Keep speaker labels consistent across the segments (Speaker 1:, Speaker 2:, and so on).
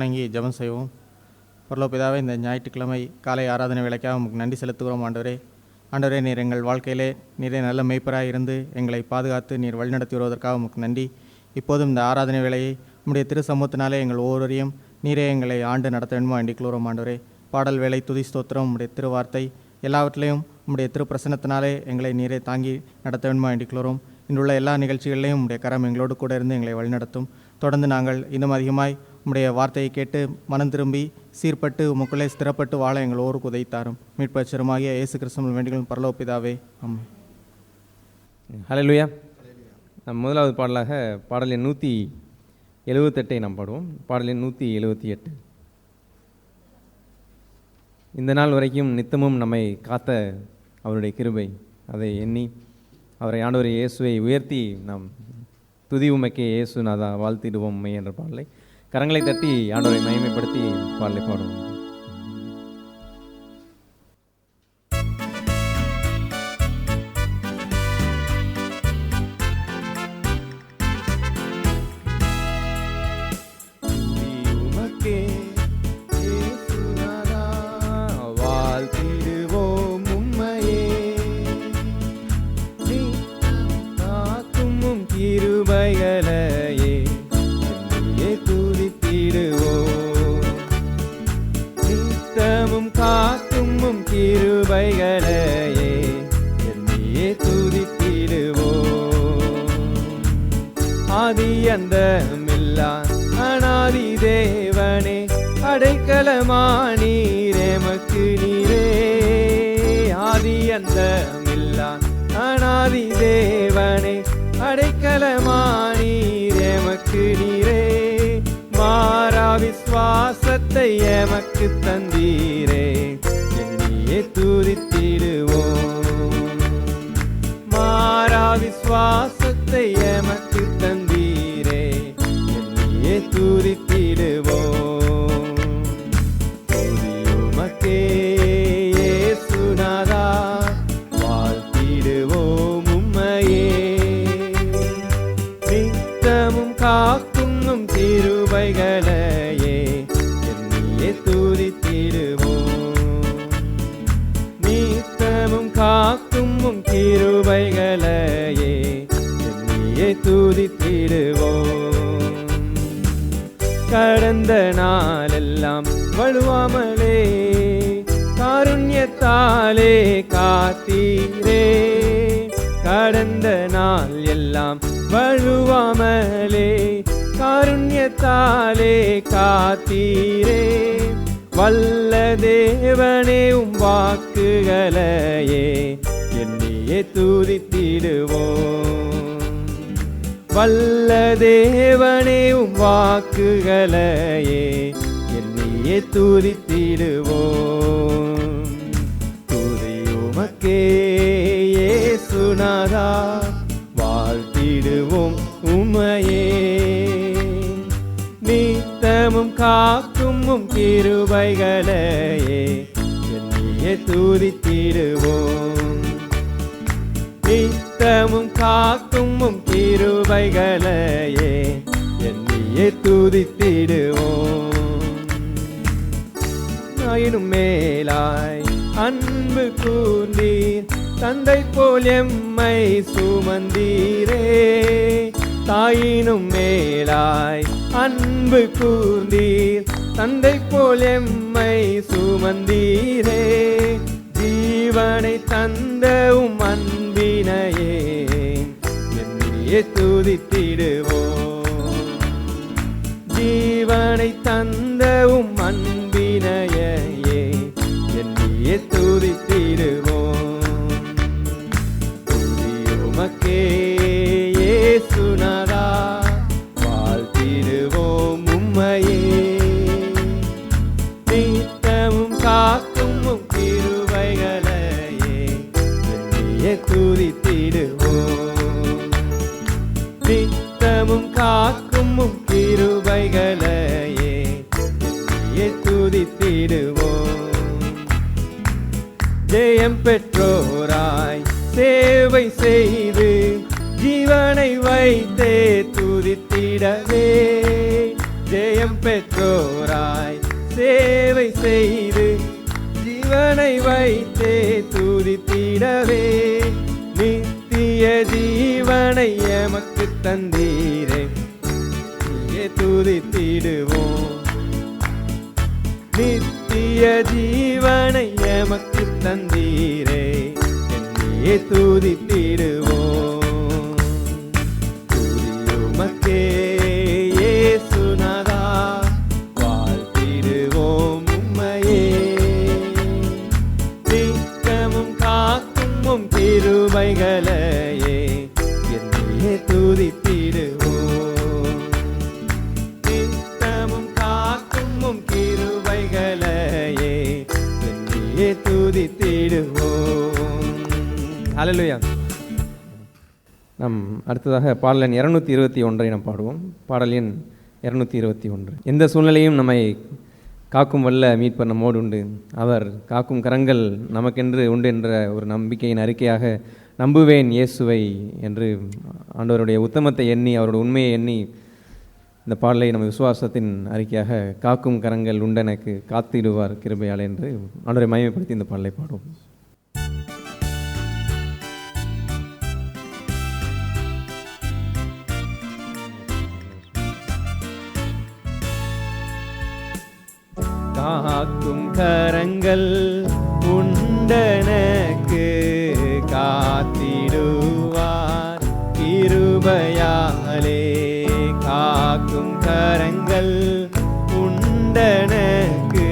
Speaker 1: வணங்கி ஜெபம் செய்வோம். பரலோக பிதாவே, இந்த ஞாயிற்றுக்கிழமை காலை ஆராதனை வேலைக்காக உங்களுக்கு நன்றி செலுத்துகிறோம். ஆண்டவரே, நீர் எங்கள் வாழ்க்கையிலே நீரே நல்ல மேய்ப்பராக இருந்து எங்களை பாதுகாத்து நீர் வழிநடத்தி வருவதற்காக உங்களுக்கு நன்றி. இப்போதும் இந்த ஆராதனை வேலையை உம்முடைய திரு சமூகத்தினாலே எங்கள் ஒவ்வொருவரையும் நீரே எங்களை ஆண்டு நடத்த வேண்டுமா வேண்டிக்கிறோம். ஆண்டவரே, பாடல் வேலை, துதி ஸ்தோத்திரம், உம்முடைய திருவார்த்தை எல்லாவற்றிலையும் உம்முடைய திரு பிரசன்னத்தினாலே எங்களை நீரே தாங்கி நடத்த வேண்டுமா வேண்டிக்கிறோம். இன்றுள்ள எல்லா நிகழ்ச்சிகளிலையும் உம்முடைய கரம் எங்களோடு கூட இருந்து எங்களை வழிநடத்தும். தொடர்ந்து நாங்கள் இன்னும் அதிகமாய் உம்முடைய வார்த்தையை கேட்டு மனம் திரும்பி சீர்பட்டு உமக்குள்ளே ஸ்திரப்பட்டு வாழ எங்கள் ஓருக்கு உதைத்தாரும். மீட்பச்சருமாகிய இயேசு கிறிஸ்துவின் வேண்டிகளும் பரலோக பிதாவே, ஆமென்.
Speaker 2: ஹல்லேலூயா. நம் முதலாவது பாடலாக பாடல் எண் 178 நாம் பாடுவோம். பாடல் எண் 178. இந்த நாள் வரைக்கும் நித்தமும் நம்மை காத்த அவருடைய கிருபை, அதை எண்ணி அவரை ஆண்டவர் இயேசுவை உயர்த்தி நாம் துதி உமக்கே இயேசுநாதா வாழ்த்திடுவோம் என்ற பாடலை கரங்களை தட்டி ஆண்டவரை மகிமைப்படுத்தி பாடலை பாடுவோம்.
Speaker 3: ஆதியந்தமில்லா அநாதி தேவனே, அடைக்கலமானீர் எமக்கு நீரே. ஆதியந்தமில்லா அநாதி தேவனே, அடைக்கலமானீர் எமக்கு நீரே. மாறா விசுவாசத்தை எமக்கு தந்தீரே, எண்ணியே துதித்திடுவோம். மாறா விசுவாசத்தை எமக்கு தந்தீரே, எண்ணியே துதித்திடுவோம். துதியுமக்கே இயேசுநாதா வாழ்த்திடுவோம் உம்மையே. நித்தமும் காக்கும் கிருபைகளையே எண்ணியே துதித்திடுவோம். நித்தமும் காக்கும் கிருபைகளையே எண்ணியே துதித்திடுவோம். கடந்த நாளெல்லாம் வழுவாமலே காருண்யத்தாலே காத்தீரே. கடந்த நாள் எல்லாம் வழுவாமலே காருண்யத்தாலே காத்தீரே. வல்ல தேவனே உம் வாக்குகளையே எண்ணியே துதித்திடுவோம். வல்ல தேவனே உம் வாக்குகளையே எண்ணியே துதித்திடுவோம். துதியுமக்கே இயேசுநாதா வாழ்த்திடுவோம் உம்மையே. நித்தமும் காக்கும் கிருபைகளையே எண்ணியே துதித்திடுவோம். நித்தமும் காக்கும் கிருபைகளையே எண்ணியே துதித்திடுவோம். ஆயினும் மேலாய் அன்பு கூர்ந்தீர், தந்தை போல் எம்மை சுமந்தீரே. தாயினும் மேலாய் அன்பு கூர்ந்தீர், தந்தை போல் எம்மை சுமந்தீரே. ஜீவனை தந்த உம் அன்பினையே எண்ணியே துதித்திடுவோம். ஜீவனை தந்த உம் அன்பினையே எண்ணியே துதித்திடுவோம். துதியுமக்கே இயேசுநாதா வாழ்த்திடுவோம் உம்மையே. நித்தமும் காக்கும் கிருபைகளையே எண்ணியே துதித்திடுவோம். நித்தமும் காக்கும் கிருபைகளையே எண்ணியே துதித்திடுவோம். ஜெயம் பெற்றோராய் சேவை செய்து ஜீவனை வைத்தே துதித்திடவே. ஜெயம் பெற்றோராய் சேவை செய்து ஜீவனை வைத்தே துதித்திடவே நித்திய ஜீவனை எமக்கு தந்தீரே நீயே துதித்திடுவோம். நித்திய ஜீவனை எமக்கு தந்தீரே என்னையே துதித்திடுவோம். துதியுமக்கே இயேசுநாதா வாழ்த்திடுவோம் உம்மையே. நித்தமும் காக்கும் கிருபைகளையே என்னையே துதித்திடுவோம். நித்தமும் காக்கும் கிருபைகளையே என்னையே துதித்திடுவோம்.
Speaker 2: ஹல்லேலூயா. நாம் அடுத்ததாக பாடல் எண் 221 நாம் பாடுவோம். பாடல் எண் 221. எந்த சூழ்நிலையும் நம்மை காக்கும் வல்ல மீட்பர் நம்மோடு உண்டு, அவர் காக்கும் கரங்கள் நமக்கென்று உண்டு என்ற ஒரு நம்பிக்கையின் அறிக்கையாக நம்புவேன் இயேசுவை என்று ஆண்டவருடைய உத்தமத்தை எண்ணி அவருடைய உண்மையை எண்ணி இந்த பாடலை நம்ம விசுவாசத்தின் அறிக்கையாக காக்கும் கரங்கள் உண்டு எனக்கு காத்திடுவார் கிருபையால் என்று ஆண்டவரை மகிமைப்படுத்தி இந்த பாடலை பாடுவோம்.
Speaker 3: காக்கும் கரங்கள் உண்டனக்கு காத்திடுவார் கிருபையாலே. காக்கும் கரங்கள் உண்டனக்கு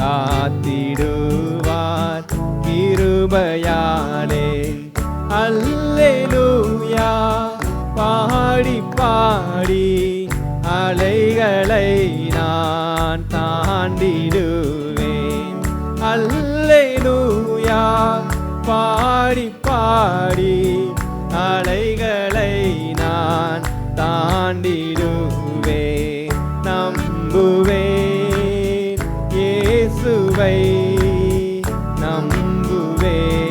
Speaker 3: காத்திடுவார் கிருபையாலே. அல்லேலூயா பாடி பாடி அலைகளை நான் தாண்டிடுவேன். அல்லேலூயா பாடி பாடி அலைகளை நான் தாண்டிடுவேன். நம்புவேன் இயேசுவை நம்புவேன்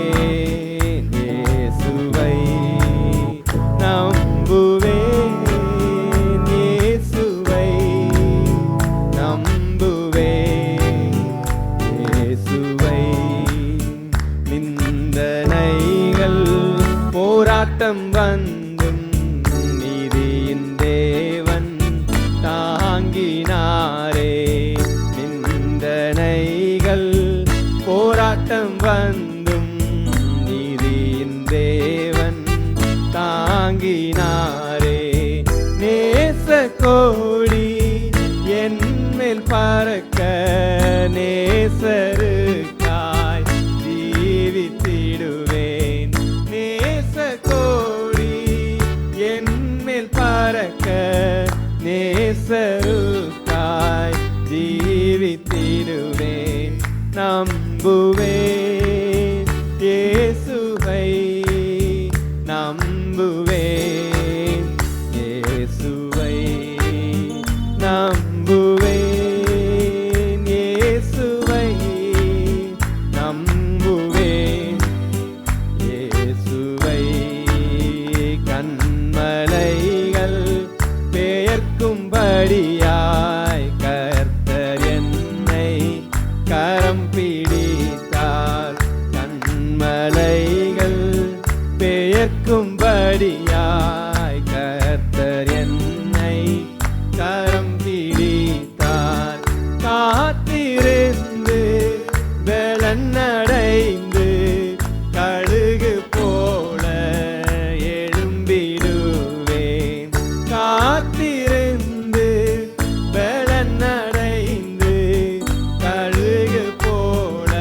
Speaker 3: இயேசுவை நம்புவேன் இயேசுவை நம்புவேன் இயேசுவை. நிந்தனைகள் போராட்டம் வந்தும் நீதியின் தேவன் தாங்கினாரே. நிந்தனைகள் போராட்டம் வந்தும் நீதியின் தேவன் தாங்கினாரே. நேச கோடி என்மேல் பறக்க நேசருக்காய் ஜீவித்திடுவேன். நேச கோடி என்மேல் பறக்க நேசருக்காய் ஜீவித்திடுவேன். நம்புவேன் இயேசுவை நம்புவேன் இயேசுவை நம்புவேன் இயேசுவை நம்புவேன் இயேசுவை. கண்மலைகள் பெயர்க்கும்படியாய் கர்த்தர் என்னை கரம் பிடித்தார். கண்மலைகள் பெயர்க்கும்படியாய் கர்த்தர் என்னை கரம் பிடித்தார். காத்திருந்து பலன் அடைந்து கழுகு போல எழும்பிடுவேன். காத்திருந்து பலன் அடைந்து கழுகு போல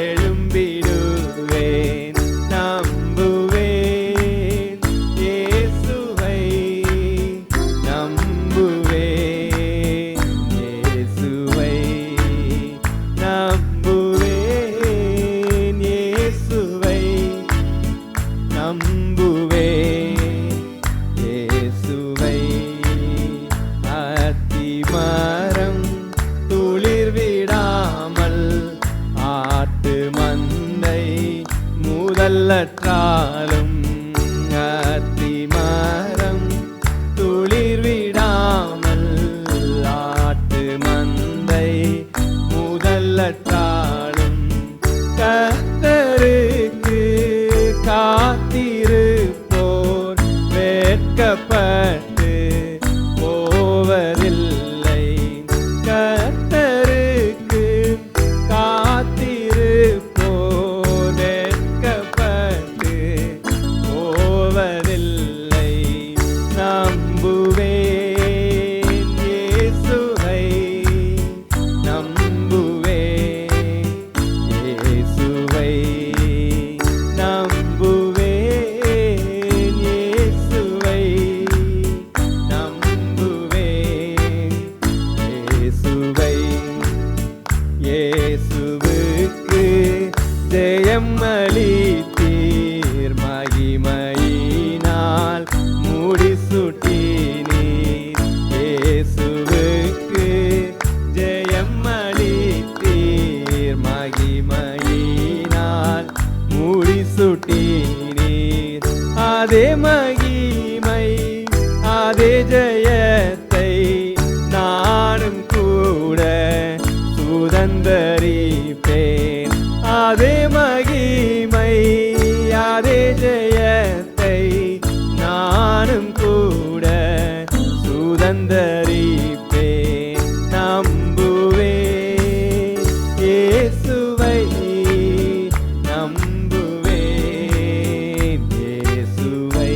Speaker 3: எழும்பிடுவேன். நம்புவேன் இயேசுவை நம்புவேன் இயேசுவை நம்புவேன் இயேசுவை நம்புவேன் இயேசுவை. அத்திமரம் துளிர் விடாமல் ஆட்டு மந்தை முதலற்றாலும் அத்திமரம் துளிர் விடாமல் காலம் கர்த்தருக்கு காத்திருப்போர் வெட்கப்பட்டு போவதில்லை. கர்த்தருக்கு காத்திருப்போர் வெட்கப்பட்டு போவதில்லை. நம்புவேன் இயேசுவை, நம்புவேன் இயேசுவை, நம்புவேன் இயேசுவை, நம்புவேன் இயேசுவை. இயேசுவுக்கு ஜெயம் அளித்தீர், மகிமையினால் முடிசூட்டினீர். இயேசுவுக்கு ஜெயம் அளித்தீர், மகிமையினால் முடிசூட்டினீர். அதே மகிமை அதே ஜெயத்தை நானும் கூட சுதந்தரிப்பேன். அதே மகிமை அதே ஜெயத்தை நானும் கூட சுதந்தரிப்பேன். நம்புவேன் இயேசுவை, நம்புவேன் இயேசுவை,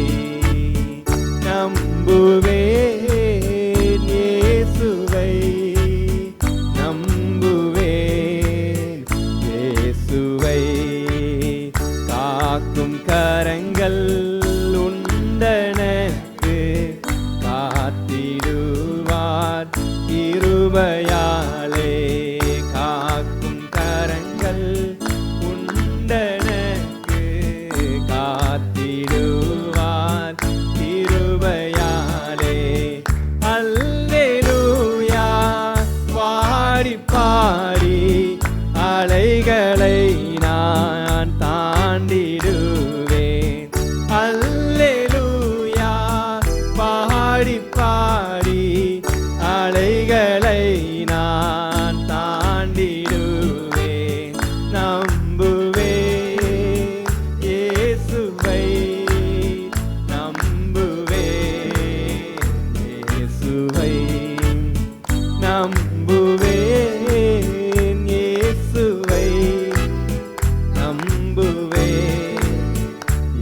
Speaker 3: நம்புவேன் இயேசுவை, நம்புவேன் இயேசுவை. காக்கும் கரங்கள் உண்டனக்கு காத்திடுவார் கிருபையாலே. காக்கும் கரங்கள் உண்டனக்கு காத்திடுவார் கிருபையாலே. அல்லேலூயா பாடி பாடி அலைகளை நான் தாண்டிடுவேன். அல்லேலூயா பாடி பாடி அலைகளை நான் தாண்டிடுவேன். நம்புவேன் இயேசுவை, நம்புவேன் இயேசுவை, நம்புவேன் இயேசுவை, நம்புவேன்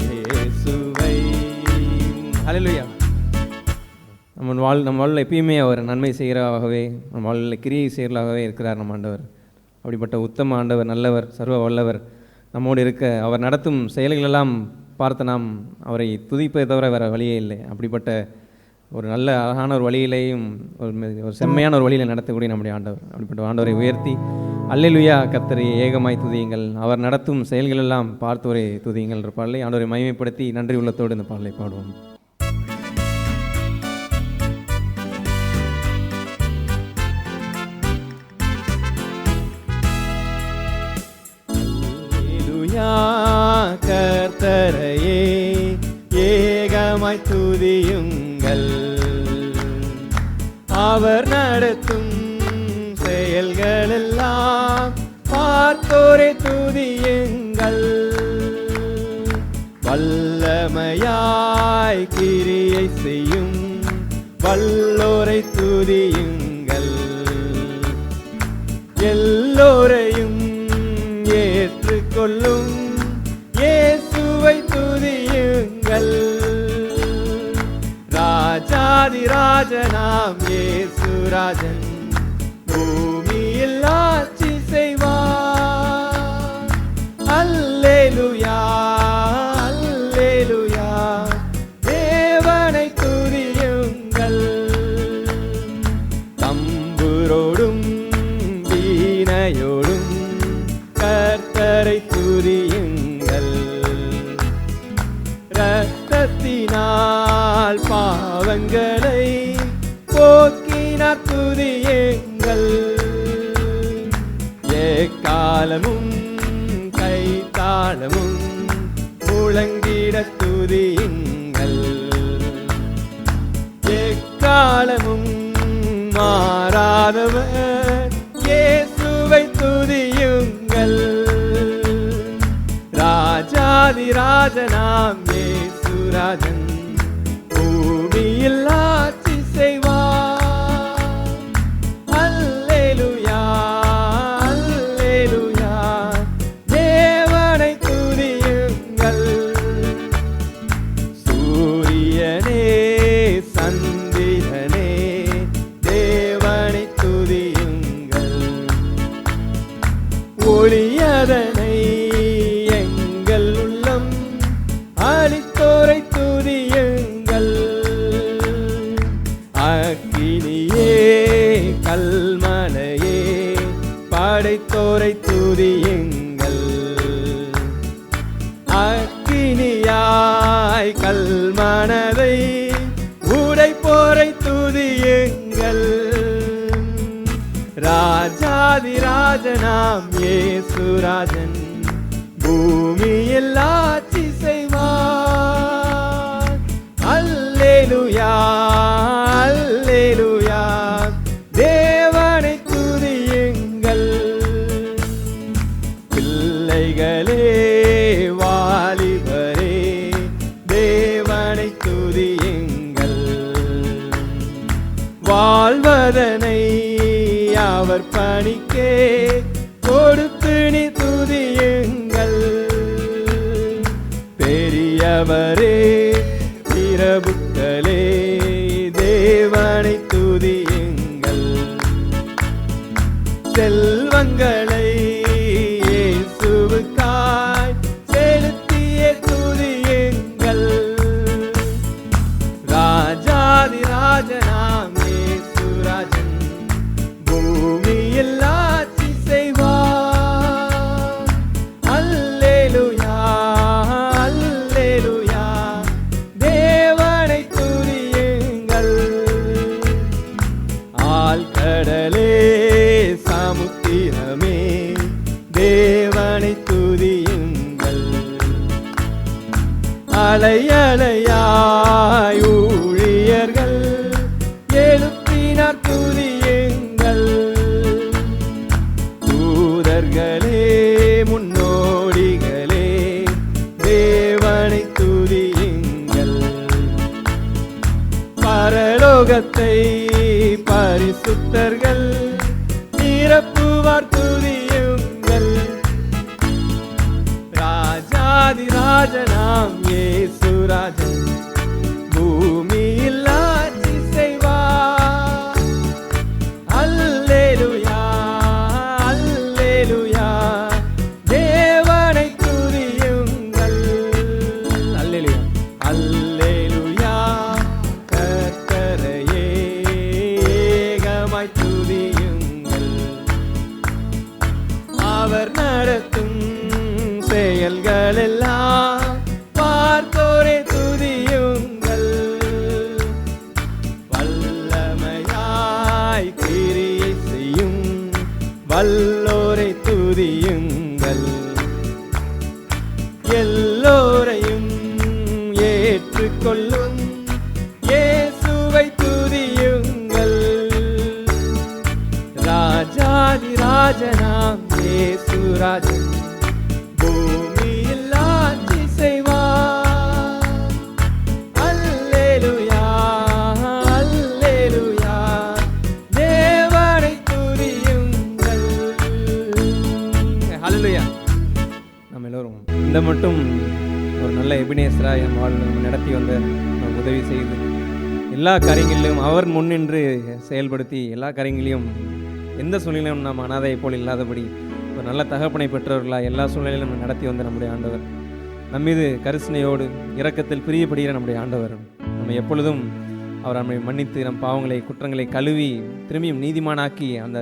Speaker 3: இயேசுவை.
Speaker 2: ஹல்லேலூயா. நம்ம வாழ்வில் எப்பயுமே அவர் நன்மை செய்கிறவராகவே, நம்ம வாழ்வில் கிரியை செய்கிறவராகவே இருக்கிறார் நம்ம ஆண்டவர். அப்படிப்பட்ட உத்தம ஆண்டவர், நல்லவர், சர்வ வல்லவர் நம்மோடு இருக்க, அவர் நடத்தும் செயல்களெல்லாம் பார்த்து நாம் அவரை துதிப்பதை தவிர வேறு வழியே இல்லை. அப்படிப்பட்ட ஒரு நல்ல அழகான ஒரு வழியிலேயும் ஒரு செம்மையான ஒரு வழியில் நடத்தக்கூடிய நம்முடைய ஆண்டவர். அப்படிப்பட்ட ஆண்டவரை உயர்த்தி அல்லேலூயா கர்த்தரை ஏகமாய் துதியுங்கள், அவர் நடத்தும் செயல்களெல்லாம் பார்த்தவரை துதியுங்கள் என்ற பாடலை ஆண்டவரை மகிமைப்படுத்தி நன்றி உள்ளத்தோடு இந்த பாடலை பாடுவோம்.
Speaker 3: கர்த்தரையே ஏகமாய் துதியுங்கள், அவர் நடத்தும் செயல்களெல்லாம் பார்த்தோரை துதியுங்கள். வல்லமையாய் கிரியை செய்யும் வல்லோரை துதியுங்கள். எல்லோரையும் ஏற்றுக்கொள்ளும் இயேசுவை துதியுங்கள். ராஜாதி ராஜனாம் இயேசு ராஜன் பூமியில் ஆட்சி செய்வார். அல்லேலூயா அல்லேலூயா தேவனை துதியுங்கள். தம்புரோடும் வீணையோடும் கர்த்தரை துதியுங்கள். இரத்தத்தினால் பாவங்களை போக்கினார் துதியுங்கள். எக்காலமும் கைத்தாளமும் முழங்கிட துதியுங்கள். எக்காலமும் மாறாதவர் இயேசுவை துதியுங்கள். ராஜாதிராஜனாம் இயேசுராஜன் பூமியில் ஆட்சி செய்வார். அல்லேலூயா அல்லேலூயா தேவனை துதியுங்கள். சூரியனே சந்திரனே தேவனை துதியுங்கள். ஒளியதனை எங்கள் உள்ளம் அளித்தோரை துதியுங்கள். அக்கினியே கல்மலையே படைத்தோரை துதியுங்கள். அக்கினியாய் கல்மனதை உடைப்போரை துதியுங்கள். ராஜாதிராஜனாம் இயேசுராஜன் பூமியில் ஆட்சி செய்வார். அல்லேலூயா அல்லேலூயா தேவனை துதியுங்கள். பிள்ளைகளே வாலிபரே தேவனை துதியுங்கள். வாழ்வதனை அவர் பணிக்கே கொடுத்து நீ துதியுங்கள். பெரியவரே பிரபுக்களே தேவனை துதியுங்கள். செல்வங்களை இயேசுவுக்காய் செலுத்திய துதியுங்கள். ராஜாதிராஜனாம் இயேசுராஜன் பூமியில் ஆட்சி செய்வார். அல்லேலூயா அல்லேலூயா தேவனை துதியுங்கள். ஆழ்கடலே சமுத்திரமே தேவனை துதியுங்கள். அலையலையாய் ஊழியர்கள் எழுப்பினார் துதியுங்கள். தூதர்களே முன்னோடிகளே தேவனை துதியுங்கள். பரலோகத்தை பரிசுத்தர்கள் நிரப்புவார் துதியுங்கள். ராஜாதிராஜனாம் இயேசுராஜன் பூமியில் ஆட்சி செய்வார். அல்லேலூயா அல்லேலூயா தேவனை துதியுங்கள். அல்லேலூயா அல்லேலூயா கர்த்தரையே ஏகமாய் துதியுங்கள். அவர் நடத்தும் செயல்கள் எல்லாம் பார்த்தோரே துதியுங்கள். வல்லமையாய் கிரியை செய்யும் வல்லோரை துதியுங்கள். எல்லோரையும் ஏற்றுக்கொள்ளும் இயேசுவை துதியுங்கள். ராஜாதிராஜனாம் இயேசுராஜன் பூமியில் ஆட்சி செய்வார். அல்லேலூயா அல்லேலூயா தேவனை துதியுங்கள். ஹல்லேலூயா. நம்ம எல்லோரும் இந்த மட்டும் ஒரு நல்ல எபினேசராக என் வாழ்வில் நம்ம நடத்தி வந்த நம்ம உதவி செய்து எல்லா காரியங்களிலும் அவர் முன்னின்று செயல்படுத்தி எல்லா காரியங்களையும் எந்த சூழ்நிலையும் நாம் அனாதையை போல் இல்லாதபடி ஒரு நல்ல தகப்பனை பெற்றவர்களாக எல்லா சூழ்நிலையிலும் நடத்தி வந்த நம்முடைய ஆண்டவர் நம்மீது கரிசனையோடு இரக்கத்தில் பிரியப்படுகிற நம்முடைய ஆண்டவர் நம்ம எப்பொழுதும் அவர் நம்மை மன்னித்து நம் பாவங்களை குற்றங்களை கழுவி திரும்பியும் நீதிமானாக்கி அந்த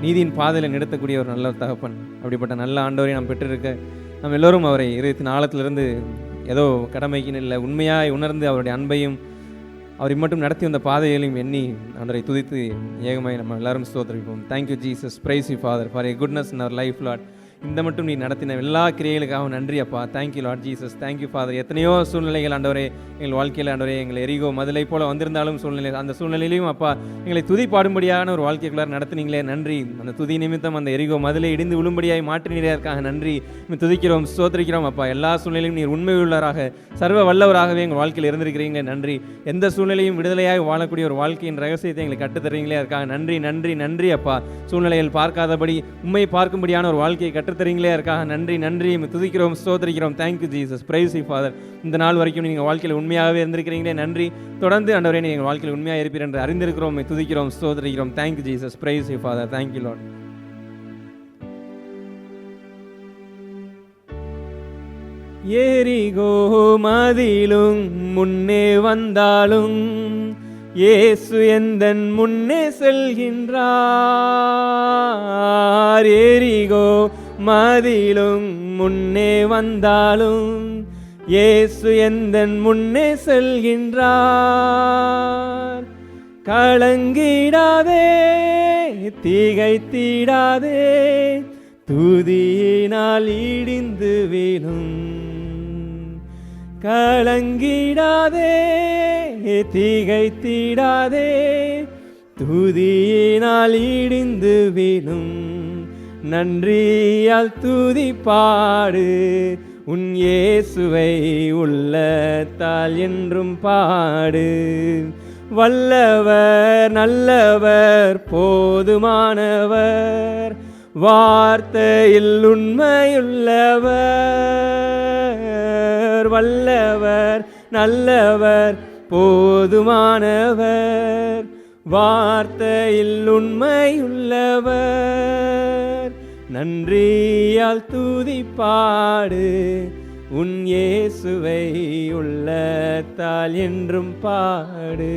Speaker 3: நீதியின் பாதையில் நிறுத்தக்கூடிய ஒரு நல்ல தகப்பன். அப்படிப்பட்ட நல்ல ஆண்டவரை நாம் பெற்றிருக்க நம்ம எல்லோரும் அவரை இதயத்தின் ஆழத்திலிருந்து ஏதோ கடமைக்குன்னு இல்லை, உண்மையாய் உணர்ந்து அவருடைய அன்பையும் அவர் மட்டும் நடத்தி வந்த பாதைகளையும் எண்ணி அவரை துதித்து ஏகமாய் நம்ம எல்லாரும் ஸ்தோத்திரிப்போம். Thank you Jesus, praise you father for a goodness in our life lord. இந்த மட்டும் நீ நடத்தின எல்லா கிரியைகளுக்காகவும் நன்றி அப்பா. Thank you lord Jesus. Thank you father. எத்தனையோ சூழ்நிலைகள் ஆண்டவரே எங்கள் வாழ்க்கையில் ஆண்டவரே எங்களை எரிகோ மதுளை போல வந்திருந்தாலும் சூழ்நிலை, அந்த சூழ்நிலையிலையும் அப்பா எங்களை துதி பாடும்படியான ஒரு வாழ்க்கைக்குள்ளார் நடத்துனீங்களே நன்றி. அந்த துதி நிமித்தம் அந்த எரிகோ மதுளை இடிந்து விழும்படியாய் மாற்றினீரதற்காக நன்றி. துதிக்கிறோம், ஸ்தோத்திரிக்கிறோம் அப்பா. எல்லா சூழ்நிலையும் நீர் உண்மையுள்ளவராக சர்வ வல்லவராகவே எங்கள் வாழ்க்கையில் இருந்திருக்கிறீங்க நன்றி. எந்த சூழ்நிலையும் விடுதலையாக வாழக்கூடிய ஒரு வாழ்க்கையின் ரகசியத்தை எங்களை கற்றுத்தரீங்களே அதுக்காக நன்றி நன்றி நன்றி அப்பா. சூழ்நிலையில் பார்க்காதபடி உண்மை பார்க்கும்படியான ஒரு வாழ்க்கையை கற்றுத்தரீங்களே அதுக்காக நன்றி நன்றி. துதிக்கிறோம், ஸ்தோத்திரிக்கிறோம். Thank you Jesus. Praise you father. இந்த நாள் வரைக்கும் நீங்கள் வாழ்க்கையில் உண்மையாகவே இருந்திருக்கிறீங்களே நன்றி. தொடர்ந்து ஆண்டவரே நீங்கள் வாழ்க்கையில் உண்மையாக இருப்பீர் என்று அறிந்திருக்கிறோம். துதிக்கிறோம், ஸ்தோத்திரிக்கிறோம். Thank you Jesus. Praise you father. Thank you Lord. எரிகோ மதிலும் முன்னே வந்தாலும் இயேசு எந்தன் முன்னே செல்கின்றார். எரிகோ மதிலும் முன்னே வந்தாலும் இயேசு எந்தன் முன்னே செல்கின்றார். கலங்கிடாதே, திகைத்திடாதே, துதியினால் இடிந்து வீழும். கலங்கிடாதே, திகைத்திடாதே, துதியினால் இடிந்து வீழும். நன்றியால் துதி பாடு, உன் இயேசுவை உள்ளத்தால் என்றும் பாடு. வல்லவர், நல்லவர், போதுமானவர், வார்த்தையில் உண்மையுள்ளவர். வல்லவர், நல்லவர், போதுமானவர், வார்த்தையில் உண்மையுள்ளவர். நன்றியால் துதி பாடு, உன் இயேசுவை உள்ளத்தால் என்றும் பாடு.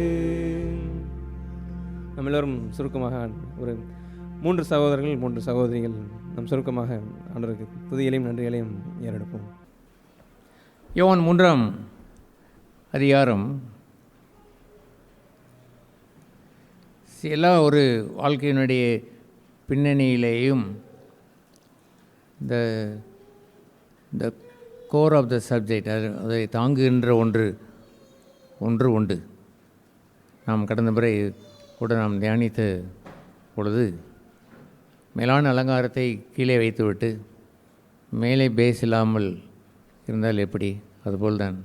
Speaker 3: நம்ம எல்லோரும் சுருக்கமாக ஒரு 3 சகோதரர்கள் 3 சகோதரிகள் நம் சுருக்கமாக ஆண்டவருக்கு துதிகளையும் நன்றிகளையும் ஏறெடுப்போம்.
Speaker 4: யோவான் 3ஆம் அதிகாரம் எல்லா ஒரு வாழ்க்கையினுடைய பின்னணியிலேயும் இந்த கோர் ஆஃப் த சப்ஜெக்ட் அதை தாங்குகின்ற ஒன்று உண்டு. நாம் கடந்த முறை கூட நாம் தியானித்த பொழுது மேலான அலங்காரத்தை கீழே வைத்துவிட்டு மேலே பேஸ் இல்லாமல் இருந்தால் எப்படி, அதுபோல்தான்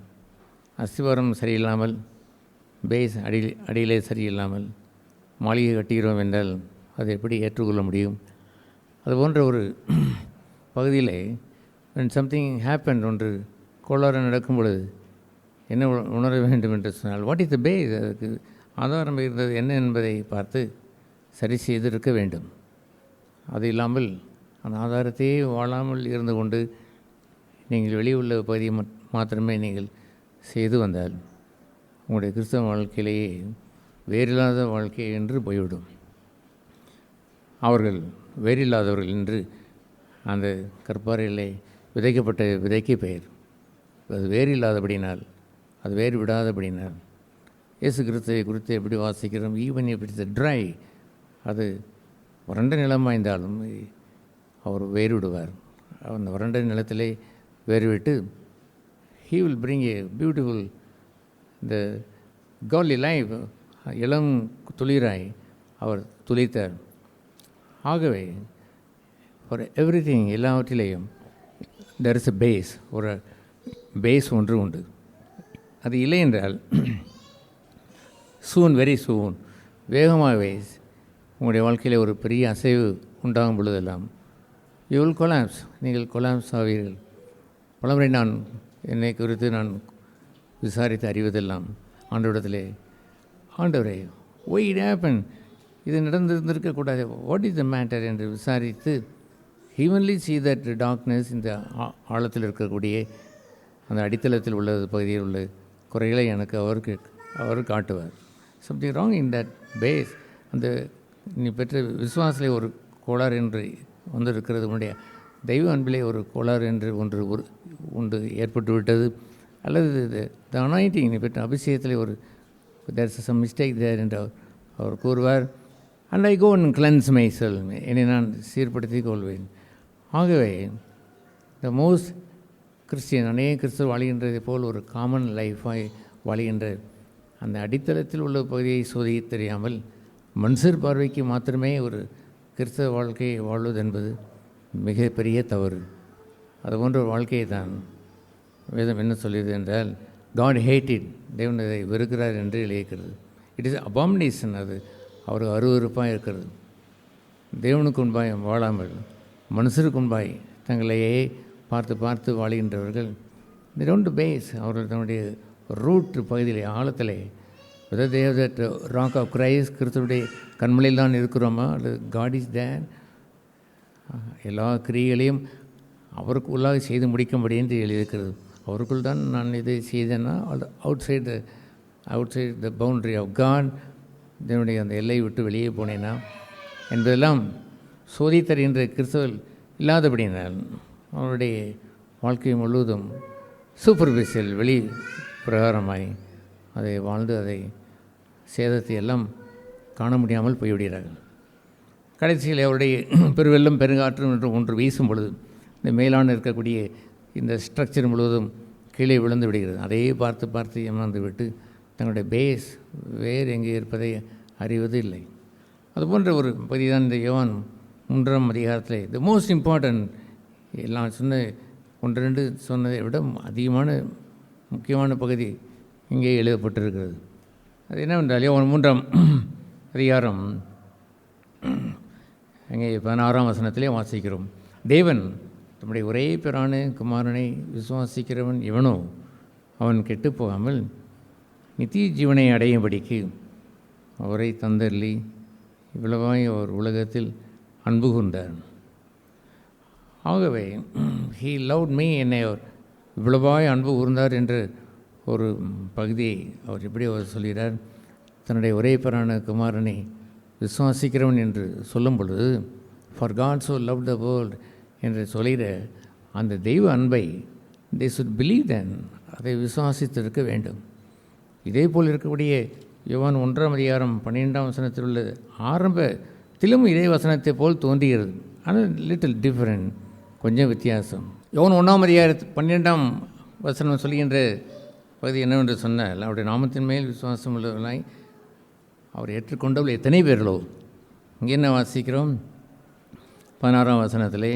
Speaker 4: அஸ்திவாரம் சரியில்லாமல் பேஸ் அடியிலே சரியில்லாமல் மாளிகை கட்டுகிறோம் என்றால் அதை எப்படி ஏற்றுக்கொள்ள முடியும்? அதுபோன்ற ஒரு பகுதியிலே when something happened, ஒன்று கோளாறு நடக்கும் பொழுது என்ன உணர வேண்டும் என்று சொன்னால் வாட் இஸ் த பேஸ், அதுக்கு ஆதாரம் இருந்தது என்ன என்பதை பார்த்து சரி செய்திருக்க வேண்டும். அது இல்லாமல் அந்த ஆதாரத்தையே வாழாமல் இருந்து கொண்டு நீங்கள் வெளியுள்ள பகுதியை மாத்திரமே நீங்கள் செய்து வந்தால் உங்களுடைய கிறிஸ்தவ வாழ்க்கையிலேயே வேறில்லாத வாழ்க்கை என்று போய்விடும். அவர்கள் வேறில்லாதவர்கள் என்று அந்த கற்பாறையிலே விதைக்கப்பட்ட விதைக்கு பெயர். அது வேறில்லாதபடினால், அது வேறு விடாதபடினால் இயேசு கிறிஸ்துவை குறித்து எப்படி வாசிக்கிறோம், ஈவன் இஃப் இட்ஸ் ட்ரை, அது வறண்ட நிலமாய்ந்தாலும் அவர் வேறு விடுவார். அந்த வறண்ட நிலத்திலே வேறு விட்டு he will bring a beautiful the godly life, இளம் துளிராய் அவர் துளித்தார். ஆகவே ஃபார் எவ்ரிதிங், எல்லாவற்றிலேயும் there is a base, ஒரு பேஸ் ஒன்று உண்டு. அது இல்லை என்றால் சூன், வெரி சூன், வேகமாகவே உங்களுடைய வாழ்க்கையில் ஒரு பெரிய அசைவு உண்டாகும் பொழுதெல்லாம் யூ வில் கொலாப்ஸ், நீங்கள் கொலாப்ஸ் ஆவீர்கள். பலமுறை நான் என்னை குறித்து நான் விசாரித்து அறிவதெல்லாம் ஆண்டவரிடத்திலே, ஆண்டவரே ஒய் இட் ஹேப்பன், இது நடந்திருந்திருக்கக்கூடாது, வாட் இஸ் த மேட்டர் என்று விசாரித்து ஹீவன்லி சீ தட் டார்க்னஸ், இந்த ஆழத்தில் இருக்கக்கூடிய அந்த அடித்தளத்தில் உள்ள பகுதியில் உள்ள குறைகளை எனக்கு அவர் காட்டுவார். Something wrong in that base. அந்த நீ பெற்ற விசுவாசத்திலே ஒரு கோளாறு என்று வந்திருக்கிறது, உன்னுடைய தெய்வ அன்பிலே ஒரு கோளாறு என்று ஒன்று ஏற்பட்டு விட்டது, அல்லது த அனாயிண்டிங், நீ பெற்ற அபிஷேகத்திலே ஒரு there is some mistake there என்று அவர் கூறுவார். And I go and cleanse myself, என்னை நான் சீர்படுத்திக் கொள்வேன். ஆகவே த மோஸ்ட் கிறிஸ்டியன் அநேக கிறிஸ்தவர் வாழ்கின்றதை போல் ஒரு காமன் லைஃபாய் வாழ்கின்ற அந்த அடித்தளத்தில் உள்ள பகுதியை சோதிக்க தெரியாமல் மனுஷர் பார்வைக்கு மாத்திரமே ஒரு கிறிஸ்தவ வாழ்க்கையை வாழ்வது என்பது மிகப்பெரிய தவறு. அதுபோன்ற ஒரு வாழ்க்கையை தான் வேதம் என்ன சொல்லியது என்றால், காட் ஹேட்டட், தேவன் அதை வெறுக்கிறார் என்று எழுதியிருக்கிறது. It is abomination. அது அவருக்கு அருவருப்பாக இருக்கிறது. தேவனுக்கு முன்பாய் வாழாமல் மனுஷருக்கு முன்பாய் தங்களையே பார்த்து பார்த்து வாழ்கின்றவர்கள் தி டோன்ட் பேஸ், அவர்கள் தன்னுடைய ரூட் பகுதியிலே ஆழத்திலே whether they have that rock of Christ, கிறிஸ்துவுடைய கண்மலையில் தான் இருக்கிறோமா அல்லது காட் இஸ் தேர், எல்லா கிரியைகளையும் அவருக்கு உள்ளாக செய்து முடிக்கும்படி என்று எழுதியிருக்கிறது. அவருக்குள் தான் நான் இதை செய்தேன்னா outside the boundary of God, இதனுடைய அந்த எல்லையை விட்டு வெளியே போனேன்னா என்பதெல்லாம் சோதித்தருகின்ற கிறிஸ்தவர்கள் இல்லாதபடினால் அவருடைய வாழ்க்கை முழுவதும் சூப்பர்ஃபிஷியல் வெளி பிரகாரமாய் அதை வாழ்ந்து அதை சேதத்தை எல்லாம் காண முடியாமல் போய்விடுகிறார்கள். கடைசியில் அவருடைய பெருவெல்லம் பெருங்காற்று என்று ஒன்று வீசும் பொழுது இந்த மேலான இருக்கக்கூடிய இந்த ஸ்ட்ரக்சர் முழுவதும் கீழே விழுந்து விடுகிறது. அதையே பார்த்து பார்த்து ஏமாந்து விட்டு தங்களுடைய பேஸ் வேறு எங்கே இருப்பதை அறிவது இல்லை. அதுபோன்ற ஒரு பகுதி தான் இந்த யோவான் 3ஆம் அதிகாரத்தில் தி மோஸ்ட் இம்பார்ட்டன்ட், எல்லாம் சொன்ன 1-2 சொன்னதை விட அதிகமான முக்கியமான பகுதி இங்கே எழுதப்பட்டிருக்கிறது. அது என்னவென்றால் யோவான் 3ஆம் அதிகாரம் அங்கே 16ஆம் வசனத்திலே வாசிக்கிறோம். தேவன் தம்முடைய ஒரே பேரான குமாரனை விசுவாசிக்கிறவன் எவனோ அவன் கெட்டு போகாமல் நித்திய ஜீவனை அடையும்படிக்கு அவரை தந்தள்ளி இவ்வளவாய் அவர் உலகத்தில் அன்பு கொண்டார். ஆகவே ஹீ லவ்ட் மீ, என்னை அவர் இவ்வளவாய் அன்பு கூர்ந்தார் என்று ஒரு பகுதியை அவர் எப்படி அவர் சொல்கிறார், தன்னுடைய ஒரே பேரான குமாரனை விசுவாசிக்கிறவன் என்று சொல்லும் பொழுது for God so love the world என்று சொல்கிற அந்த தெய்வ அன்பை தே சுட் பிலீவ் தென், அதை விசுவாசித்திருக்க வேண்டும். இதே போல் இருக்கக்கூடிய யோவான் 1ஆம் அதிகாரம் 12ஆம் வசனத்தில் உள்ள ஆரம்பத்திலும் இதே வசனத்தை போல் தோன்றுகிறது. ஆனால் லிட்டில் டிஃப்ரெண்ட், கொஞ்சம் வித்தியாசம். யோவான் 1ஆம் அதிகாரத்தில் 12ஆம் வசனம் சொல்கின்ற பகுதி என்னவென்று சொன்னால், அவருடைய நாமத்தின் மேல் விசுவாசம் உள்ளவர்களாய் அவர் ஏற்றுக்கொண்டவர்கள் எத்தனை பேர்களோ. இங்கே என்ன வாசிக்கிறோம், 16ஆம் வசனத்திலே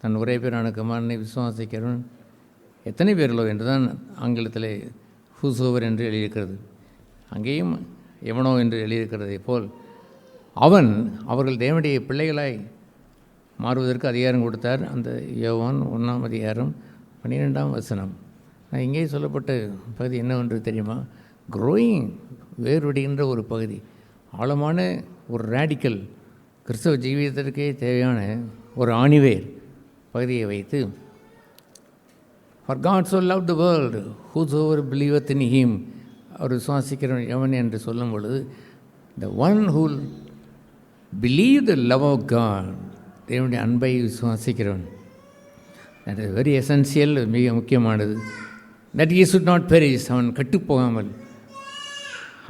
Speaker 4: தன் ஒரே பேரான குமாரனை விசுவாசிக்கிறவன் எத்தனை பேர்களோ என்று தான் ஆங்கிலத்தில் ஹூசோவர் என்று எழுதியிருக்கிறது. அங்கேயும் எவனோ என்று எழுதியிருக்கிறதை போல் அவர்கள் தேவனுடைய பிள்ளைகளாய் மாறுவதற்கு அதிகாரம் கொடுத்தார். அந்த யோவான் 1ஆம் அதிகாரம் 12ஆம் வசனம். இங்கே சொல்லப்பட்ட பகுதி என்னவென்று தெரியுமா, க்ரோயிங், வேறுபடுகின்ற ஒரு பகுதி, ஆழமான ஒரு ரேடிக்கல் கிறிஸ்தவ ஜீவிதத்திற்கே தேவையான ஒரு ஆணிவேர் பகுதியை வைத்து for God so love the world whosoever believeth in him, அவர் விசுவாசிக்கிறவன் எவன் என்று சொல்லும் பொழுது the one who believe the love of God, தேவனுடைய அன்பை விசுவாசிக்கிறவன், தட் இஸ் வெரி எசென்சியல், மிக முக்கியமானது. That he should not perish, அவன் கட்டுப்போகாமல்,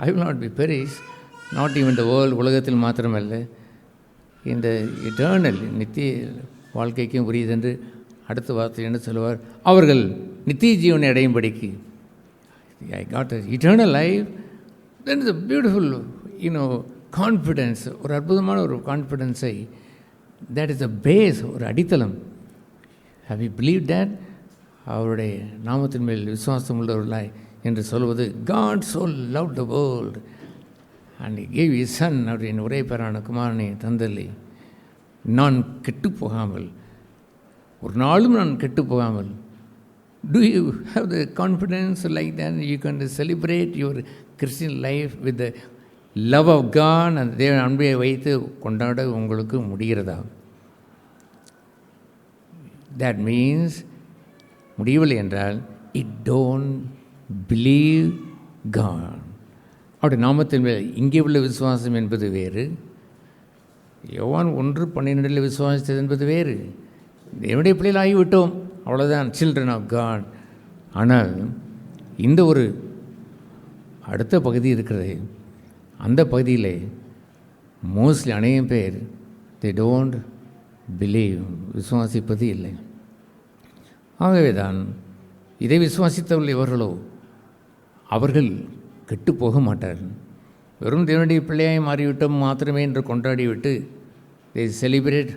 Speaker 4: I will not be perish, not even the world, உலகத்தில் மாத்திரமல்ல இந்த இட்டர்னல் நித்திய வாழ்க்கைக்கும் உரியதென்று அடுத்த வார்த்தை என்ன சொல்லுவார், அவர்கள் நித்திய ஜீவனை அடையும்படிக்கு. I got a eternal life, then is a beautiful confidence, ஒரு அற்புதமான ஒரு கான்ஃபிடென்ஸை, தட் இஸ் அ பேஸ், ஒரு அடித்தளம். ஹவ் யூ பிலீவ் தட், அவருடைய நாமத்தின் மேல் விசுவாசம் உள்ளவர்களாய் என்று சொல்வது. God so love the world and he gave his son, அவருடைய ஒரே பேரான குமாரனை தந்தள்ளி நான் கெட்டு போகாமல், ஒரு நாளும் நான் கெட்டு போகாமல். Do you have the confidence like that you can celebrate your Christian life with the love of God and தேவன் அன்பை வைத்து கொண்டாட உங்களுக்கு முடிகிறதா? That means முடியவில்லை என்றால் it don't believe God. அவருடைய நாமத்தின் மேல் இங்கே உள்ள விசுவாசம் என்பது வேறு, யோவான் 1:12 விசுவாசித்தது என்பது வேறு. தேவனுடைய பிள்ளைகள் ஆகிவிட்டோம், அவ்வளோதான், சில்ட்ரன் ஆஃப் காட். ஆனால் இந்த ஒரு அடுத்த பகுதி இருக்கிறது, அந்த பகுதியில் மோஸ்ட்லி அநேகம் பேர் they don't பிலீவ், விசுவாசிப்பது இல்லை. ஆகவே தான் இதை விசுவாசித்தவர்கள் இவர்களோ அவர்கள் கெட்டு போக மாட்டார்கள். வெறும் தேவனுடைய பிள்ளையாய் மாறிவிட்டோம் மாத்திரமே என்று கொண்டாடிவிட்டு they செலிப்ரேட்.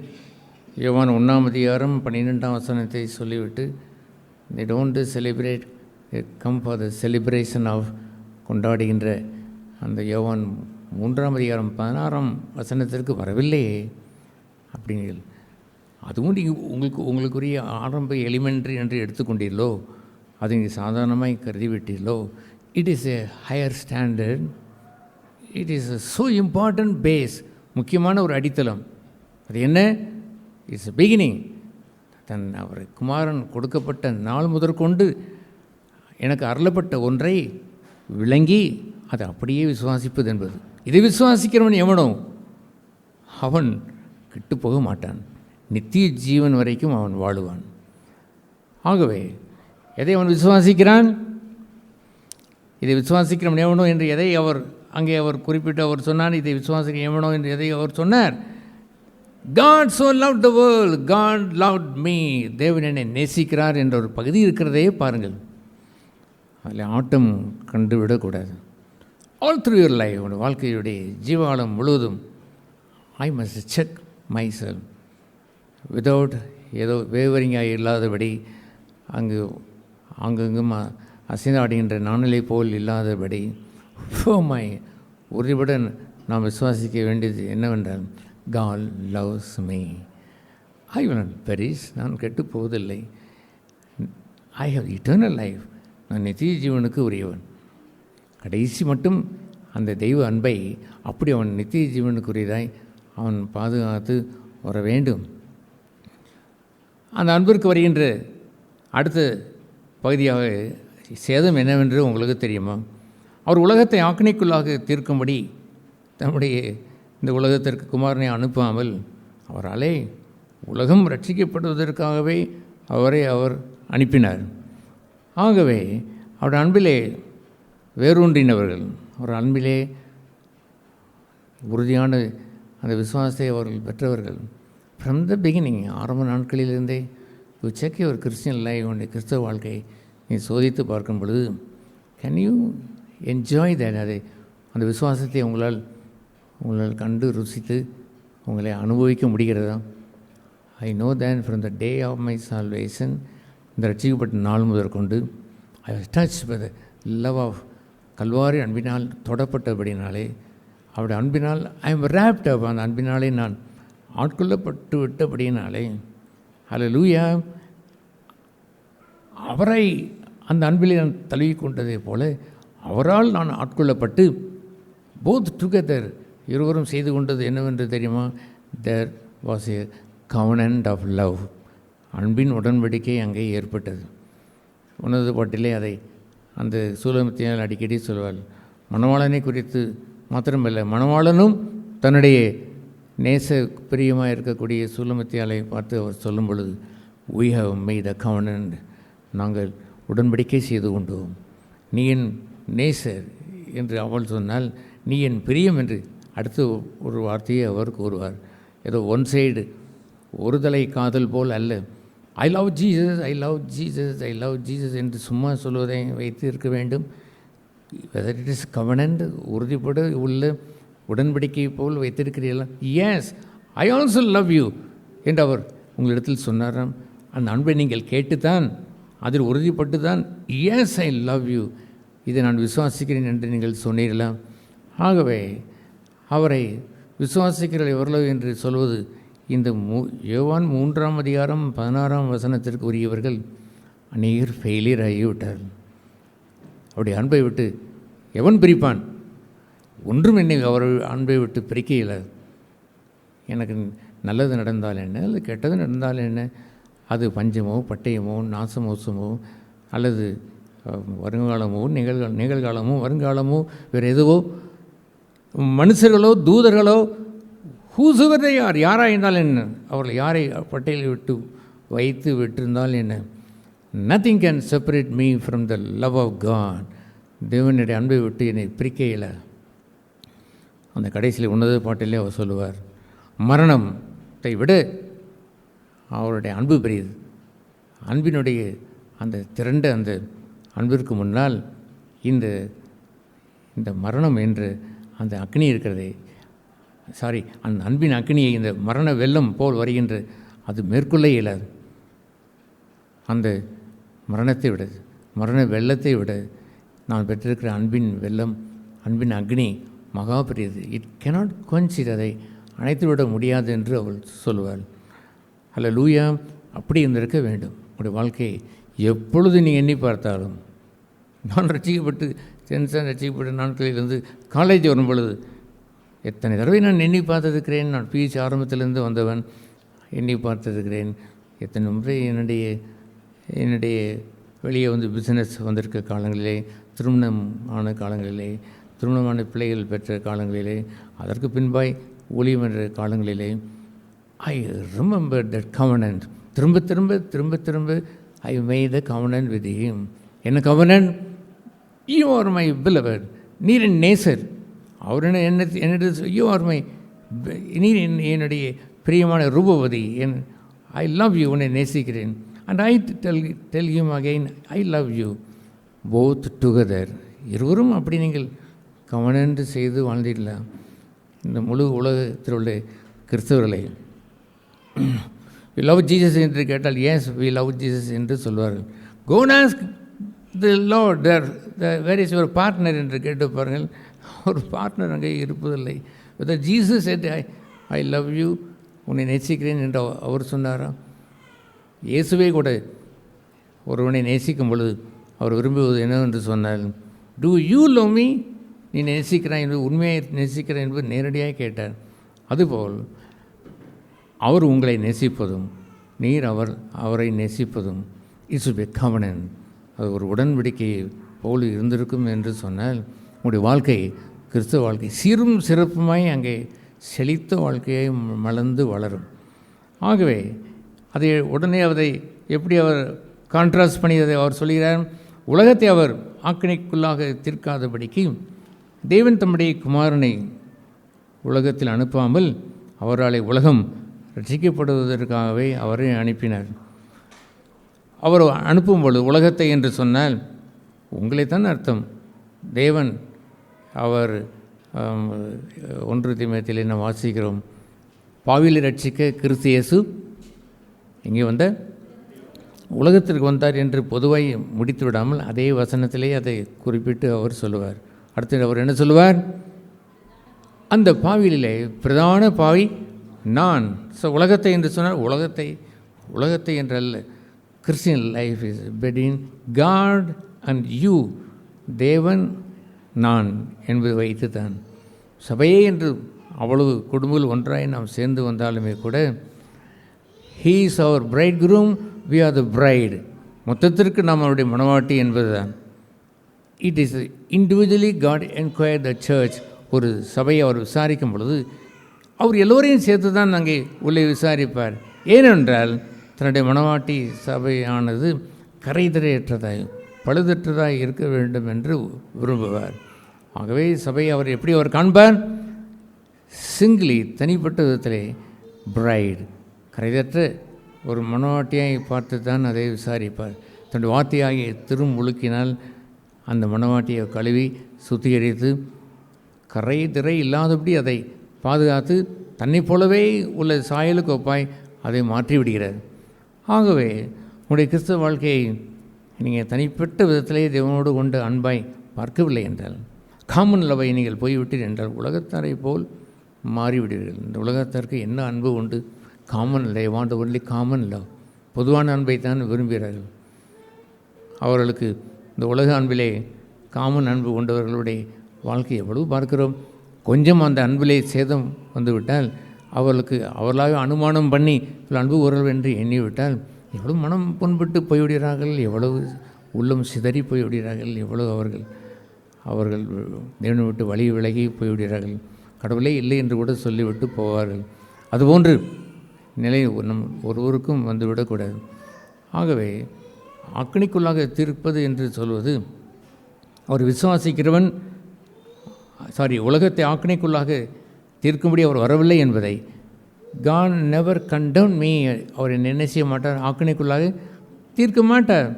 Speaker 4: யோவான் 1:12 சொல்லிவிட்டு they don't celebrate, they come for the celebration of கொண்டாடுகின்ற அந்த யோவான் 3:16 வரவில்லையே அப்படிங்க. அதுவும் நீங்கள் உங்களுக்குரிய ஆரம்ப எலிமெண்ட்ரி என்று எடுத்துக்கொண்டீர்களோ, அதை நீங்கள் சாதாரணமாக கருதிவிட்டீர்களோ, it is a higher standard, it is a so important base, முக்கியமான ஒரு அடித்தளம். அது என்ன? It's beginning. அவர் குமாரன் கொடுக்கப்பட்ட நாள் முதற்கொண்டு எனக்கு அருளப்பட்ட ஒன்றை விளங்கி அதை அப்படியே விசுவாசிப்பது என்பது. இதை விசுவாசிக்கிறவன் எவனோ அவன் கெட்டு போக மாட்டான், நித்திய ஜீவன் வரைக்கும் அவன் வாழுவான். ஆகவே எதை அவன் விசுவாசிக்கிறான்? இதை விசுவாசிக்கிறவன் எவனோ என்று எதை அங்கே அவர் குறிப்பிட்டு அவர் சொன்னார். இதை விசுவாசிக்க எவனோ என்று எதை அவர் சொன்னார்? God so loved the world, God loved me. தேவன் என்னை நேசிக்கிறார் என்ற ஒரு பகுதி இருக்கிறதே பாருங்கள். அதில் ஆட்டம் கண்டுவிடக்கூடாது. ஆல் த்ரூ யுவர் லைஃப், உங்கள் வாழ்க்கையுடைய ஜீவகாலம் முழுவதும் I must check my self without ஏதோ வேவரிங்காக இல்லாதபடி, அங்கங்கும் அசைந்தாடுகின்ற நானிலை போல் இல்லாதபடி மை உறுதியுடன் நாம் விசுவாசிக்க வேண்டியது என்னவென்றால், God loves me. I will not perish. நான் கெட்டு போவதில்லை. I have eternal life. நான் நித்திய ஜீவனுக்கு உரியவன். கடைசி மட்டும் அந்த தெய்வ அன்பை அப்படி அவன் நித்திய ஜீவனுக்குரியதாய் அவன் பாதுகாத்து வர வேண்டும். அந்த அன்பிற்கு வருகின்ற அடுத்த பகுதியாக சேதம் என்னவென்று உங்களுக்கு தெரியுமா? அவர் உலகத்தை ஆக்கினைக்குள்ளாக தீர்க்கும்படி தம்முடைய இந்த உலகத்திற்கு குமாரனை அனுப்பாமல் அவராலே உலகம் ரட்சிக்கப்படுவதற்காகவே அவரை அவர் அனுப்பினார். ஆகவே அவருடைய அன்பிலே வேரூன்றினவர்கள், அவர் அன்பிலே உறுதியான அந்த விசுவாசத்தை அவர்கள் பெற்றவர்கள். ஃப்ரம் த பிகினிங், ஆரம்ப நாட்களிலிருந்தே you check your Christian life, உன்னுடைய கிறிஸ்தவ வாழ்க்கை நீ சோதித்து பார்க்கும் பொழுது கேன் யூ என்ஜாய் தட்? அதை அந்த விசுவாசத்தை உங்களால் கண்டு ருசித்து உங்களை அனுபவிக்க முடிகிறதா? I know then from the day of my salvation, இந்த ரட்சிக்கப்பட்ட நாள் முதற்கொண்டு I was touch by the love of Calvary அன்பினால் தொடப்பட்டபடினாலே, அவருடைய அன்பினால் ஐ எம் ரேப்ட் அப், அந்த அன்பினாலே நான் ஆட்கொள்ளப்பட்டு விட்டபடினாலே, ஹல்லேலூயா, அவரை அந்த அன்பிலே நான் தழுவி கொண்டதை போல அவரால் நான் ஆட்கொள்ளப்பட்டு போத் டுகெதர் இருவரும் செய்து கொண்டது என்னவென்று தெரியுமா? There was a covenant of love, அன்பின் உடன்படிக்கை அங்கே ஏற்பட்டது. உனது பாட்டிலே அதை அந்த சூலமத்தியால் அடிக்கடி சொல்வாள். மணவாளனை குறித்து மாத்திரமல்ல, மணவாளனும் தன்னுடைய நேச பிரியமாக இருக்கக்கூடிய சூலமத்தியாலை பார்த்து அவர் சொல்லும் பொழுது, we have made a covenant, நாங்கள் உடன்படிக்கை செய்து கொண்டோம். நீ என் நேசர் என்று அவள் சொன்னால், நீ என் பிரியம் என்று அடுத்து ஒரு வார்த்தையை அவர் கூறுவார். ஏதோ ஒன் சைடு ஒரு தலை காதல் போல் அல்ல. I love Jesus, I love Jesus, I love Jesus என்று சும்மா சொல்வதை வைத்து இருக்க வேண்டும். வெதர் இட் இஸ் கவனன்ட், உறுதிப்பட உள்ள உடன்படிக்கை போல் வைத்திருக்கிறீர்களா? Yes, I also love you என்று அவர் உங்களிடத்தில் சொன்னாராம். அந்த அன்பை நீங்கள் கேட்டுத்தான், அதில் உறுதிப்பட்டு தான் எஸ் ஐ லவ் யூ, இதை நான் விசுவாசிக்கிறேன் என்று நீங்கள் சொன்னீர்களா? ஆகவே அவரை விசுவாசிக்கிற எவர்களோ என்று சொல்வது, இந்த யோவான் 3:16 உரியவர்கள் அநேகர் ஃபெயிலியர் ஆகிவிட்டார்கள். அவருடைய அன்பை விட்டு எவன் பிரிப்பான்? ஒன்றும் என்னை அவர் அன்பை விட்டு பிரிக்க இயலாது. எனக்கு நல்லது நடந்தால் என்ன, அல்லது கெட்டது நடந்தால் என்ன, அது பஞ்சமோ பட்டயமோ நாசமோசமோ அல்லது வருங்காலமோ நிகழ்காலமோ வருங்காலமோ வேறு எதுவோ, மனுஷர்களோ தூதர்களோ, ஹூசுவரை யாராக இருந்தால் என்ன, அவர்கள் யாரை பட்டியலை விட்டு வைத்து விட்டிருந்தால் என்ன, nothing can separate me from the love of God. தேவனுடைய அன்பை விட்டு என்னை பிரிக்கையில். அந்த கடைசியில் உன்னத பாட்டிலே அவர் சொல்லுவார், மரணத்தை விட அவருடைய அன்பு பெரியது. அன்பினுடைய அந்த திரண்ட அந்த அன்பிற்கு முன்னால் இந்த இந்த மரணம் என்று அந்த அக்னி இருக்கிறதே, அந்த அன்பின் அக்னியை இந்த மரண வெள்ளம் போல் வருகின்ற அது மேற்கொள்ள இயலாது. அந்த மரணத்தை விட, மரண வெள்ளத்தை விட நான் பெற்றிருக்கிற அன்பின் வெள்ளம், அன்பின் அக்னி மகா பெரியது. இட் கெனாட் குவென்ச், அதை அணைத்து விட முடியாது என்று அவள் சொல்லுவாள். அல்லேலூயா. அப்படி இருந்திருக்க வேண்டும் உடைய வாழ்க்கையை. எப்பொழுது நீ எண்ணி பார்த்தாலும், நான் ரசிக்கப்பட்டு சென்சான் ரசிக்கப்பட்ட நாட்களிலிருந்து காலேஜ் வரும் பொழுது எத்தனை தடவை நான் எண்ணி பார்த்திருக்கிறேன். நான் பிஹெச் ஆரம்பத்திலிருந்து வந்தவன், எண்ணி பார்த்திருக்கிறேன். எத்தனை முறை என்னுடைய வெளியே வந்து பிஸ்னஸ் வந்திருக்க காலங்களிலே, திருமணம் ஆன காலங்களிலே, திருமணமான பிள்ளைகள் பெற்ற காலங்களிலே, அதற்கு பின்பாய் ஊழியம் என்ற காலங்களிலே, ஐ ரிமெம்பர் தட் கவனன்ட். திரும்ப திரும்ப திரும்ப திரும்ப I made the covenant with him. என்ன covenant? You are my beloved. நீர் என் நேசர். அவர் என்னிடத்தில் யூ ஆர் மை, நீர் என்னுடைய பிரியமான ரூபவதி. ஐ லவ் யூ, உன்னை நேசிக்கிறேன். And I tell him again I love you. Both together. இருவரும் அப்படி நீங்கள் கவனன்று செய்து வாழ்ந்திடலாம். இந்த முழு உலகத்தில் உள்ள கிறிஸ்தவர்களை வி லவ் ஜீசஸ் என்று கேட்டால் எஸ் வி லவ் ஜீசஸ் என்று சொல்வார்கள். Go and ask the Lord there where is your partner என்று கேட்டு பாருங்கள். ஒரு பார்ட்னர் அங்கே இருப்பதில்லை. With Jesus said I love you, உன்னை நேசிக்கிறேன் என்று அவர் சொன்னாரா? இயேசுவே கூட ஒருவனை நேசிக்கும் பொழுது அவர் விரும்புவது என்னவென்று சொன்னால், டூ யூ லவ் மீ, நீ நேசிக்கிறாய் என்பது, உண்மையை நேசிக்கிறாய் என்பது நேரடியாக கேட்டார். அதுபோல் அவர் உங்களை நேசிப்பதும் நீர் அவரை நேசிப்பதும் இட்ஸ் பி கவனன்ட். அது ஒரு உடன்படிக்கை போல் இருந்திருக்கும் என்று சொன்னால் உங்களுடைய வாழ்க்கை, கிறிஸ்தவ வாழ்க்கை சீரும் சிறப்புமாய் அங்கே செழித்த வாழ்க்கையை மலர்ந்து வளரும். ஆகவே அதை உடனே அதை எப்படி அவர் கான்ட்ராஸ்ட் பண்ணி அதை அவர் சொல்கிறார், உலகத்தை அவர் ஆக்கினைக்குள்ளாக தீர்க்காதபடிக்கு தேவன் தம்முடைய குமாரனை உலகத்தில் அனுப்பாமல் அவராலே உலகம் ரட்சிக்கப்படுவதற்காகவே அவரை அனுப்பினார். அவர் அனுப்பும் பொழுது உலகத்தை என்று சொன்னால் உங்களைத்தான் அர்த்தம். தேவன் அவர் 1 தீமோத்தேயுவிலே நாம் வாசிக்கிறோம், பாவிகளை ரட்சிக்க கிறிஸ்து இயேசு இங்கே வந்த உலகத்திற்கு வந்தார் என்று பொதுவாய் முடித்து விடாமல் அதே வசனத்திலே அதை குறிப்பிட்டு அவர் சொல்லுவார். அடுத்து அவர் என்ன சொல்லுவார்? அந்த பாவியிலே பிரதான பாவி நான். ஸோ உலகத்தை என்று சொன்னால் உலகத்தை என்றல்ல, Christian life is between God and you. தேவன் நான் என்பது வைத்து தான் சபையே என்று அவ்வளவு குடும்பங்கள் ஒன்றாய் நாம் சேர்ந்து வந்தாலுமே கூட he is our bride groom, we are the bride. மொத்தத்திற்கு நாம் அவருடைய மனவாட்டி என்பது தான். இட் இஸ் இண்டிவிஜுவலி காட் என்கொயர் த சர்ச். ஒரு சபையை அவர் விசாரிக்கும் பொழுது அவர் எல்லோரையும் சேர்த்து தான் அங்கே உள்ளே விசாரிப்பார். ஏனென்றால் தன்னுடைய மனவாட்டி சபையானது கரைதிரையற்றதாய் பழுதற்றதாய் இருக்க வேண்டும் என்று விரும்புவார். ஆகவே சபையை அவர் எப்படி அவர் காண்பார்? சிங்கிளி, தனிப்பட்ட விதத்திலே பிரைடு, கரைதற்ற ஒரு மனவாட்டியை பார்த்து தான் அதை விசாரிப்பார். தன்னுடைய வார்த்தையாகிய திருமுழுக்கினால் அந்த மனவாட்டியை கழுவி சுத்திகரித்து கரை திரை இல்லாதபடி அதை பாதுகாத்து தன்னை போலவே உள்ள சாயலுக்கு ஒப்பாய் அதை மாற்றி விடுகிறார். ஆகவே உங்களுடைய கிறிஸ்தவ வாழ்க்கையை நீங்கள் தனிப்பட்ட விதத்திலே தேவனோடு கொண்டு அன்பாய் பார்க்கவில்லை என்றால், காமன் லவை நீங்கள் போய்விட்டீர்கள் என்றால் உலகத்தாரை போல் மாறிவிடுவீர்கள். இந்த உலகத்தாருக்கு என்ன அன்பு உண்டு? Common love, want only common love. பொதுவான அன்பை தான் விரும்புகிறார்கள். அவர்களுக்கு இந்த உலக அன்பிலே காமன் அன்பு கொண்டவர்களுடைய வாழ்க்கை எவ்வளவு பார்க்கிறோம். கொஞ்சம் அந்த அன்பிலே சேதம் வந்துவிட்டால் அவர்களாக அனுமானம் பண்ணி அன்பு உறவு என்று எண்ணிவிட்டால் எவ்வளவு மனம் புண்பட்டு போய்விடுகிறார்கள், எவ்வளவு உள்ளம் சிதறி போய்விடுகிறார்கள், எவ்வளவு அவர்கள் தேவனை விட்டு வழி விலகி போய்விடுகிறார்கள். கடவுளே இல்லை என்று கூட சொல்லிவிட்டு போவார்கள். அதுபோன்று நிலை ஒருவருக்கும் வந்துவிடக்கூடாது. ஆகவே அக்னிக்குள்ளாக தீர்ப்பது என்று சொல்வது, அவர் விசுவாசிக்கிறவன் உலகத்தை ஆக்கினைக்குள்ளாக தீர்க்கும்படி அவர் வரவில்லை என்பதை God never condemned me. அவர் என்ன செய்ய மாட்டார், ஆக்கினைக்குள்ளாக தீர்க்க மாட்டார்.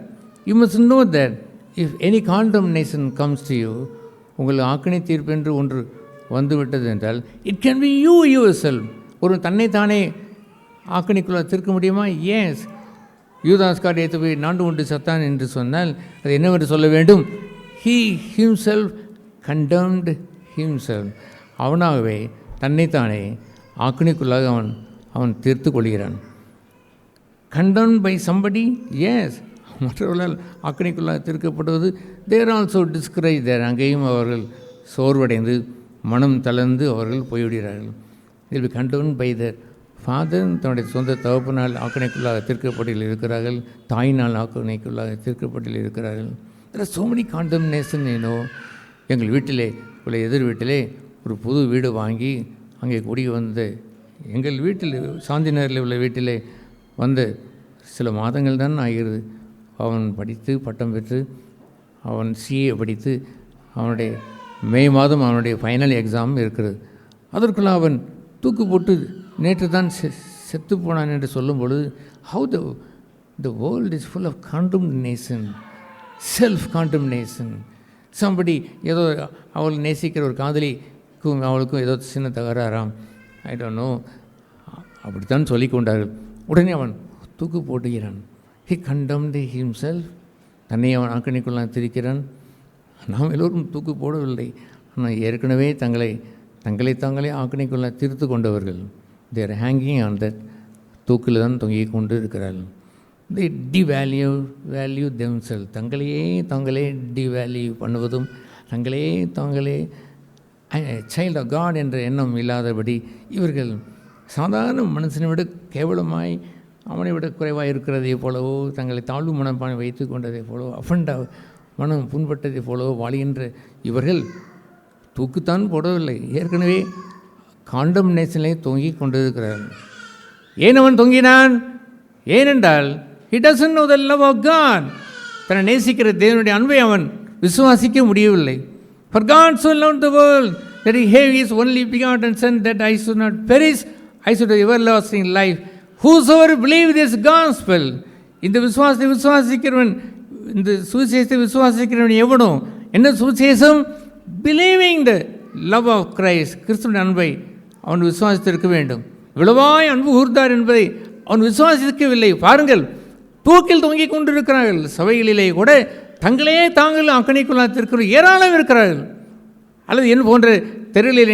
Speaker 4: You must know that if any condemnation comes to you, உங்கள் ஆக்கினை தீர்ப்பு என்று ஒன்று வந்துவிட்டது என்றால், it can be you yourself. ஒரு தன்னைத்தானே ஆக்கினைக்குள்ளாக தீர்க்க முடியுமா? எஸ். யூதாஸ் காரியத்தை போய் நாண்டு கொண்டு சத்தான் என்று சொன்னால் அது என்னவென்று சொல்ல வேண்டும்? He himself condemned himself. அவனாகவே தன்னைத்தானே ஆக்கினைக்குள்ளாக அவன் தீர்த்து கொள்கிறான். Condemned by somebody? Yes. மற்றவர்களால் ஆக்கினைக்குள்ளாக தீர்க்கப்படுவது. தேர் ஆல்சோ டிஸ்கரேஜ் தேர். அங்கேயும் அவர்கள் சோர்வடைந்து மனம் தளர்ந்து அவர்கள் போய்விடுகிறார்கள். இதில் be condemned by their father. தன்னுடைய சொந்த தகப்பனால் ஆக்கினைக்குள்ளாக தீர்க்கப்பட்டில் இருக்கிறார்கள். தாயினால் ஆக்கினைக்குள்ளாக தீர்க்கப்பட்டில் இருக்கிறார்கள். there are so many condemnation. எங்கள் வீட்டிலே உள்ள எதிர் வீட்டிலே ஒரு புது வீடு வாங்கி அங்கே குடி வந்து எங்கள் வீட்டில் சாந்தி நகரில் உள்ள வீட்டிலே வந்து சில மாதங்கள் தான் ஆகிறது. அவன் படித்து பட்டம் பெற்று அவன் சிஏ படித்து அவனுடைய மே மாதம் அவனுடைய ஃபைனல் எக்ஸாம் இருக்கிறது. அதற்குள்ள அவன் தூக்கு போட்டு நேற்று தான் செத்து போனான் என்று சொல்லும் பொழுது, how the world is full of condemnation, self condemnation. somebody ஏதோ அவள் நேசிக்கிற ஒரு காதலிக்கும் அவளுக்கும் ஏதோ சின்ன தகராறாம், ஐ டோன்ட் நோ, அப்படித்தான் சொல்லி கொண்டார்கள். உடனே அவன் தூக்கு போட்டுகிறான். he condemned himself. தன்னை அவன் ஆக்கினைக்குள்ளாக திரிக்கிறான். நாம் எல்லோரும் தூக்கு போடவில்லை, ஆனால் ஏற்கனவே தாங்களே ஆக்கினைக்குள்ளாக தீர்த்து கொண்டவர்கள். they are hanging on that. தூக்கில் தான் தொங்கிக் கொண்டு இருக்கிறார்கள். they devalue themselves. தாங்களே டிவேல்யூ பண்ணுவதும் தாங்களே சைல்ட் ஆஃப் காட் என்ற எண்ணம் இல்லாதபடி இவர்கள் சாதாரண மனுஷனை விட கேவலமாய் அவனை விட குறைவாக இருக்கிறதை போலவோ, தங்களை தாழ்வு மனப்பானை வைத்து கொண்டதை போலவோ, அஃபண்டாக மனம் புண்பட்டதை போலவோ வாழ்கின்ற இவர்கள் தூக்குத்தான் போடவில்லை, ஏற்கனவே காண்டம்னேஷனிலே தொங்கி கொண்டிருக்கிறார்கள். ஏன் அவன் தொங்கினான்? ஏனென்றால் he doesn't know the love of God. தன்னை நேசிக்கிற தேவனுடைய அன்பை அவன் விசுவாசிக்க முடியவில்லை. For God so loved the world that he gave his only begotten Son, that I should not perish, I should have everlasting life. Whosoever believes this gospel. இந்த விசுவாசத்தை விசுவாசிக்கிறவன், இந்த சுவிசேஷத்தை விசுவாசிக்கிறவன் எவனோ, என்ன சுவிசேஷம்? Believing the love of Christ. கிறிஸ்துவின் அன்பை அவன் விசுவாசித்திருக்க வேண்டும். இவ்வளவாய் அன்பு கூர்ந்தார் என்பதை அவன் விசுவாசிக்கவில்லை. பாருங்கள், தூக்கில் தொங்கிக் கொண்டிருக்கிறார்கள். சபைகளிலே கூட தாங்கள் ஆக்கினைக்குள்ளாக ஏராளம் இருக்கிறார்கள். அல்லது என் போன்ற தெருவில்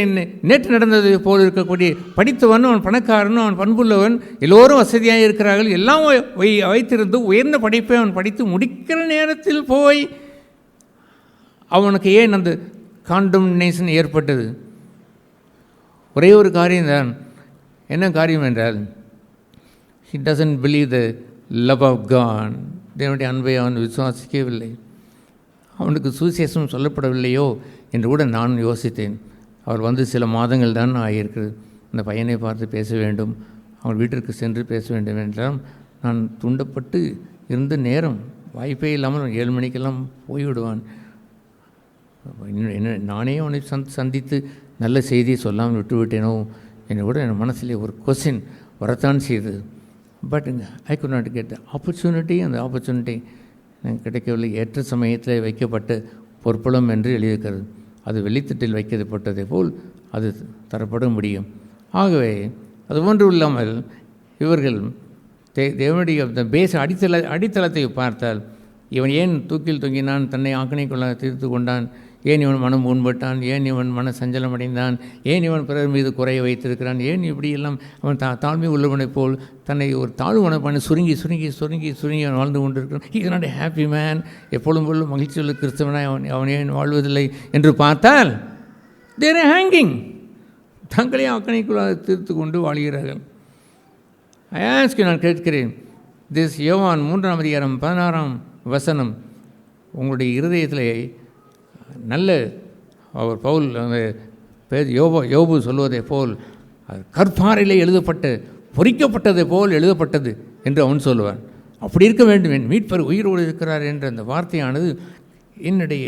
Speaker 4: நேற்று நடந்தது போல் இருக்கக்கூடிய படித்தவன், அவன் பணக்காரன், அவன் பண்புள்ளவன், எல்லோரும் வசதியாக இருக்கிறார்கள். எல்லாம் வைத்திருந்து உயர்ந்த படிப்பை அவன் படித்து முடிக்கிற நேரத்தில் போய் அவனுக்கு ஏன் அந்த காண்டம்னேஷன் ஏற்பட்டது? ஒரே ஒரு காரியம்தான். என்ன காரியம் என்றால், he doesn't believe the love of God. தேவனுடைய அன்பை அவன் விசுவாசிக்கவில்லை. அவனுக்கு சுவிசேஷம் சொல்லப்படவில்லையோ என்று கூட நான் யோசித்தேன். அவர் வந்து சில மாதங்கள் தான் ஆகியிருக்கிறது. அந்த பையனை பார்த்து பேச வேண்டும், அவன் வீட்டிற்கு சென்று பேச வேண்டும் என்றால் நான் தூண்டப்பட்டு இருந்த நேரம், வாய்ப்பே இல்லாமல் 7 மணிக்கெல்லாம் போய்விடுவான். என்ன நானே அவனை சந்தித்து நல்ல செய்தியை சொல்லாமல் விட்டுவிட்டேனோ என்னை கூட என் மனசிலே ஒரு கொஸ்டின் வரத்தான் செய்தது. But I could not get the opportunity. அந்த ஆப்பர்ச்சுனிட்டி எனக்கு கிடைக்கவில்லை. ஏற்ற சமயத்தில் வைக்கப்பட்ட பொற்புலம் என்று எழுதியிருக்கிறது. அது வெள்ளித்தட்டில் வைக்கப்பட்டதை போல் அது தரப்பட முடியும். ஆகவே அது ஒன்று இல்லாமல் இவர்கள் தேவனுடைய பேஸ் அடித்தளத்தை பார்த்தால், இவன் ஏன் தூக்கில் தொங்கினான், தன்னை ஆக்கினைக்குள்ளாக தீர்த்து கொண்டான், ஏன் இவன் மனம் முன்பட்டான், ஏன் இவன் மன சஞ்சலம் அடைந்தான், ஏன் இவன் பிறர் மீது குறைய வைத்திருக்கிறான், ஏன் இப்படியெல்லாம் அவன் தாழ்மை உள்ளவனைப் போல் தன்னை ஒரு தாழ்வு மனப்பான சுருங்கி அவன் வாழ்ந்து கொண்டிருக்கிறான். He is not a happy man. எப்பொழுதும் போலும் மகிழ்ச்சி உள்ள கிறிஸ்தவனாய் அவன் ஏன் வாழ்வதில்லை என்று பார்த்தால், தேர் ஆர் ஹேங்கிங். தங்களே ஆக்கினைக்குள்ளாக தீர்த்து கொண்டு வாழ்கிறார்கள். நான் கேட்கிறேன், திஸ் யோவான் 3ஆம் அதிகாரம் 16ஆம் வசனம் உங்களுடைய இருதயத்திலே நல்ல அவர் பவுல் அந்த யோபு சொல்வதை போல் கற்பாறையிலே எழுதப்பட்ட பொறிக்கப்பட்டதை போல் எழுதப்பட்டது என்று அவன் சொல்லுவான். அப்படி இருக்க வேண்டும். என் மீட்பர் உயிரோடு இருக்கிறார் என்ற அந்த வார்த்தையானது என்னுடைய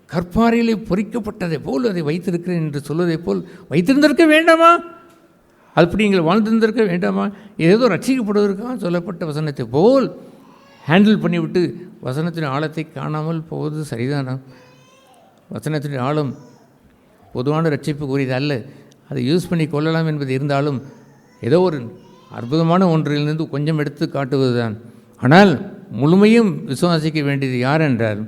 Speaker 4: கற்பாறையிலே பொறிக்கப்பட்டதை போல் அதை வைத்திருக்கிறேன் என்று சொல்வதை போல் வைத்திருந்திருக்க வேண்டாமா? அப்படி நீங்கள் வாழ்ந்திருந்திருக்க வேண்டாமா? ஏதோ ரட்சிக்கப்படுவதற்காக சொல்லப்பட்ட வசனத்தை போல் ஹேண்டில் பண்ணிவிட்டு வசனத்தின் ஆழத்தை காணாமல் போவது சரிதானா? வசனத்தின் ஆழம் பொதுவான ரட்சிப்பு கூறியது அல்ல. அதை யூஸ் பண்ணி கொள்ளலாம் என்பது இருந்தாலும் ஏதோ ஒரு அற்புதமான ஒன்றிலிருந்து கொஞ்சம் எடுத்து காட்டுவது தான். ஆனால் முழுமையும் விசுவாசிக்க வேண்டியது யார் என்றால்,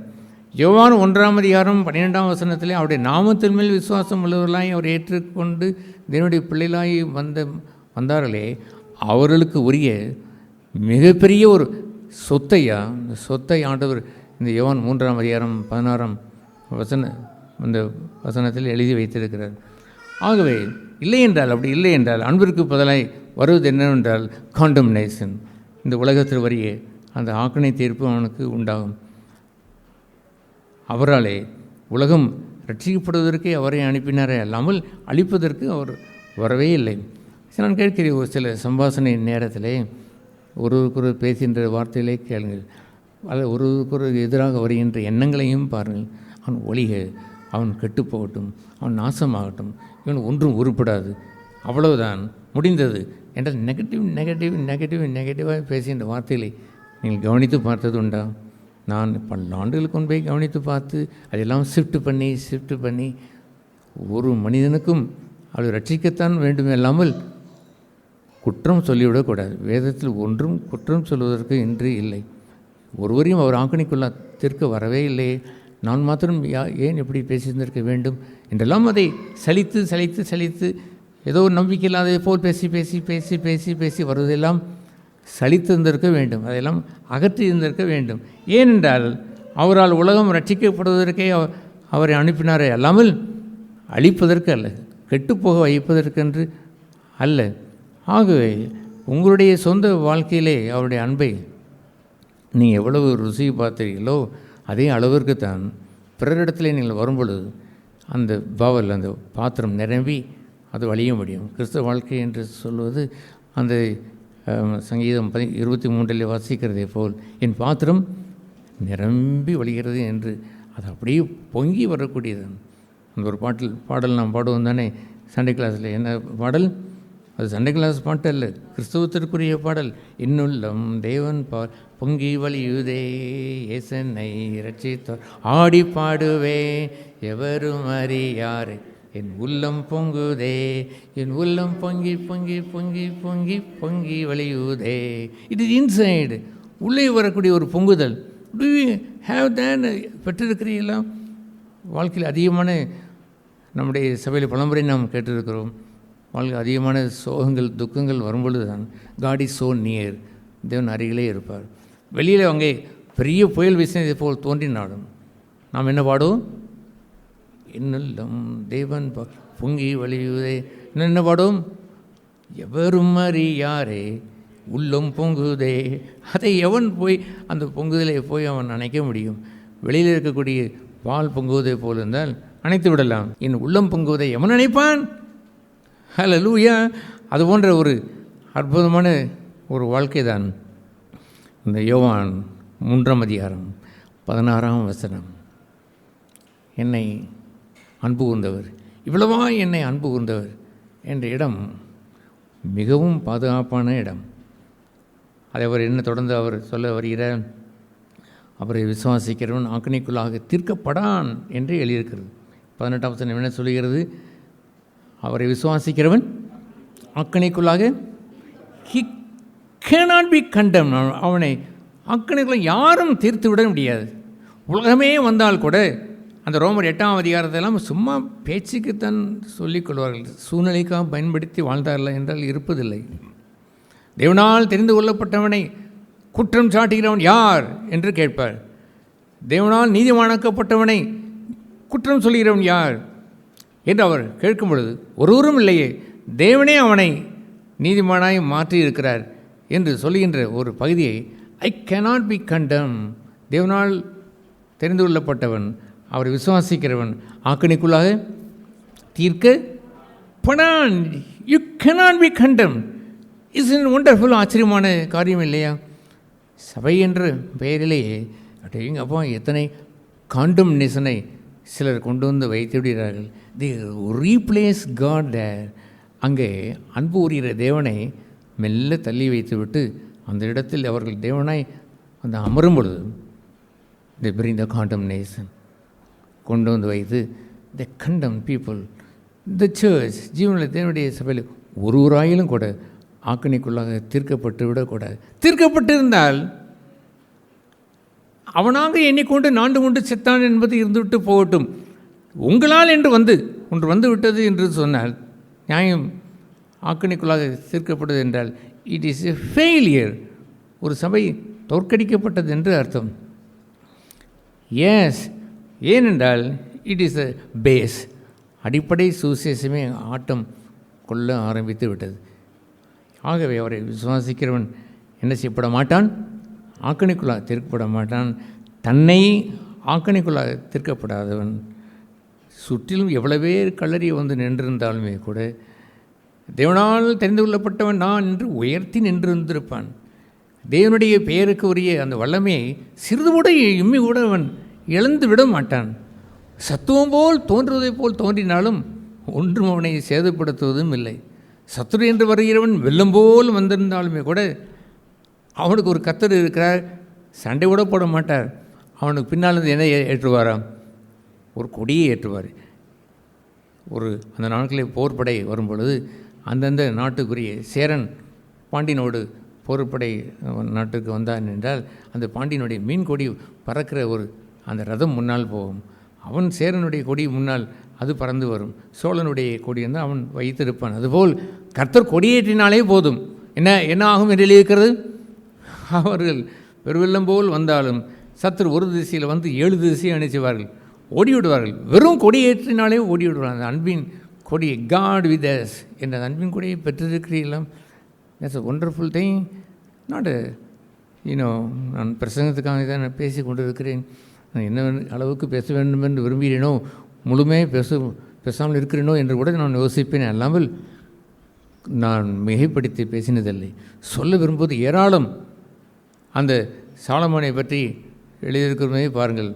Speaker 4: யோவான் 1:12 அவருடைய நாமத்தின் மேல் விசுவாசம் உள்ளவர்களாய் அவர் ஏற்றுக்கொண்டு தேவனுடைய பிள்ளைகளாய் வந்தார்களே, அவர்களுக்கு உரிய மிகப்பெரிய ஒரு சொத்தை ஆண்டவர் இந்த யோவான் 3:16 இந்த வசனத்தில் எழுதி வைத்திருக்கிறார். ஆகவே அப்படி இல்லை என்றால் அன்பிற்கு பதிலாய் வருவது என்னவென்றால் காண்டம்னேஷன். இந்த உலகத்தில் வரிய அந்த ஆக்கணை தீர்ப்பு அவனுக்கு உண்டாகும். அவராலே உலகம் ரட்சிக்கப்படுவதற்கே அவரை அனுப்பினாரே அல்லாமல் அழிப்பதற்கு அவர் வரவே இல்லை. நான் கேட்கிறேன், ஒரு சில சம்பாஷணை நேரத்திலே ஒருவருக்கொரு பேசுகின்ற வார்த்தையிலே கேளுங்கள், அல்ல ஒருவருக்கொரு எதிராக வருகின்ற எண்ணங்களையும் பாருங்கள். அவன் ஒளிக, அவன் கெட்டு போகட்டும், அவன் நாசமாகட்டும், இவன் ஒன்றும் உருப்படாது, அவ்வளவுதான் முடிந்தது என்றால் நெகட்டிவாக பேசுகின்ற வார்த்தைகளை நீங்கள் கவனித்து பார்த்தது உண்டா? நான் பல ஆண்டுகளுக்கு முன்பே கவனித்து பார்த்து அதெல்லாம் ஷிஃப்ட் பண்ணி ஒரு மனிதனுக்கும் அது ரட்சிக்கத்தான் வேண்டுமே இல்லாமல் குற்றம் சொல்லிவிடக்கூடாது. வேதத்தில் ஒன்றும் குற்றம் சொல்வதற்கு இன்று இல்லை. ஒருவரையும் அவர் ஆக்கணிக்குள்ளாத்திற்கு வரவே இல்லையே, நான் மாத்திரம் ஏன் இப்படி பேசியிருந்திருக்க வேண்டும் என்றெல்லாம் அதை சலித்து ஏதோ நம்பிக்கை இல்லாததை போல் பேசி வருவதெல்லாம் சலித்திருந்திருக்க வேண்டும். அதையெல்லாம் அகற்றி இருந்திருக்க வேண்டும். ஏனென்றால் அவரால் உலகம் ரட்சிக்கப்படுவதற்கே அவரை அனுப்பினாரே அல்லாமல் அழிப்பதற்கு அல்ல, கெட்டுப்போக வைப்பதற்கென்று அல்ல. ஆகவே உங்களுடைய சொந்த வாழ்க்கையிலே அவருடைய அன்பை நீங்கள் எவ்வளவு ருசி பார்த்தீர்களோ அதே அளவிற்குத்தான் பிறரிடத்திலே நீங்கள் வரும்பொழுது அந்த பாவல், அந்த பாத்திரம் நிரம்பி அது வழிய முடியும். கிறிஸ்தவ வாழ்க்கை என்று சொல்வது அந்த சங்கீதம் 23 வாசிக்கிறதே போல் என் பாத்திரம் நிரம்பி வழிகிறது என்று அது அப்படியே பொங்கி வரக்கூடியது. அந்த ஒரு பாடல் நாம் பாடுவோம் தானே சண்டே கிளாஸில். என்ன பாடல் அது? சண்டே கிளாஸ் பாட்டு அல்ல, கிறிஸ்தவத்திற்குரிய பாடல். இன்னுள்ளம் தேவன் பொங்கி வழியுதே, ஏசனை ரட்சித்தார் ஆடி பாடுவே, எவரும் அறியாரே என் உள்ளம் பொங்குதே, என் உள்ளம் பொங்கி பொங்கி பொங்கி பொங்கி பொங்கி வழியுதே. இட் இஸ் இன்சைடு, உள்ளே வரக்கூடிய ஒரு பொங்குதல். டு யூ ஹேவ் தேன்? பெற்றிருக்கிறீங்களா? வாழ்க்கையில் அதிகமான நம்முடைய சபையில் பலமுறை நாம் கேட்டிருக்கிறோம், வாழ்க்கை அதிகமான சோகங்கள் துக்கங்கள் வரும்பொழுது தான் காட் இஸ் ஸோ நியர், தேவன் அருகிலே இருப்பார். வெளியில் அங்கே பெரிய புயல் வீசினதை போல் தோன்றினாலும் நாம் என்ன பாடுவோம்? இன்னும் தேவன் பொங்கி வழியுதே. என்ன பாடும்? எவரும் அறியாரே உள்ளம் பொங்குதே. அதை எவன் போய் அந்த பொங்குதலை போய் அவன் நினைக்க முடியும்? வெளியில் இருக்கக்கூடிய பால் பொங்குவதை போல் இருந்தால் அணைத்து விடலாம். என் உள்ளம் பொங்குவதை எவன் நினைப்பான்? ஹல்லேலூயா. அது போன்ற ஒரு அற்புதமான ஒரு வாழ்க்கை தான் இந்த யோவான் 3:16 என்னை அன்பு கூர்ந்தவர், இவ்வளவா என்னை அன்பு கூர்ந்தவர் என்ற இடம் மிகவும் பாதுகாப்பான இடம். அதை அவர் என்ன தொடர்ந்து அவர் சொல்ல வருகிறார், அவரை விசுவாசிக்கிறவன் ஆக்கினைக்குள்ளாக தீர்க்கப்படான் என்று எழுதியிருக்கிறது. 18ஆம் வசனம் என்ன சொல்கிறது? அவரை விசுவாசிக்கிறவன் ஆக்கினைக்குள்ளாக he cannot be condemned. அவனை ஆக்கினைக்குள்ள யாரும் தீர்த்து விட முடியாது. உலகமே வந்தால் கூட அந்த ரோமர் 8ஆம் அதிகாரத்தெல்லாம் சும்மா பேச்சுக்குத்தான் சொல்லிக்கொள்வார்கள், சூழ்நிலைக்காக பயன்படுத்தி வாழ்ந்தார்கள் என்றால் இருப்பதில்லை. தேவனால் தெரிந்து கொள்ளப்பட்டவனை குற்றம் சாட்டுகிறவன் யார் என்று கேட்பார். தேவனால் நீதிமானாக்கப்பட்டவனை குற்றம் சொல்கிறவன் யார் என்று அவர் கேட்கும் பொழுது ஒருவரும் இல்லையே, தேவனே அவனை நீதிமானாய் மாற்றி இருக்கிறார் என்று சொல்லுகின்ற ஒரு பகுதியை ஐ cannot be condemned. தேவனால் தெரிந்து கொள்ளப்பட்டவன், அவரை விசுவாசிக்கிறவன் ஆக்கினைக்குள்ளாக தீர்க்கப்படான். You cannot be condemned. It's in wonderful. ஆச்சரியமான காரியம் இல்லையா? சபை என்ற பெயரிலேயே அப்போ எத்தனை காண்டம்னேஷனை சிலர் கொண்டு வந்து வைத்து விடுகிறார்கள். தி ரீப்ளேஸ் காட் தேர். அங்கே அன்பு கூறுகிற தேவனை மெல்ல தள்ளி வைத்துவிட்டு அந்த இடத்தில் அவர்கள் தேவனாய் அந்த அமரும் பொழுது they bring the condemnation கொண்டு வந்து வைத்து they condemn people. the church ஜீவனில் தேவனுடைய சபையில் ஒருவராயிலும் கூட ஆக்கணிக்குள்ளாக தீர்க்கப்பட்டு விடக்கூடாது. தீர்க்கப்பட்டிருந்தால் அவனாக எண்ணிக்கொண்டு நாண்டு கொண்டு செத்தான் என்பது இருந்துவிட்டு போகட்டும். உங்களால் என்று ஒன்று வந்து விட்டது என்று சொன்னால் நியாயம் ஆக்கணிக்குள்ளாக தீர்க்கப்பட்டது என்றால் இட் இஸ் எ ஃபெயிலியர். ஒரு சபை தோற்கடிக்கப்பட்டது என்று அர்த்தம். எஸ், ஏனென்றால் இட் இஸ் அ பேஸ், அடிப்படை சுவிசேஷமே ஆட்டம் கொள்ள ஆரம்பித்து விட்டது. ஆகவே அவரை விசுவாசிக்கிறவன் என்ன செய்யப்பட மாட்டான்? ஆக்கணிக்குள்ளாக தீர்க்கப்பட மாட்டான். தன்னை ஆக்கணிக்குள்ளாக தீர்க்கப்படாதவன் சுற்றிலும் எவ்வளவே கல்லறி வந்து நின்றிருந்தாலுமே கூட தேவனால் தெரிந்து கொள்ளப்பட்டவன் நான் என்று உயர்த்தி நின்றிருந்திருப்பான். தேவனுடைய பெயருக்கு உரிய அந்த வல்லமையை சிறிது கூட இம்மி கூட அவன் இழந்து விட மாட்டான். சத்துவம் போல் தோன்றுவதைப் போல் தோன்றினாலும் ஒன்றும் அவனை சேதப்படுத்துவதும் இல்லை. சத்துரு என்று வருகிறவன் வெள்ளம் போல் வந்திருந்தாலுமே கூட அவனுக்கு ஒரு கர்த்தர் இருக்கிறார். சண்டை கூட போட மாட்டார். அவனுக்கு பின்னால் என்ன ஏற்றுவாராம்? ஒரு கொடியை ஏற்றுவார். அந்த நாட்களில் போர்ப்படை வரும்பொழுது அந்தந்த நாட்டுக்குரிய சேரன் பாண்டியனோடு போர்ப்படை நாட்டுக்கு வந்தான் என்றால் அந்த பாண்டியனுடைய மீன் கொடி பறக்கிற அந்த ரதம் முன்னால் போகும். அவன் சேரனுடைய கொடி முன்னால் அது பறந்து வரும். சோழனுடைய கொடி வந்து அவன் வைத்திருப்பான். அதுபோல் கர்த்தர் கொடியேற்றினாலே போதும். என்ன ஆகும் என்று எழுதியிருக்கிறது? அவர்கள் பெருவெல்லம் போல் வந்தாலும் சத்துரு ஒரு திசையில் வந்து 7 திசையை அணைச்சுவார்கள், ஓடிவிடுவார்கள். வெறும் கொடியேற்றினாலே ஓடிவிடுவார்கள். அந்த அன்பின் கொடி, காட் வித் அஸ் என்ற அன்பின் கொடியை பெற்றிருக்கிறீர்களாம். That's a wonderful thing. Not நான் பிரசங்கத்துக்காக தான் நான் பேசி கொண்டு இருக்கிறேன். நான் என்ன அளவுக்கு பேச வேண்டும் என்று விரும்புகிறேனோ முழுமையாக பேசாமல் இருக்கிறேனோ என்று கூட நான் யோசிப்பேன். அல்லாமல் நான் மிகைப்படுத்தி பேசினதில்லை. சொல்ல விரும்புவது ஏராளம். அந்த சாலமோனை பற்றி எழுதியிருக்கிறதே பாருங்கள்.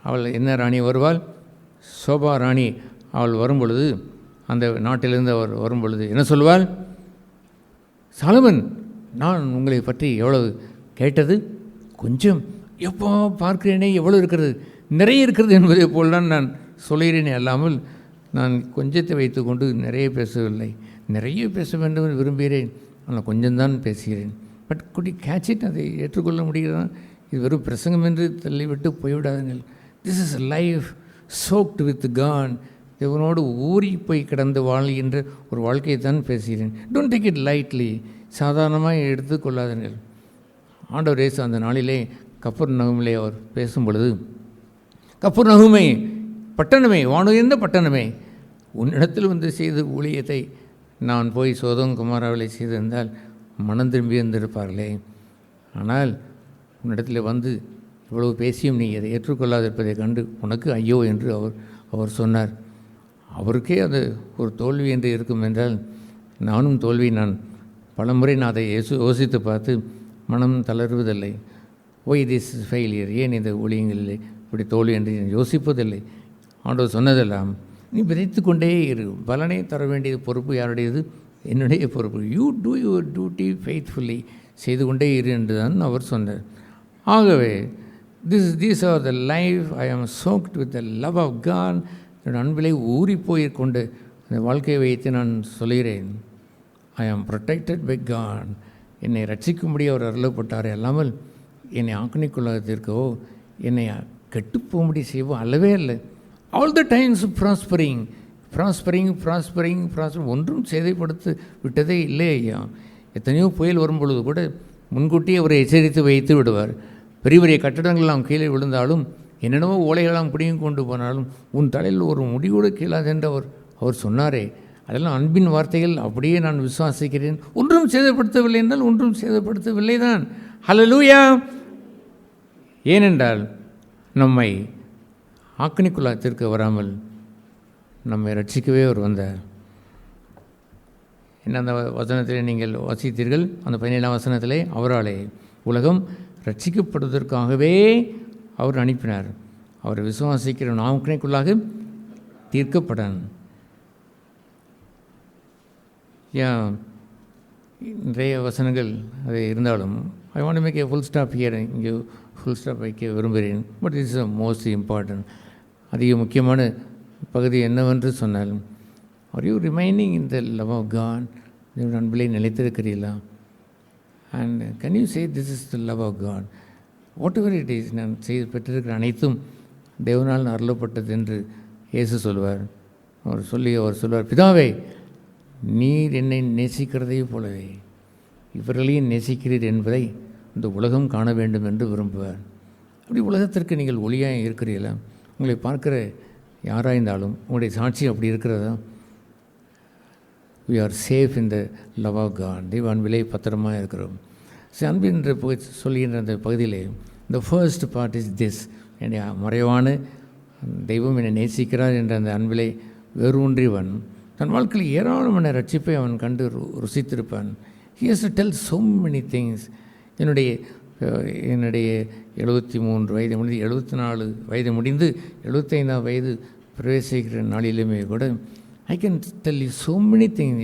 Speaker 4: அவள் என்ன ராணி வருவாள்? சோபா ராணி. அவள் வரும்பொழுது அந்த நாட்டிலிருந்து அவர் வரும்பொழுது என்ன சொல்வாள்? சாலமன், நான் உங்களை பற்றி எவ்வளவு கேட்டது கொஞ்சம், எப்போ பார்க்கிறேனே எவ்வளோ இருக்கிறது, நிறைய இருக்கிறது என்பதை போல் தான் நான் சொல்கிறேனே. அல்லாமல் நான் கொஞ்சத்தை வைத்து கொண்டு நிறைய பேசவில்லை. நிறைய பேச வேண்டும் என்று விரும்புகிறேன், ஆனால் கொஞ்சம்தான் பேசுகிறேன். பட் குடி கேட்சிட், அதை ஏற்றுக்கொள்ள முடிகிறதா? இது வெறும் பிரசங்கம் என்று தள்ளிவிட்டு போய்விடாதுங்கள். This is life soaked with God. தேவனோடு ஊறி போய் கிடந்து வாழ்கின்ற ஒரு வாழ்க்கையை தான் பேசுகிறேன். Don't take it lightly. சாதாரணமாக எடுத்துக்கொள்ளாதீர்கள். ஆண்டவர் இயேசு அந்த நாளிலே கப்பர்நகூமிலே அவர் பேசும் பொழுது, கப்பர்நகூமே, பட்டணமே, வானுயர்ந்த பட்டணமே, உன்னிடத்தில் வந்து செய்த ஊழியத்தை நான் போய் சோதோம் குமாராவிலே செய்திருந்தால் மனம் திரும்பி வந்திருப்பார்களே. ஆனால் உன்னிடத்தில் வந்து இவ்வளவு பேசியும் நீ அதை ஏற்றுக்கொள்ளாதிருப்பதை கண்டு உனக்கு ஐயோ என்று அவர் சொன்னார். அவருக்கே அது ஒரு தோல்வி என்று இருக்கும் என்றால் நானும் தோல்வி. நான் பலமுறை நான் அதை யோசித்து பார்த்து மனம் தளர்வதில்லை. ஒய் திஸ் ஃபெயிலியர், ஏன் இந்த ஊழியங்களில் இப்படி தோல்வி என்று யோசிப்பதில்லை. ஆண்டவர் சொன்னதெல்லாம் நீ விதைத்து கொண்டே இரு, பலனை தர வேண்டியது பொறுப்பு யாருடையது? என்னுடைய பொறுப்பு. You two your duty faithfully, செய்து கொண்டே இரு என்று தான் அவர் சொன்னார். ஆகவே these are the life I am soaked with the love of God. என்னுடைய அன்பிலே ஊறி போய்கொண்டு அந்த வாழ்க்கையை வைத்து நான் சொல்கிறேன். ஐ ஆம் ப்ரொடெக்டட் பை காட். என்னை ரட்சிக்கும்படி அவர் அருளப்பட்டாரே அல்லாமல் என்னை ஆக்கணிக்குள்ளாகத்திற்கோ என்னை கெட்டுப்போகும்படி செய்வோ அல்லவே இல்லை. ஆல் த டைம்ஸ் ப்ராஸ்பரிங், ஒன்றும் சேதைப்படுத்த விட்டதே இல்லை ஐயா. எத்தனையோ புயல் வரும்பொழுது கூட முன்கூட்டியே அவரை எச்சரித்து வைத்து விடுவார். பெரிய பெரிய கட்டடங்கள்லாம் கீழே விழுந்தாலும், என்னென்னவோ ஓலைகளாம் பிடியும் கொண்டு போனாலும் உன் தலையில் ஒரு முடி கூட கீழாது என்று அவர் சொன்னாரே. அதெல்லாம் அன்பின் வார்த்தைகள். அப்படியே நான் விசுவாசிக்கிறேன். ஒன்றும் சேதப்படுத்தவில்லை என்றால் ஒன்றும் சேதப்படுத்தவில்லை தான். ஹல்லேலூயா. ஏனென்றால் நம்மை ஆக்கணிக்குள்ளாத்திற்கு வராமல் நம்மை ரட்சிக்கவே அவர் வந்தார். என்ன அந்த வசனத்திலே நீங்கள் வாசித்தீர்கள், அந்த 17ஆம் வசனத்திலே, அவராலே உலகம் ரட்சிக்கப்படுவதற்காகவே அவர் அனுப்பினார். அவரை விசுவாசிக்கிற ஆக்கணிக்குள்ளாக தீர்க்கப்படான். நிறைய வசனங்கள் அது இருந்தாலும் I want make a full stop here, இங்கே ஃபுல் ஸ்டாப் வைக்க விரும்புகிறேன். But it's most important. அதிக முக்கியமான பகுதி என்னவென்று சொன்னால், are you remaining in the love of God? தேவனுடைய அன்பிலே நிலைத்திருக்கிறீர்களா? And can you say this is the love of God? Whatever it is, நான் பெற்றிருக்கிற அனைத்தும் தேவனால் அருளப்பட்டது என்று இயேசு சொல்வார். அவர் சொல்வார், பிதாவே நீர் என்னை நேசிக்கிறதை போலவே இவர்களையும் நேசிக்கிறீர் என்பதை இந்த உலகம் காண வேண்டும் என்று விரும்புவார். அப்படி உலகத்திற்கு நீங்கள் ஒளியாக இருக்கிறீர்களா? உங்களை பார்க்கிற யாராயிருந்தாலும் உங்களுடைய சாட்சி அப்படி இருக்கிறதா? we are safe in the love of God. தெய்வ அன்பிலே பத்திரமாக இருக்கிறோம். அன்பு என்று சொல்கின்ற அந்த பகுதியிலே the first part is this, என்னுடைய மறைவான தெய்வம் என்னை நேசிக்கிறார் என்ற அந்த அன்பிலே வேரூன்றியவன் தன் வாழ்க்கையில் ஏராளமான ரட்சிப்பை அவன் கண்டு ருசித்திருப்பான். he has to tell so many things. என்னுடைய 73 வயது முடிந்து 74 வயது முடிந்து 75ஆம் வயது பிரவேசிக்கிற நாளிலுமே கூட I can tell you so many thing.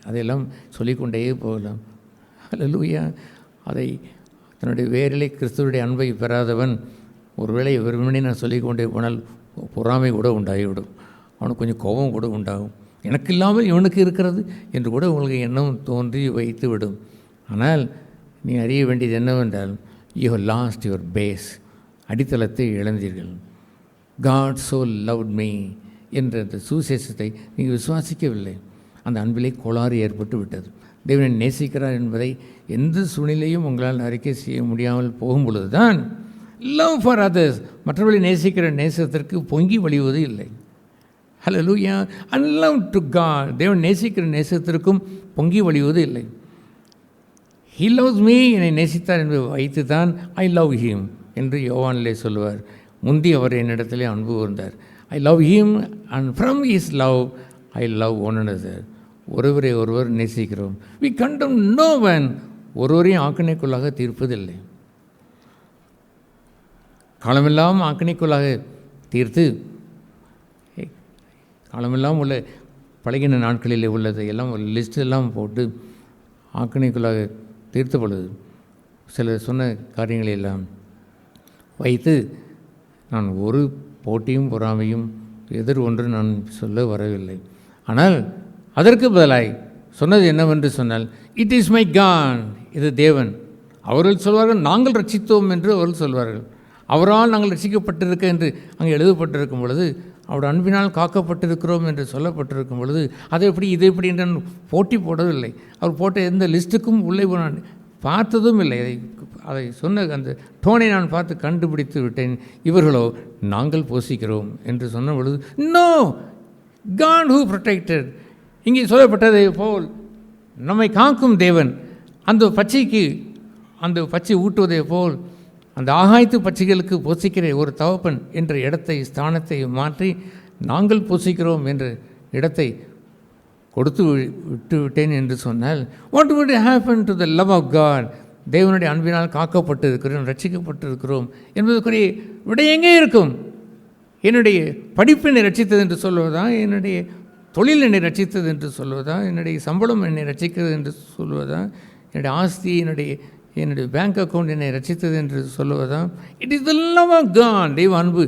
Speaker 4: அதையெல்லாம் சொல்லிக்கொண்டே போகலாம். அல்லேலூயா. அதை தன்னுடைய வேரிலே கிறிஸ்துவனுடைய அன்பை பெறாதவன் ஒருவேளை வெறுமனே நான் சொல்லிக்கொண்டே போனால் பொறாமை கூட உண்டாகிவிடும். அவனுக்கு கொஞ்சம் கோபம் கூட உண்டாகும். எனக்கு இல்லாமல் இவனுக்கு இருக்கிறது என்று கூட உங்களுக்கு எண்ணம் தோன்றி வைத்து விடும். ஆனால் நீ அறிய வேண்டியது என்னவென்றால், you have lost your base, அடித்தளத்தை இழந்தீர்கள். காட் ஸோ லவ்ட் மீ என்ற அந்த சுவிசேஷத்தை நீங்கள் விசுவாசிக்கவில்லை. அந்த அன்பிலே கோளாறு ஏற்பட்டு விட்டது. தேவனை நேசிக்கிறார் என்பதை எந்த சூழ்நிலையும் உங்களால் அறிக்கை செய்ய முடியாமல் போகும் பொழுது தான் லவ் ஃபார் அதர்ஸ், மற்றவர்களை நேசிக்கிற நேசத்திற்கு பொங்கி வழிவது இல்லை. ஹல்லேலூயா. அன்லவ் டு காட், தேவன் நேசிக்கிற நேசத்திற்கும் பொங்கி வழிவது இல்லை. ஹி லவ்ஸ் மீ, என்னை நேசித்தார் என்பதை வைத்து தான் ஐ லவ் ஹிம் என்று யோவானிலே சொல்லுவார். முந்தி அவர் என்னிடத்திலே அன்பு கூர்ந்தார். I love him and from his love I love one another. ஒருவரை ஒருவர் நேசிக்கிறோம். வி கண்டம் நோ ஒன், ஒருவரையும் ஆக்கினைக்குள்ளாக தீர்ப்பதில்லை. காலமெல்லாம் ஆக்கினைக்குள்ளாக தீர்த்து காலமெல்லாம் உள்ள பழகின நாட்களில் உள்ளதை எல்லாம் ஒரு லிஸ்டெல்லாம் போட்டு ஆக்கினைக்குள்ளாக தீர்த்த பொழுது சிலர் சொன்ன காரியங்களெல்லாம் வைத்து நான் ஒரு போட்டியும் பொறாமையும் எதிர் ஒன்று நான் சொல்ல வரவில்லை. ஆனால் அதற்கு பதிலாய் சொன்னது என்னவென்று சொன்னால், இட் இஸ் மை காட், இது தேவன். அவர்கள் சொல்வார்கள் நாங்கள் ரட்சித்தோம் என்று அவர்கள் சொல்வார்கள். அவரால் நாங்கள் ரட்சிக்கப்பட்டிருக்க என்று அங்கே எழுதப்பட்டிருக்கும் பொழுது, அவருடைய அன்பினால் காக்கப்பட்டிருக்கிறோம் என்று சொல்லப்பட்டிருக்கும் பொழுது, அதை எப்படி இது எப்படி என்று நான் போட்டி போடவில்லை. அவர் போட்ட எந்த லிஸ்ட்டுக்கும் உள்ளே நான் பார்த்ததும் இல்லை. அதை சொன்ன அந்த டோனை நான் பார்த்து கண்டுபிடித்து விட்டேன். இவர்களோ நாங்கள் போஷிக்கிறோம் என்று சொன்ன பொழுது, நோ, காட் ஹூ ப்ரொடெக்டட். இங்கே சொல்லப்பட்டதை போல் நம்மை காக்கும் தேவன் அந்த பச்சைக்கு அந்த பச்சை ஊட்டுவதை போல் அந்த ஆகாயத்து பட்சிகளுக்கு போஷிக்கிற ஒரு தகப்பன் என்ற இடத்தை ஸ்தானத்தை மாற்றி நாங்கள் போஷிக்கிறோம் என்ற இடத்தை கொடுத்து விட்டு விட்டேன் என்று சொன்னால், what would happen to the love of God? தேவனுடைய அன்பினால் காக்கப்பட்டு இருக்கிறோம், ரட்சிக்கப்பட்டிருக்கிறோம் என்பதற்குரிய விடை எங்கே இருக்கும்? என்னுடைய படிப்பு என்னை ரட்சித்தது என்று சொல்வதா? என்னுடைய தொழில் என்னை ரட்சித்தது என்று சொல்வதா? என்னுடைய சம்பளம் என்னை ரட்சிக்கிறது என்று சொல்வதா? என்னுடைய ஆஸ்தி, என்னுடைய பேங்க் அக்கௌண்ட் என்னை ரட்சித்தது என்று சொல்லுவதா? It is the love of God. தெய்வ அன்பு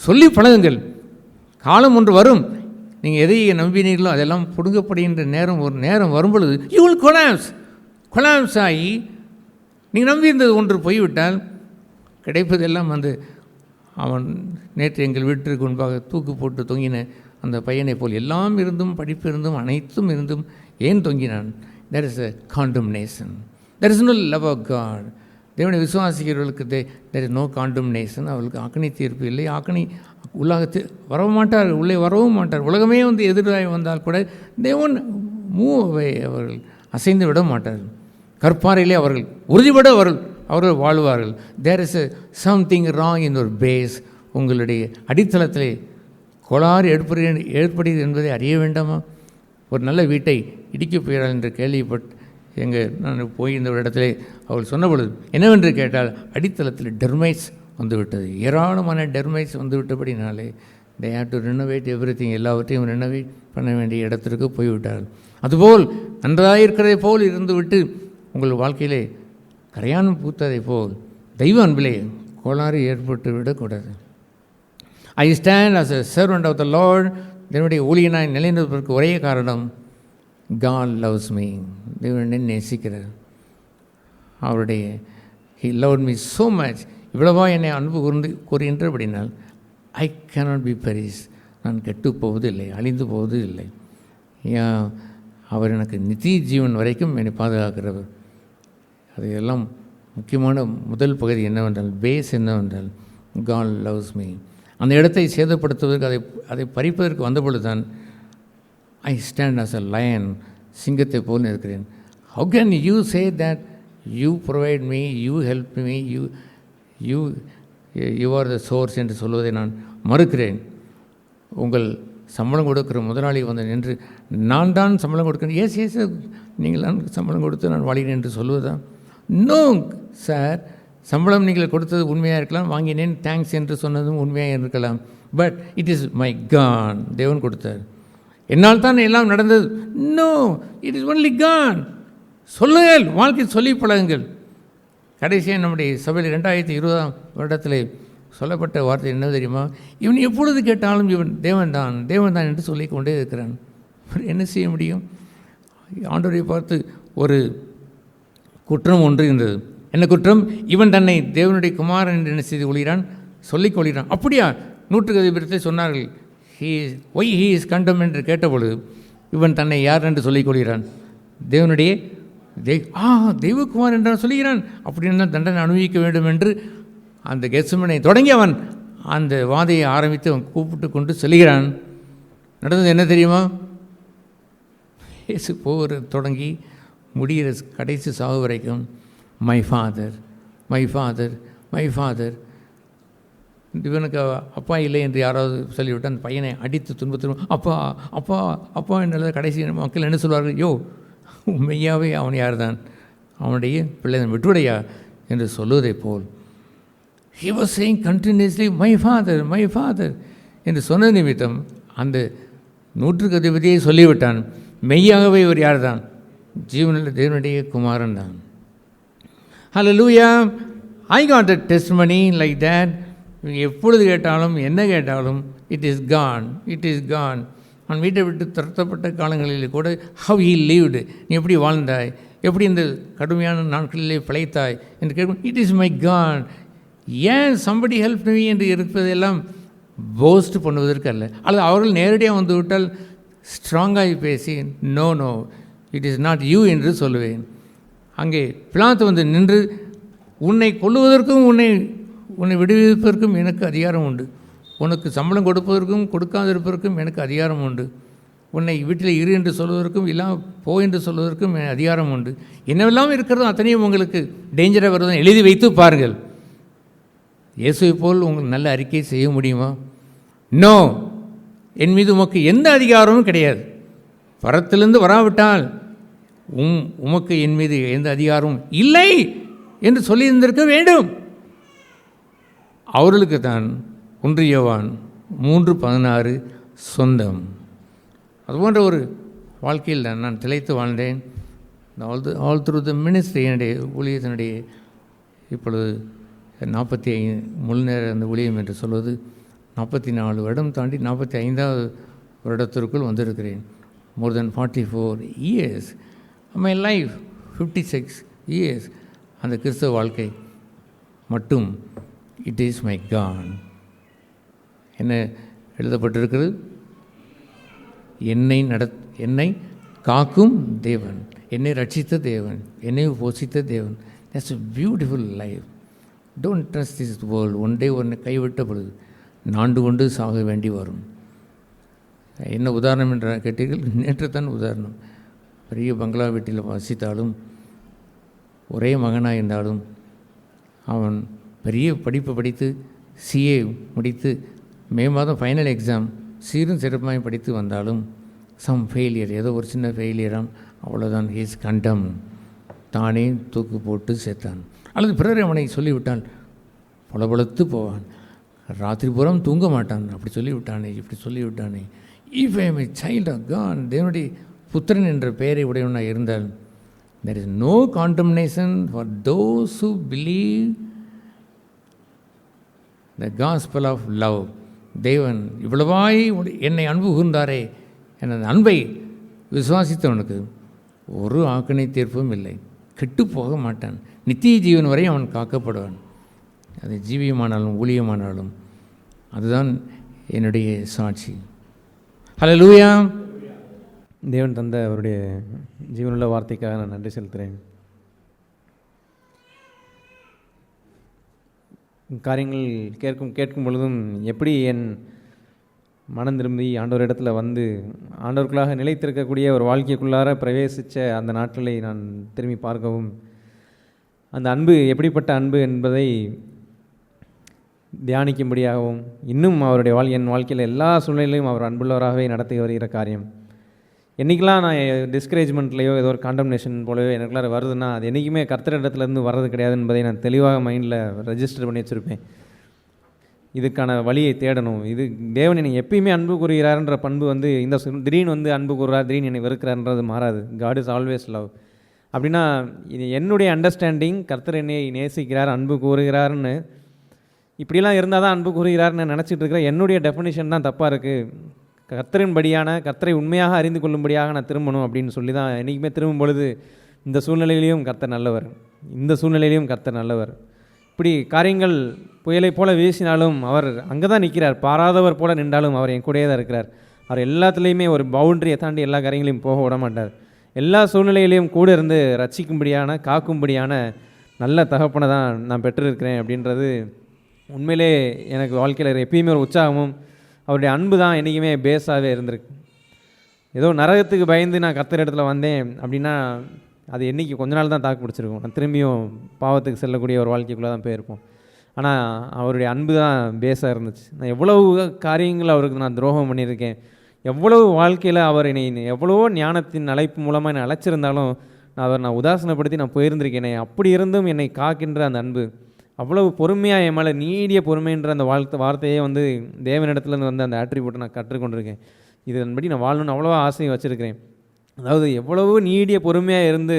Speaker 4: சொல்லி பழகுங்கள். காலம் ஒன்று வரும், நீங்கள் எதை நம்பினீர்களோ அதெல்லாம் பிடுங்கப்படுகின்ற நேரம், ஒரு நேரம் வரும் பொழுது யூ வில் கொலாப்ஸ் ஆகி நீங்கள் நம்பியிருந்தது ஒன்று போய்விட்டால் கிடைப்பதெல்லாம் அவன் நேற்று எங்கள் வீட்டிற்கு முன்பாக தூக்கு போட்டு தொங்கின அந்த பையனை போல் எல்லாம் இருந்தும், படிப்பு இருந்தும், அனைத்தும் இருந்தும் ஏன் தொங்கினான்? There is a condemnation. There is no love of God. தேவனை விசுவாசிக்கிறவர்களுக்கு there is no condemnation. அவர்களுக்கு ஆக்கணி தீர்ப்பு இல்லை. ஆக்கணி உள்ளாக வரவும் மாட்டார், உள்ளே வரவும் மாட்டார். உலகமே எதிராக வந்தால் கூட தேவன் மூவ் அவே, அவர்கள் அசைந்து விட மாட்டார்கள். கற்பாறையிலே அவர்கள் உறுதிபட அவர்கள் வாழ்வார்கள். There is something wrong in ஒரு பேஸ். உங்களுடைய அடித்தளத்திலே கோளாறு ஏற்படுகிறது என்பதை அறிய வேண்டாமா? ஒரு நல்ல வீட்டை இடிக்கப் போகிறாள் என்று கேள்விப்பட்டு நான் போய் இந்த இடத்துல அவள் சொன்ன பொழுது என்னவென்று கேட்டால், அடித்தளத்தில் டெர்மைட்ஸ் வந்துவிட்டது, ஏராளமான டெர்மைட்ஸ் வந்துவிட்டபடினாலே they have to renovate everything, எல்லாவற்றையும் ரெனோவேட் பண்ண வேண்டிய இடத்திற்கு போய்விட்டார்கள். அதுபோல் நன்றாயிருக்கிறதை போல் இருந்துவிட்டு உங்கள் வாழ்க்கையிலே கரையான் பூத்ததை போல் தெய்வ அன்பிலே கோளாறு ஏற்பட்டு விடக்கூடாது. I stand as a servant of the Lord. தேவனுடைய ஊழியனாய் நிலைநிற்பதற்கு ஒரே காரணம், God loves me. தேவனை நேசிக்கிறார். அவருடைய He loved me so much. இவ்வளவா என்னை அன்பு கூறுகின்ற அப்படினால் I cannot be perished. நான் கெட்டு போவது இல்லை, அழிந்து போவது இல்லை. அவர் எனக்கு நித்திய ஜீவன் வரைக்கும் என்னை பாதுகாக்கிறவர். அதையெல்லாம் முக்கியமான முதல் பகுதி என்னவென்றால், பேஸ் என்னவென்றால், God loves me. அந்த இடத்தை சேதப்படுத்துவதற்கு அதை பறிப்பதற்கு வந்தபொழுது தான் I stand as a lion, சிங்கத்தை போல் இருக்கிறேன். How can you say that you provide me, you help me, you are the source என்று சொல்வதை நான் மறுக்கிறேன். உங்கள் சம்பளம் கொடுக்குற முதலாளி வந்து நின்று நான் தான் சம்பளம் கொடுக்கிறேன், எஸ் எஸ் நீங்கள் தான் சம்பளம் கொடுத்து நான் வாழ்கிறேன் என்று சொல்வதா? நோ சார், சம்பளம் நீங்கள் கொடுத்தது உண்மையாக இருக்கலாம், வாங்கினேன் தேங்க்ஸ் என்று சொன்னதும் உண்மையாக இருக்கலாம். But it is my God, தேவன் கொடுத்தார், என்னால் தான் எல்லாம் நடந்தது. No, it is only God. சொல்லுங்கள், வாழ்க்கை சொல்லி பழகுங்கள். கடைசியாக நம்முடைய சபையில் 2020 வருடத்தில் சொல்லப்பட்ட வார்த்தை என்ன தெரியுமா? இவன் எப்பொழுது கேட்டாலும் இவன் தேவன்தான் தேவன்தான் என்று சொல்லிக்கொண்டே இருக்கிறான். என்ன செய்ய முடியும்? ஆண்டவரை பார்த்து ஒரு குற்றம் ஒன்று இருந்தது. என்ன குற்றம்? இவன் தன்னை தேவனுடைய குமாரன் என்று என்ன செய்து கொள்கிறான், சொல்லிக் கொள்கிறான். அப்படியா? 100 அதிபரத்தை சொன்னார்கள், ஒய் ஹீ இஸ் கண்டம் என்று கேட்டபொழுது இவன் தன்னை யார் என்று சொல்லிக் கொள்கிறான், தேவனுடைய தெய்வகுமார் என்றான் சொல்லுகிறான். அப்படின்னா தண்டனை அனுபவிக்க வேண்டும் என்று அந்த கெத்செமனை தொடங்கி அவன் அந்த வாதையை ஆரம்பித்து அவன் கூப்பிட்டு கொண்டு செல்கிறான். நடந்தது என்ன தெரியுமா? இயேசு போகிற தொடங்கி முடிகிற கடைசி சாவு வரைக்கும் my father my father my father. இவனுக்கு அப்பா இல்லை என்று யாராவது சொல்லிவிட்டு அந்த பையனை அடித்து துன்பத்திலும் அப்பா அப்பா அப்பா என்ற கடைசி மக்கள் என்ன சொல்வார்கள்? யோ, உண்மையாகவே அவன் யார் தான், அவனுடைய பிள்ளை விட்டுடையா என்று சொல்லுவதை போல் he was saying continuously my father என்று சொன்ன நிமித்தம் அந்த 100 அதிபதியை சொல்லிவிட்டான். மெய்யாகவே இவர் யார் தான்? ஜீவனில் தேவனுடைய குமாரன் தான். Hallelujah. I got a testimony like that. எப்பொழுது கேட்டாலும் என்ன கேட்டாலும் it is God, it is God. அவன் வீட்டை விட்டு துரத்தப்பட்ட காலங்களில் கூட ஹவ் ஹீ லீவ்டு, நீ எப்படி வாழ்ந்தாய், எப்படி இந்த கடுமையான நாட்களிலே பிழைத்தாய் என்று கேட்கும். It is my God. ஏன் சம்படி ஹெல்ப் மீ என்று இருப்பதெல்லாம் போஸ்ட் பண்ணுவதற்கு அல்ல, அல்லது அவர்கள் நேரடியாக வந்து விட்டால் ஸ்ட்ராங்காகி பேசி no no it is not you என்று சொல்லுவேன். அங்கே பிலாத்து வந்து நின்று உன்னை கொல்லுவதற்கும் உன்னை விடுவிப்பதற்கும் எனக்கு அதிகாரம் உண்டு, உனக்கு சம்பளம் கொடுப்பதற்கும் கொடுக்காதிருப்பதற்கும் எனக்கு அதிகாரம் உண்டு, உன்னை வீட்டில் இரு என்று சொல்வதற்கும் இல்லாமல் போ என்று சொல்வதற்கும் அதிகாரம் உண்டு. என்னவெல்லாம் இருக்கிறதோ அத்தனையும் உங்களுக்கு டேஞ்சராக வருவதை எழுதி வைத்து பாருங்கள். இயேசுவை போல் உங்களுக்கு நல்ல அறிக்கை செய்ய முடியுமா? நோ, என் மீது உமக்கு எந்த அதிகாரமும் கிடையாது. பரத்திலிருந்து வராவிட்டால் உமக்கு என் மீது எந்த அதிகாரமும் இல்லை என்று சொல்லியிருந்திருக்க வேண்டும். அவர்களுக்கு தான் 1 யோவான் 3:16 சொந்தம். அதுபோன்ற ஒரு வாழ்க்கையில் தான் நான் திளைத்து வாழ்ந்தேன். ஆல் த்ரூ த மினிஸ்ட்ரி, என்னுடைய ஊழியத்தினுடைய இப்பொழுது 45 முழு நேர அந்த ஊழியம் என்று சொல்வது 44 வருடம் தாண்டி 45வது வருடத்திற்குள் வந்திருக்கிறேன். மோர் தென் 44 years. My life 56 years. அந்த கிறிஸ்தவ வாழ்க்கை மட்டும் இட் இஸ் மை காட். என்ன எழுதப்பட்டிருக்கிறது? என்னை காக்கும் தேவன், என்னை ரட்சித்த தேவன், என்னை போஷித்த தேவன். That's a beautiful life. Don't trust this world. One day ஒன்றை கைவிட்ட பொழுது நாண்டு கொண்டு சாக வேண்டி வரும். என்ன உதாரணம் என்ற கேட்டீர்கள்? நேற்று தான் உதாரணம். பெரிய பங்களா வீட்டில் வசித்தாலும் ஒரே மகனாக இருந்தாலும் அவன் பெரிய படிப்பு படித்து சிஏ முடித்து மே மாதம் ஃபைனல் எக்ஸாம் சீரும் சிறப்பாக படித்து வந்தாலும் சம் ஃபெயிலியர், ஏதோ ஒரு சின்ன ஃபெயிலியராம், அவ்வளோதான், ஹீஸ் கண்டம், தானே தூக்கு போட்டு சேர்த்தான். அல்லது பிறர் அவனை சொல்லிவிட்டால் பளபளத்து போவான், ராத்திரி பூரம் தூங்க மாட்டான், அப்படி சொல்லிவிட்டானே இப்படி சொல்லிவிட்டானே. If I am a child of God, தேவனுடைய புத்திரன் என்ற பெயரை உடையவனாக இருந்தால் there is no condemnation for those who believe the gospel of love. தேவன் இவ்வளவாய் என்னை அன்பு கூர்ந்தாரே என அன்பை விசுவாசித்தவனுக்கு ஒரு ஆக்கினை தீர்ப்பும் இல்லை, கெட்டு போக மாட்டான், நித்திய ஜீவன் வரை அவன் காக்கப்படுவான். அது ஜீவியமானாலும் ஊழியமானாலும் அதுதான் என்னுடைய சாட்சி. ஹல்லேலூயா.
Speaker 3: தேவன் தந்த அவருடைய ஜீவனுள்ள வார்த்தைக்காக நான் நன்றி செலுத்துகிறேன். காரியங்கள் கேட்கும் பொழுதும் எப்படி என் மனம் திரும்பி ஆண்டவர் இடத்துல வந்து ஆண்டவருக்குள்ளாக நிலைத்திருக்கக்கூடிய ஒரு வாழ்க்கைக்குள்ளார பிரவேசித்த அந்த நாட்களை நான் திரும்பி பார்க்கவும், அந்த அன்பு எப்படிப்பட்ட அன்பு என்பதை தியானிக்கும்படியாகவும், இன்னும் அவருடைய என் வாழ்க்கையில் எல்லா சூழ்நிலையிலும் அவர் அன்புள்ளவராகவே நடத்தி வருகிற காரியம். என்றைக்கெல்லாம் நான் டிஸ்கரேஜ்மெண்ட்லேயோ ஏதோ ஒரு காண்டம்னேஷன் போலவோ எனக்குள்ளார வருதுன்னா அது என்றைக்குமே கர்த்தர் இடத்துலேருந்து வர்றது கிடையாது என்பதை நான் தெளிவாக மைண்டில் ரெஜிஸ்டர் பண்ணி வச்சுருப்பேன். இதுக்கான வழியை தேடணும். இது தேவன் என்னை எப்பயுமே அன்பு கூறுகிறார்ன்ற பண்பு வந்து இந்த திடீர்னு அன்பு கூறுறார், திடீர்னு என்னை வெறுக்கிறார்ன்றது மாறாது. God is always love. அப்படின்னா இது என்னுடைய அண்டர்ஸ்டாண்டிங், கர்த்தர் என்னை நேசிக்கிறார், அன்பு கூறுகிறார்னு இப்படிலாம் இருந்தால் தான் அன்பு கூறுகிறார்னு நினச்சிட்டு இருக்கிற என்னுடைய டெஃபினிஷன் தான் தப்பாக இருக்குது. கர்த்தரின்படியான கர்த்தரை உண்மையாக அறிந்து கொள்ளும்படியாக நான் திரும்பணும் அப்படின்னு சொல்லி தான் என்றைக்குமே திரும்பும் பொழுது இந்த சூழ்நிலையிலையும் கர்த்தர் நல்லவர், இந்த சூழ்நிலையிலையும் கர்த்தர் நல்லவர். இப்படி காரியங்கள் புயலை போல வீசினாலும் அவர் அங்கே தான் நிற்கிறார், பாராதவர் போல நின்றாலும் அவர் என் கூடயே தான் இருக்கிறார். அவர் எல்லாத்துலேயுமே ஒரு பவுண்டரியை தாண்டி எல்லா காரியங்களையும் போக விட மாட்டார். எல்லா சூழ்நிலையிலையும் கூட இருந்து ரட்சிக்கும்படியான காக்கும்படியான நல்ல தகப்பனை தான் நான் பெற்றிருக்கிறேன். அப்படின்றது உண்மையிலே எனக்கு வாழ்க்கையில் எப்பயுமே ஒரு உற்சாகமும் அவருடைய அன்பு தான் என்றைக்குமே பேஸாகவே இருந்திருக்கு. ஏதோ நரகத்துக்கு பயந்து நான் கர்த்தர் இடத்துல வந்தேன் அப்படின்னா அது என்றைக்கு கொஞ்ச நாள் தான் தாக்கு பிடிச்சிருக்கும், நான் திரும்பியும் பாவத்துக்கு செல்லக்கூடிய ஒரு வாழ்க்கைக்குள்ளே தான் போயிருப்போம். ஆனால் அவருடைய அன்பு தான் பேஸாக இருந்துச்சு. நான் எவ்வளவு காரியங்கள் அவருக்கு நான் துரோகம் பண்ணியிருக்கேன், எவ்வளவு வாழ்க்கையில் அவர் என்னை எவ்வளவோ ஞானத்தின் அழைப்பு மூலமாக என்னை அழைச்சிருந்தாலும் நான் உதாசனப்படுத்தி நான் போயிருந்திருக்கேனே. அப்படி இருந்தும் என்னை காக்கின்ற அந்த அன்பு, அவ்வளவு பொறுமையாக என் மேலே நீடிய பொறுமைன்ற அந்த வார்த்தையே தேவனிடத்துலேருந்து அந்த ஆட்ரிபியூட்டை நான் கற்றுக்கொண்டிருக்கேன். இதன்படி நான் வாழணும்னு அவ்வளோவா ஆசையை வச்சுருக்கிறேன். அதாவது எவ்வளவு நீடிய பொறுமையாக இருந்து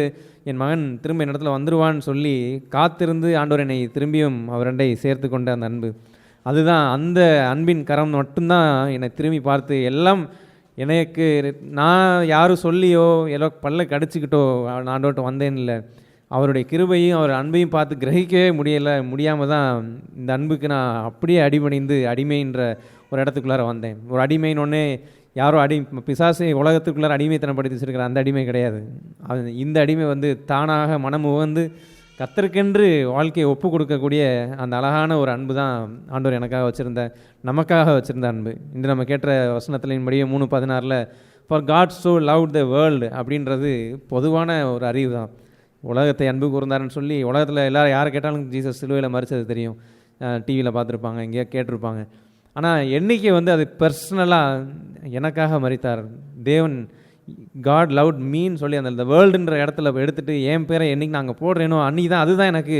Speaker 3: என் மகன் திரும்ப என் இடத்துல வந்துடுவான்னு சொல்லி காத்திருந்து ஆண்டவர் என்னை திரும்பியும் அவரண்டை சேர்த்து கொண்ட அந்த அன்பு, அதுதான் அந்த அன்பின் கரம் மட்டும்தான் என்னை திரும்பி பார்த்து எல்லாம் எனக்கு நான் யாரும் சொல்லியோ ஏதோ பல்ல கடிச்சிக்கிட்டோ ஆண்டவர்கிட்ட வந்தேன்னு இல்லை, அவருடைய கிருபையும் அவர் அன்பையும் பார்த்து கிரகிக்கவே முடியாமல் தான் இந்த அன்புக்கு நான் அப்படியே அடிபணிந்து அடிமைன்ற ஒரு இடத்துக்குள்ளார வந்தேன். ஒரு அடிமைன்னு யாரோ பிசாசை உலகத்துக்குள்ளார அடிமைத்தனப்படுத்தி வச்சிருக்கிற அந்த அடிமை கிடையாது. இந்த அடிமை தானாக மனம் உவந்து கர்த்தருக்கென்று வாழ்க்கையை ஒப்பு கொடுக்கக்கூடிய அந்த அழகான ஒரு அன்பு தான் ஆண்டவர் நமக்காக வச்சுருந்த அன்பு. இன்று நம்ம கேட்ட வசனத்தின்படியே 3:16 for God so love the world அப்படின்றது பொதுவான ஒரு அறிவு தான். உலகத்தை அன்பு கூர்ந்தாருன்னு சொல்லி உலகத்தில் எல்லோரும் யாரை கேட்டாலும் ஜீசஸ் சிலுவையில் மரிச்சது தெரியும், டிவியில் பார்த்துருப்பாங்க, எங்கேயா கேட்டிருப்பாங்க. ஆனால் என்றைக்கு அது பர்சனலாக எனக்காக மரித்தார் தேவன், காட் லவ்ட் மீன்னு சொல்லி அந்த வேர்ல்டுன்ற இடத்துல எடுத்துகிட்டு என் பேரை என்றைக்கு நான் அங்கே போடுறேனோ அன்றைக்கி தான் அதுதான் எனக்கு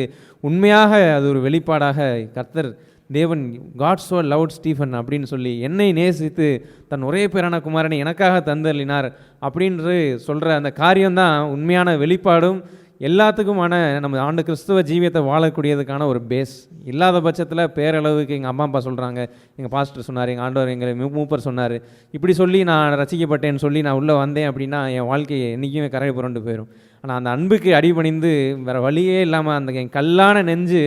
Speaker 3: உண்மையாக அது ஒரு வெளிப்பாடாக கர்த்தர் தேவன் காட் ஸோ லவ்ட் ஸ்டீஃபன் அப்படின்னு சொல்லி என்னை நேசித்து தன் ஒரே பேரான குமாரனை எனக்காக தந்தள்ளினார் அப்படின்று சொல்கிற அந்த காரியம்தான் உண்மையான வெளிப்பாடும் எல்லாத்துக்குமான நம்ம ஆண்டு கிறிஸ்துவ ஜீவியத்தை வாழக்கூடியதுக்கான ஒரு பேஸ். இல்லாத பட்சத்தில் பேரளவுக்கு எங்கள் அம்மா அப்பா சொல்கிறாங்க, எங்கள் பாஸ்டர் சொன்னார், எங்கள் ஆண்டவர் எங்கள் மூப்பர் சொன்னார், இப்படி சொல்லி நான் ரசிக்கப்பட்டேன்னு சொல்லி நான் உள்ளே வந்தேன் அப்படின்னா என் வாழ்க்கையை என்றைக்குமே கரை புரண்டு போயிடும். ஆனால் அந்த அன்புக்கு அடிபணிந்து வேறு வழியே இல்லாமல் அந்த என் கல்லான நெஞ்சு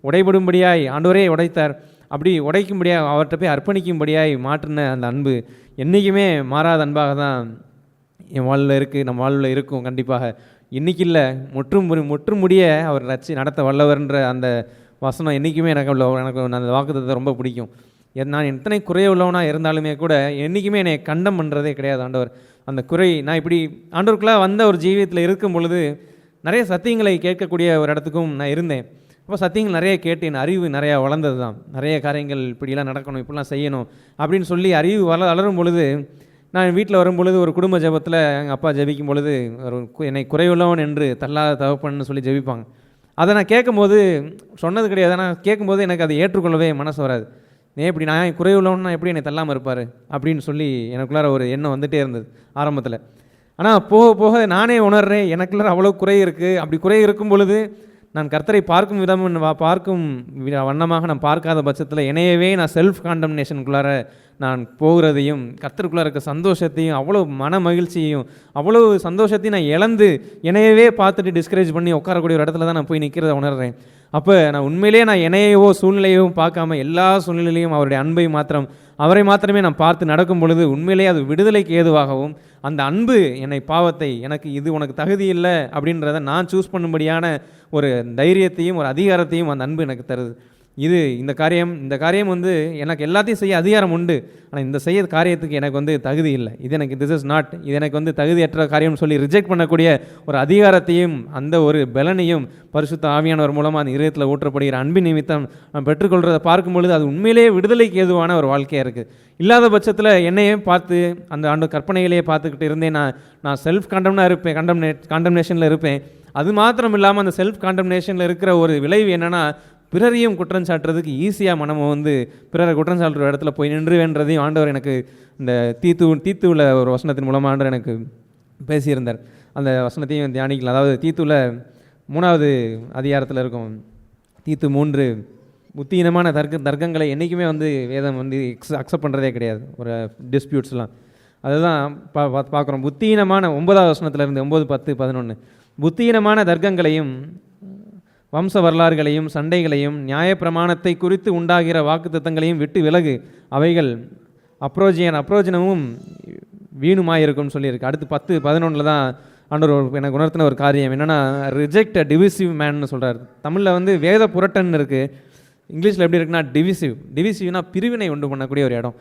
Speaker 3: உடைபடும்படியாய் ஆண்டவரே உடைத்தார், அப்படி உடைக்கும்படியாக அவர்கிட்ட போய் அர்ப்பணிக்கும்படியாய் மாற்றின அந்த அன்பு என்றைக்குமே மாறாத அன்பாக தான் என் வாழ்வில் இருக்குது, நம்ம வாழ்வில் இருக்கும். கண்டிப்பாக இன்றைக்கி இல்லை, முற்றும் முடிய அவர் நடத்த வல்லவர்ன்ற அந்த வசனம் என்றைக்குமே எனக்கு அந்த வாக்குத்தத்தை ரொம்ப பிடிக்கும். நான் எத்தனை குறை உள்ளவனாக இருந்தாலுமே கூட என்றைக்குமே என்னை கண்டம் பண்ணுறதே கிடையாது ஆண்டவர். அந்த குறை நான் இப்படி ஆண்டவருக்குள்ளாக வந்த ஒரு ஜீவியத்தில் இருக்கும் பொழுது நிறைய சத்தியங்களை கேட்கக்கூடிய ஒரு இடத்துக்கும் நான் இருந்தேன். அப்போ சத்தியங்கள் நிறைய கேட்டு என் அறிவு நிறையா வளர்ந்தது தான். நிறைய காரியங்கள் இப்படிலாம் நடக்கணும், இப்படிலாம் செய்யணும் அப்படின்னு சொல்லி அறிவு வளரும் பொழுது நான் வீட்டில் வரும்பொழுது ஒரு குடும்ப ஜெபத்தில் எங்கள் அப்பா ஜெபிக்கும் பொழுது என்னை குறையுள்ளவன் என்று தள்ளாத தகப்பன்னு சொல்லி ஜெபிப்பாங்க. அதை நான் கேட்கும்போது சொன்னது கிடையாது, ஆனால் கேட்கும்போது எனக்கு அதை ஏற்றுக்கொள்ளவே மனசு வராது. இப்படி நான் குறையுள்ளவன்னா எப்படி என்னை தள்ளாமல் இருப்பார் அப்படின்னு சொல்லி எனக்குள்ளார ஒரு எண்ணம் வந்துகிட்டே இருந்தது ஆரம்பத்தில். ஆனால் போக போக நானே உணர்றேன் எனக்குள்ள அவ்வளோ குறை இருக்குது. அப்படி குறை இருக்கும் பொழுது நான் கர்த்தரை பார்க்கும் வண்ணமாக நான் பார்க்காத பட்சத்தில் என்னையவே நான் செல்ஃப் காண்டம்னேஷனுக்குள்ளார நான் போகிறதையும் கர்த்தருக்குள்ளே இருக்க சந்தோஷத்தையும் அவ்வளோ மன மகிழ்ச்சியையும் அவ்வளோ சந்தோஷத்தையும் நான் இழந்து என்னையவே பார்த்துட்டு டிஸ்கரேஜ் பண்ணி உட்காரக்கூடிய ஒரு இடத்துல தான் நான் போய் நிற்கிறத உணர்றேன். அப்போ நான் உண்மையிலே நான் என்னையவோ சூழ்நிலையோ பார்க்காம எல்லா சூழ்நிலையிலையும் அவருடைய அன்பை அவரை மாத்திரமே நான் பார்த்து நடக்கும் பொழுது உண்மையிலே அது விடுதலைக்கு ஏதுவாகவும் அந்த அன்பு என்னை பாவத்தை எனக்கு இது உனக்கு தகுதி இல்லை அப்படின்றத நான் சூஸ் பண்ணும்படியான ஒரு தைரியத்தையும் ஒரு அதிகாரத்தையும் அந்த அன்பு எனக்கு தருது. இந்த காரியம் வந்து எனக்கு எல்லாத்தையும் செய்ய அதிகாரம் உண்டு, ஆனால் இந்த செய்ய காரியத்துக்கு எனக்கு வந்து தகுதி இல்லை, திஸ் இஸ் நாட், இது எனக்கு வந்து தகுதியற்ற காரியம்னு சொல்லி ரிஜெக்ட் பண்ணக்கூடிய ஒரு அதிகாரத்தையும் அந்த ஒரு பலனையும் பரிசுத்த ஆவியானவர் மூலமாக அந்த இதயத்தில் ஊற்றப்படுகிற அன்பின் நிமித்தம் நான் பெற்றுக்கொள்கிறத பார்க்கும் பொழுது அது உண்மையிலேயே விடுதலைக்கு ஏதுவான ஒரு வாழ்க்கையாக இருக்குது. இல்லாத பட்சத்தில் என்னையே பார்த்து அந்த ஆண்டு கற்பனைகளையே பார்த்துக்கிட்டு இருந்தேன். நான் செல்ஃப் காண்டம்னேஷனில் இருப்பேன். அது மாத்திரம் இல்லாமல் அந்த செல்ஃப் காண்டம்னேஷனில் இருக்கிற ஒரு விளைவு என்னென்னா, பிறரையும் குற்றம் சாட்டுறதுக்கு ஈஸியாக நம்ம வந்து பிறரை குற்றம் சாட்டுற இடத்துல போய் நின்றுவேன்றதையும் ஆண்டவர் எனக்கு இந்த தீத்துவில் ஒரு வசனத்தின் மூலமாக ஆண்டவர் எனக்கு பேசியிருந்தார். அந்த வசனத்தையும் தியானிக்கலாம். அதாவது தீத்துவில் 3வது அதிகாரத்தில் இருக்கும். தீத்து 3 புத்தீனமான தர்க்கங்களை என்றைக்குமே வந்து வேதம் வந்து அக்செப்ட் பண்ணுறதே கிடையாது. ஒரு டிஸ்பியூட்ஸ்லாம் அதுதான் பார்க்குறோம். புத்தீனமான 9வது வசனத்திலேருந்து 9, 10, 11 புத்தீனமான தர்க்கங்களையும் வம்ச வரலாறுகளையும் சண்டைகளையும் நியாயப்பிரமாணத்தை குறித்து உண்டாகிற வாக்குத்தத்தங்களையும் விட்டு விலகு, அவைகள் அப்ரோஜனமும் வீணுமாயிருக்கும்னு சொல்லியிருக்கு. அடுத்து 10, 11 தான் ஆண்டவர் எனக்கு உணர்த்தின ஒரு காரியம் என்னென்னா, ரிஜெக்ட் அ டிவிசிவ் மேன்னு சொல்கிறார். தமிழில் வந்து வேத புரட்டன் இருக்குது, இங்கிலீஷில் எப்படி இருக்குன்னா டிவிசிவ்னா பிரிவினை உண்டு பண்ணக்கூடிய ஒரு இடம்.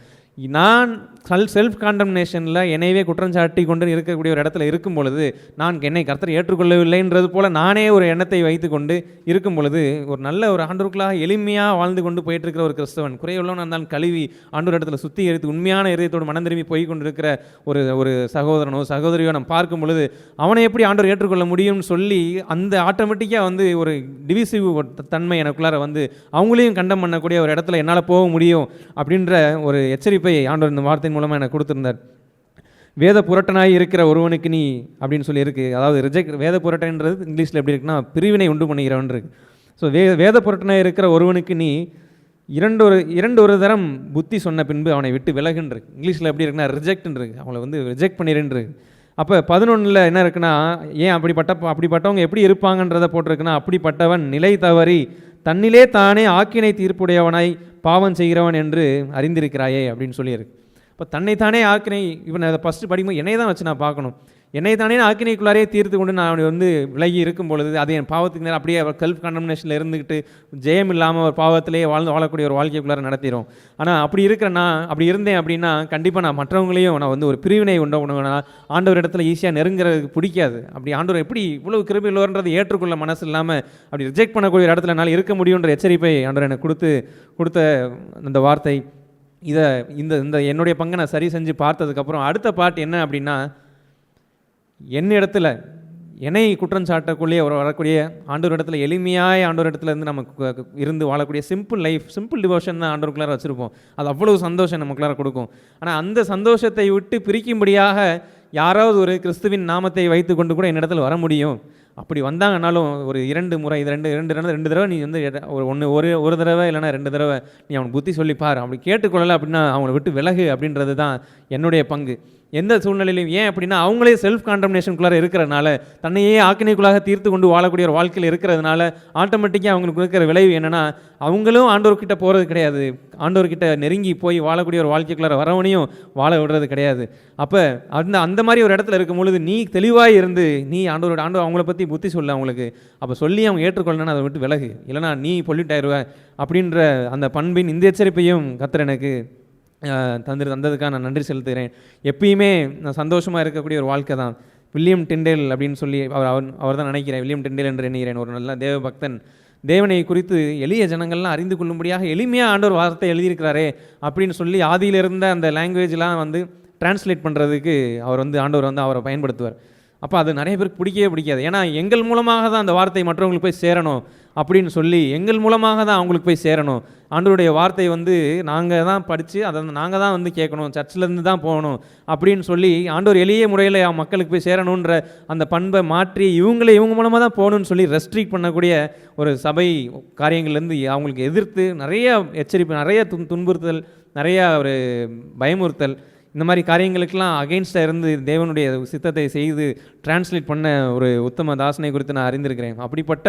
Speaker 3: நான் செல்ஃப் காண்டம்னேஷனில் என்னையவே குற்றம் சாட்டி கொண்டு இருக்கக்கூடிய ஒரு இடத்துல இருக்கும் பொழுது, நான் என்னை கர்த்தர் ஏற்றுக்கொள்ளவில்லைன்றது போல் நானே ஒரு எண்ணத்தை வைத்து கொண்டு இருக்கும் பொழுது, ஒரு நல்ல ஒரு ஆண்டவருக்குள்ளாக எளிமையாக வாழ்ந்து கொண்டு போயிட்டுருக்கிற ஒரு கிறிஸ்தவன், குறையுள்ளவன் இருந்தாலும் கழுவி ஆண்டவர் இடத்துல சுத்திகரித்து உண்மையான இதயத்தோடு மனம் திரும்பி போய் கொண்டு இருக்கிற ஒரு சகோதரனோ சகோதரியோ நம்ம பார்க்கும் பொழுது அவனை எப்படி ஆண்டவர் ஏற்றுக்கொள்ள முடியும்னு சொல்லி அந்த ஆட்டோமேட்டிக்காக வந்து ஒரு டிவிசிவ் தன்மை எனக்குள்ளார வந்து அவங்களையும் கண்டம் பண்ணக்கூடிய ஒரு இடத்துல என்னால் போக முடியும் அப்படின்ற ஒரு எச்சரிப்பை ஆண்டவர் இந்த வார்த்தையின் மூலமாக எனக்கு கொடுத்துருந்தார். வேத புரட்டனாய் இருக்கிற ஒருவனுக்கு நீ அப்படின்னு சொல்லி இருக்கு. அதாவது வேத புரட்டன்றது இங்கிலீஷில் எப்படி இருக்குன்னா பிரிவினை உண்டு பண்ணுகிறவன் இருக்கு. ஸோ வேத புரட்டனாய் இருக்கிற ஒருவனுக்கு நீ இரண்டு ஒரு தரம் புத்தி சொன்ன பின்பு அவனை விட்டு விலகுன்னு. இங்கிலீஷில் எப்படி இருக்குன்னா ரிஜெக்ட்ன்னு இருக்கு, அவங்கள வந்து ரிஜெக்ட் பண்ணிடுன்னு. அப்போ 11 என்ன இருக்குன்னா, ஏன் அப்படிப்பட்டவங்க எப்படி இருப்பாங்கன்றதை போட்டிருக்குன்னா, அப்படிப்பட்டவன் நிலை தவறி தன்னிலே தானே ஆக்கினை தீர்ப்புடையவனாய் பாவம் செய்கிறவன் என்று அறிந்திருக்கிறாயே அப்படின்னு சொல்லியிருக்கு. இப்போ தன்னைத்தானே ஆக்கினை, இவன் அதை ஃபஸ்ட்டு படிக்கும்போது என்னை தான் வச்சு நான் பார்க்கணும். என்னைத்தானே ஆக்கினைக்குள்ளாரே தீர்த்து கொண்டு நான் வந்து விலகி இருக்கும் பொழுது அது என் பாவத்துக்கு நேரம் அப்படியே செல்ஃப் கண்டம்னேஷனில் இருந்துக்கிட்டு ஜெயம் இல்லாமல் ஒரு பாவத்திலே வாழக்கூடிய ஒரு வாழ்க்கைக்குள்ளார நடத்திடும். ஆனால் அப்படி இருந்தேன் அப்படின்னா கண்டிப்பாக நான் மற்றவங்களையும் நான் வந்து ஒரு பிரிவினை உண்டாகணும்னா ஆண்டவர் இடத்துல ஈஸியாக நெருங்கிறதுக்கு பிடிக்காது. அப்படி ஆண்டவர் எப்படி இவ்வளோ கிருபை இல்லைன்றதை ஏற்றுக்கொள்ள மனசு இல்லாமல் அப்படி ரிஜெக்ட் பண்ணக்கூடிய ஒரு இடத்துல என்னால் இருக்க முடியுன்ற எச்சரிப்பை ஆண்டவர் எனக்கு கொடுத்த அந்த வார்த்தை. இந்த என்னுடைய பங்கை நான் சரி செஞ்சு பார்த்ததுக்கப்புறம் அடுத்த பாட்டு என்ன அப்படின்னா, என்னிடத்துல என்னை குற்றம் சாட்டக்குள்ளேயே வரக்கூடிய ஆண்டவர் இடத்துல எளிமையாக ஆண்டவர் இடத்துல இருந்து நமக்கு இருந்து வாழக்கூடிய சிம்பிள் லைஃப், சிம்பிள் டிவோஷன் தான் ஆண்டவருக்குள்ளார வச்சுருப்போம். அது அவ்வளவு சந்தோஷம் நமக்குள்ளார கொடுக்கும். ஆனால் அந்த சந்தோஷத்தை விட்டு பிரிக்கும்படியாக யாராவது ஒரு கிறிஸ்துவின் நாமத்தை வைத்து கொண்டு கூட என்னிடத்துல வர முடியும். அப்படி வந்தாங்கன்னாலும் ஒரு 2 முறை, இது ரெண்டு தடவை நீ வந்து ஒரு தடவை இல்லைனா 2 தடவை நீ அவனுக்கு புத்தி சொல்லிப்பார். அப்படி கேட்டுக்கொள்ளலை அப்படின்னா அவனை விட்டு விலகு அப்படின்றது தான் என்னுடைய பங்கு. எந்த சூழ்நிலையிலும். ஏன் அப்படின்னா அவங்களே செல்ஃப் காண்டம்னேஷனுக்குள்ளார இருக்கிறதுனால, தன்னையே ஆக்கினைக்குள்ளாக தீர்த்து கொண்டு வாழக்கூடிய ஒரு வாழ்க்கையில் இருக்கிறதுனால ஆட்டோமேட்டிக்காக அவங்களுக்கு இருக்கிற விளைவு என்னென்னா, அவங்களும் ஆண்டவர்கிட்ட போகிறது கிடையாது, ஆண்டவர்கிட்ட நெருங்கி போய் வாழக்கூடிய ஒரு வாழ்க்கைக்குள்ளார வரவனையும் வாழ விடுறது கிடையாது. அப்போ அந்த மாதிரி ஒரு இடத்துல இருக்கும் பொழுது நீ தெளிவாக இருந்து நீ ஆண்டவர் அவங்கள பற்றி புத்தி சொல்ல அவங்களுக்கு. அப்போ சொல்லி அவங்க ஏற்றுக்கொள்ளணும்னா அதை விட்டு விலகு, இல்லைனா நீ பொல்யூட்டாயிருவ அப்படின்ற அந்த பண்பின் இந்த எச்சரிப்பையும் கர்த்தர் எனக்கு தந்ததுக்காக நான் நன்றி செலுத்துகிறேன். எப்பயுமே நான் சந்தோஷமாக இருக்கக்கூடிய ஒரு வாழ்க்கை தான். வில்லியம் டிண்டேல் அப்படின்னு சொல்லி அவர் தான் நினைக்கிறேன், வில்லியம் டிண்டேல் என்று எண்ணுகிறேன். ஒரு நல்ல தேவ பக்தன், தேவனை குறித்து எளிய ஜனங்கள்லாம் அறிந்து கொள்ளும்படியாக எளிமையாக ஆண்டவர் வார்த்தை எழுதியிருக்கிறாரே அப்படின்னு சொல்லி ஆதியில் இருந்த அந்த லாங்குவேஜ்லாம் வந்து டிரான்ஸ்லேட் பண்ணுறதுக்கு ஆண்டவர் வந்து அவரை பயன்படுத்துவார். அப்போ அது நிறைய பேருக்கு பிடிக்கவே பிடிக்காது. ஏன்னா எங்கள் மூலமாக தான் அந்த வார்த்தை மற்றவங்களுக்கு போய் சேரணும், அப்படின்னு சொல்லி எங்கள் மூலமாக தான் அவங்களுக்கு போய் சேரணும். ஆண்டவருடைய வார்த்தை வந்து நாங்கள் தான் படித்து அதை நாங்கள் தான் வந்து கேட்கணும், சர்ச்சிலேருந்து தான் போகணும் அப்படின்னு சொல்லி ஆண்டவர் எளிய முறையில் மக்களுக்கு போய் சேரணுன்ற அந்த பண்பை மாற்றி இவங்க மூலமாக தான் போகணும்னு சொல்லி ரெஸ்ட்ரிக்ட் பண்ணக்கூடிய ஒரு சபை காரியங்கள்லேருந்து அவங்களுக்கு எதிர்த்து நிறைய எச்சரிப்பு, நிறைய துன்புறுத்தல், நிறையா ஒரு பயமுறுத்தல், இந்த மாதிரி காரியங்களுக்கெல்லாம் அகெயின்ஸ்டாக இருந்து தேவனுடைய சித்தத்தை செய்து டிரான்ஸ்லேட் பண்ண ஒரு உத்தம தாசனை குறித்து நான் அறிந்திருக்கிறேன். அப்படிப்பட்ட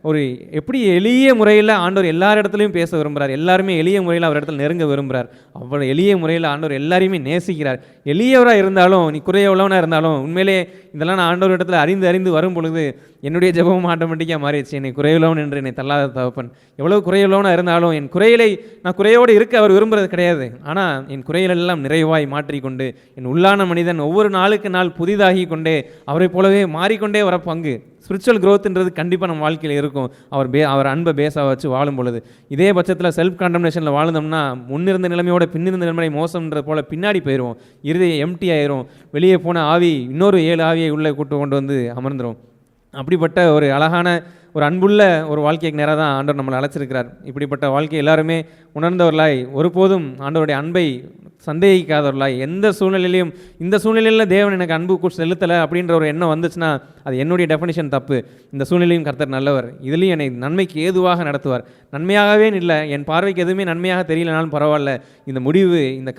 Speaker 3: ஒரு எப்படி எளிய முறையில் ஆண்டவர் எல்லார் இடத்துலையும் பேச விரும்புகிறார், எல்லாருமே எளிய முறையில் அவர் இடத்துல நெருங்க விரும்புகிறார். அவ்வளோ எளிய முறையில் ஆண்டவர் எல்லாரையுமே நேசிக்கிறார். எளியவராக இருந்தாலும் நீ குறைய உள்ளவனாக இருந்தாலும் உண்மையிலே இதெல்லாம் நான் ஆண்டவர் இடத்துல அறிந்து வரும் பொழுது என்னுடைய ஜெபமும் ஆட்டோமேட்டிக்காக மாறிடுச்சு. என்னை குறையுள்ளவன் என்று என்னை தள்ளாத தகப்பன். எவ்வளோ குறையுள்ளவனாக இருந்தாலும் என் குறைகளை நான் குறையோடு இருக்க அவர் விரும்புகிறது கிடையாது. ஆனால் என் குறைகளெல்லாம் நிறைவாய் மாற்றிக்கொண்டு என் உள்ளான மனிதன் ஒவ்வொரு நாளுக்கு நாள் புதிதாகி கொண்டே அவரை போலவே மாறிக்கொண்டே வர பங்கு ஸ்பிரிச்சுவல் க்ரோத்ன்றது கண்டிப்பாக நம்ம வாழ்க்கையில் இருக்கும். அவர் அன்பை பேஸாக வச்சு வாழும் பொழுது. இதே பட்சத்தில் செல்ஃப் கண்டம்னேஷனில் வாழ்ந்தோம்னா முன்னிருந்த நிலைமையோட பின்னிருந்த நிலைமை மோசம்ன்றது போல் பின்னாடி போயிடுவோம். இறுதியை எம்டி ஆயிரும். வெளியே போன ஆவி இன்னொரு 7 ஆவியை உள்ளே கொண்டு வந்து அமர்ந்துடும். அப்படிப்பட்ட ஒரு அழகான ஒரு அன்புள்ள ஒரு வாழ்க்கைக்கு நேராக தான் ஆண்டவர் நம்மளை அழைச்சிருக்கிறார். இப்படிப்பட்ட வாழ்க்கை எல்லாருமே உணர்ந்தவர்களாய் ஒருபோதும் ஆண்டவருடைய அன்பை சந்தேகிக்காதவர்களாய் எந்த சூழ்நிலையிலையும் இந்த சூழ்நிலையில் தேவன் எனக்கு அன்பு செலுத்தலை அப்படின்ற ஒரு எண்ணம் வந்துச்சுன்னா அது என்னுடைய டெஃபினிஷன் தப்பு. இந்த சூழ்நிலையும் கர்த்தர் நல்லவர், இதுலேயும் என்னை நன்மைக்கு ஏதுவாக நடத்துவார். நன்மையாகவே இல்லை, என் பார்வைக்கு எதுவுமே நன்மையாக தெரியலனாலும் பரவாயில்ல, இந்த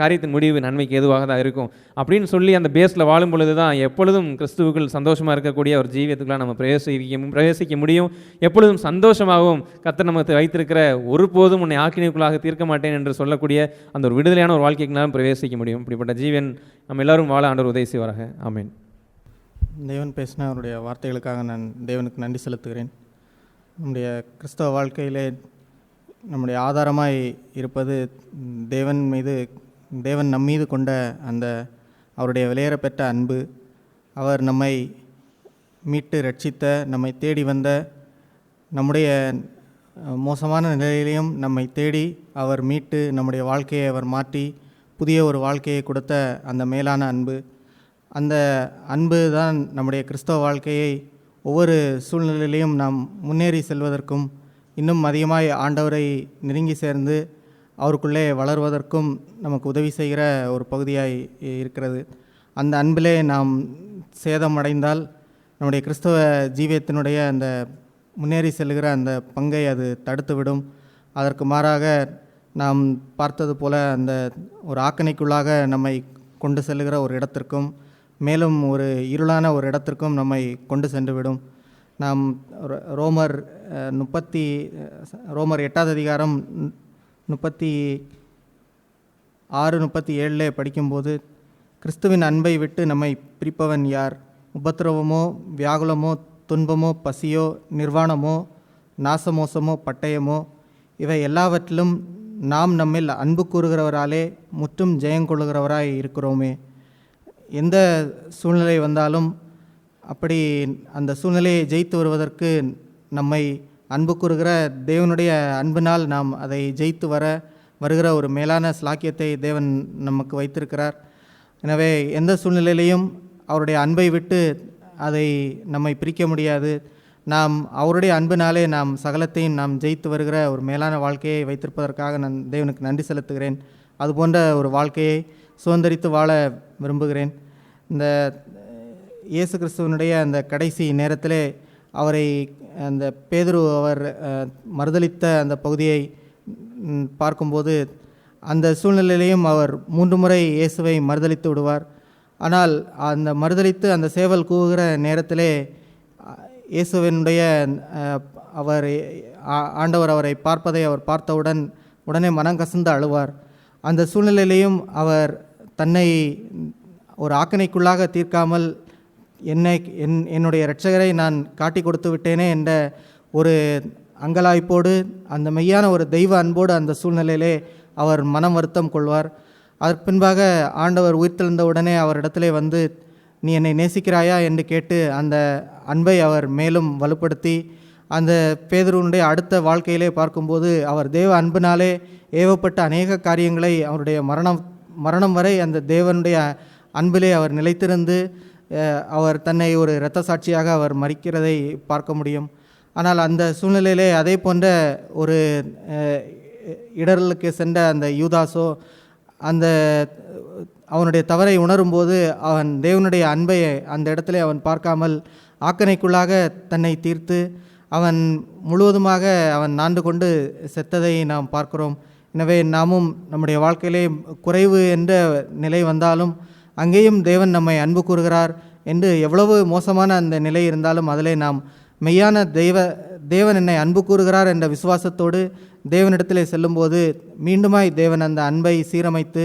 Speaker 3: காரியத்தின் முடிவு நன்மைக்கு ஏதுவாக தான் இருக்கும் அப்படின்னு சொல்லி அந்த பேஸில் வாழும் பொழுது தான் எப்பொழுதும் கிறிஸ்துவுக்குள் சந்தோஷமாக இருக்கக்கூடிய ஒரு ஜீவியத்துக்குலாம் நம்ம பிரவேசிக்க முடியும். எப்பொழுதும் சந்தோஷமாகவும் கர்த்தர் நமக்கு வைத்திருக்கிற ஒருபோதும் உன்னை ஆக்கினைக்குள்ளாக தீர்க்க மாட்டேன் என்று சொல்லக்கூடிய அந்த ஒரு விடுதலையான ஒரு வாழ்க்கைக்கு நாம் பிரவேசிக்க முடியும். இப்படிப்பட்ட ஜீவன் நம்ம எல்லாரும் வாழ ஆண்டவர் உதவி செய்வாராக. ஆமென்.
Speaker 1: தேவன் பேசின அவருடைய வார்த்தைகளுக்காக நான் தேவனுக்கு நன்றி செலுத்துகிறேன். நம்முடைய கிறிஸ்தவ வாழ்க்கையிலே நம்முடைய ஆதாரமாய் இருப்பது தேவன் நம்மீது கொண்ட அந்த அவருடைய விலையேறப்பெற்ற அன்பு. அவர் நம்மை மீட்டு ரட்சித்த, நம்மை தேடி வந்த, நம்முடைய மோசமான நிலையிலையும் நம்மை தேடி அவர் மீட்டு நம்முடைய வாழ்க்கையை அவர் மாற்றி புதிய ஒரு வாழ்க்கையை கொடுத்த அந்த மேலான அன்பு. அந்த அன்பு தான் நம்முடைய கிறிஸ்தவ வாழ்க்கையை ஒவ்வொரு சூழ்நிலையிலையும் நாம் முன்னேறி செல்வதற்கும் இன்னும் அதிகமாய் ஆண்டவரை நெருங்கி சேர்ந்து அவருக்குள்ளே வளர்வதற்கும் நமக்கு உதவி செய்கிற ஒரு பகுதியாய் இருக்கிறது. அந்த அன்பிலே நாம் சேதமடைந்தால் நம்முடைய கிறிஸ்தவ ஜீவியத்தினுடைய அந்த முன்னேறி செல்கிற அந்த பங்கை அது தடுத்துவிடும். அதற்கு மாறாக நாம் பார்த்தது போல அந்த ஒரு ஆக்கணைக்குள்ளாக நம்மை கொண்டு செல்லுகிற ஒரு இடத்திற்கும் மேலும் ஒரு இருளான ஒரு இடத்திற்கும் நம்மை கொண்டு சென்றுவிடும். நாம் ரோமர் 8ஆம் அதிகாரம் 36-37 படிக்கும்போது, கிறிஸ்துவின் அன்பை விட்டு நம்மை பிரிப்பவன் யார்? உபத்திரவமோ, வியாகுலமோ, துன்பமோ, பசியோ, நிர்வாணமோ, நாசமோசமோ, பட்டயமோ, இவை எல்லாவற்றிலும் நாம் நம்மில் அன்பு கூறுகிறவராலே முற்றும் ஜெயங்கொள்ளுகிறவராய் இருக்கிறோமே. எந்த சூழ்நிலை வந்தாலும் அப்படி அந்த சூழ்நிலையை ஜெயித்து வருவதற்கு நம்மை அன்பு கூறுகிற தேவனுடைய அன்பினால் நாம் அதை ஜெயித்து வருகிற ஒரு மேலான ஸ்லாக்கியத்தை தேவன் நமக்கு வைத்திருக்கிறார். எனவே எந்த சூழ்நிலையிலையும் அவருடைய அன்பை விட்டு அதை நம்மை பிரிக்க முடியாது. நாம் அவருடைய அன்பினாலே நாம் சகலத்தையும் நாம் ஜெயித்து வருகிற ஒரு மேலான வாழ்க்கையை வைத்திருப்பதற்காக நான் தேவனுக்கு நன்றி செலுத்துகிறேன். அதுபோன்ற ஒரு வாழ்க்கையை சுதந்திரித்து வாழ விரும்புகிறேன். இந்த இயேசு கிறிஸ்துவனுடைய அந்த கடைசி நேரத்திலே அவரை அந்த பேதுரு அவர் மறுதலித்த அந்த பகுதியை பார்க்கும்போது அந்த சூழ்நிலையிலையும் அவர் 3 முறை இயேசுவை மறுதலித்து விடுவார். ஆனால் அந்த மறுதலித்து அந்த சேவல் கூவுகிற நேரத்திலே இயேசுவினுடைய ஆண்டவர் அவரை பார்ப்பதை அவர் பார்த்தவுடன் உடனே மனம் கசந்து அழுவார். அந்த சூழ்நிலையிலையும் அவர் தன்னை ஒரு ஆக்கணைக்குள்ளாக தீர்க்காமல் என்னுடைய இரட்சகரை நான் காட்டி கொடுத்து விட்டேனே என்ற ஒரு அங்கலாய்ப்போடு அந்த மெய்யான ஒரு தெய்வ அன்போடு அந்த சூழ்நிலையிலே அவர் மனம் வருத்தம் கொள்வார். அதற்கு பின்பாக ஆண்டவர் உயிர்த்தெழுந்த உடனே அவரிடத்திலே வந்து, நீ என்னை நேசிக்கிறாயா என்று கேட்டு அந்த அன்பை அவர் மேலும் வலுப்படுத்தி அந்த பேதுருவனுடைய அடுத்த வாழ்க்கையிலே பார்க்கும்போது அவர் தேவ அன்பினாலே ஏவப்பட்ட அநேக காரியங்களை அவருடைய மரணம் வரை அந்த தேவனுடைய அன்பிலே அவர் நிலைத்திருந்து அவர் தன்னை ஒரு இரத்த சாட்சியாக அவர் மரிக்கிறதை பார்க்க முடியும். ஆனால் அந்த சூழ்நிலையிலே அதே போன்ற ஒரு இடர்களுக்கு சென்ற அந்த யூதாஸோ அந்த அவனுடைய தவறை உணரும்போது அவன் தேவனுடைய அன்பை அந்த இடத்துல அவன் பார்க்காமல் ஆக்கணைக்குள்ளாக தன்னை தீர்த்து அவன் முழுவதுமாக அவன் நாண்டு கொண்டு செத்ததை நாம் பார்க்கிறோம். எனவே நாமும் நம்முடைய வாழ்க்கையிலே குறைவு என்ற நிலை வந்தாலும் அங்கேயும் தேவன் நம்மை அன்பு கூறுகிறார் என்று எவ்வளவு மோசமான அந்த நிலை இருந்தாலும் அதிலே நாம் மெய்யான தேவன் என்னை அன்பு கூறுகிறார் என்ற விசுவாசத்தோடு தேவனிடத்திலே செல்லும்போது மீண்டுமாய் தேவன் அந்த அன்பை சீரமைத்து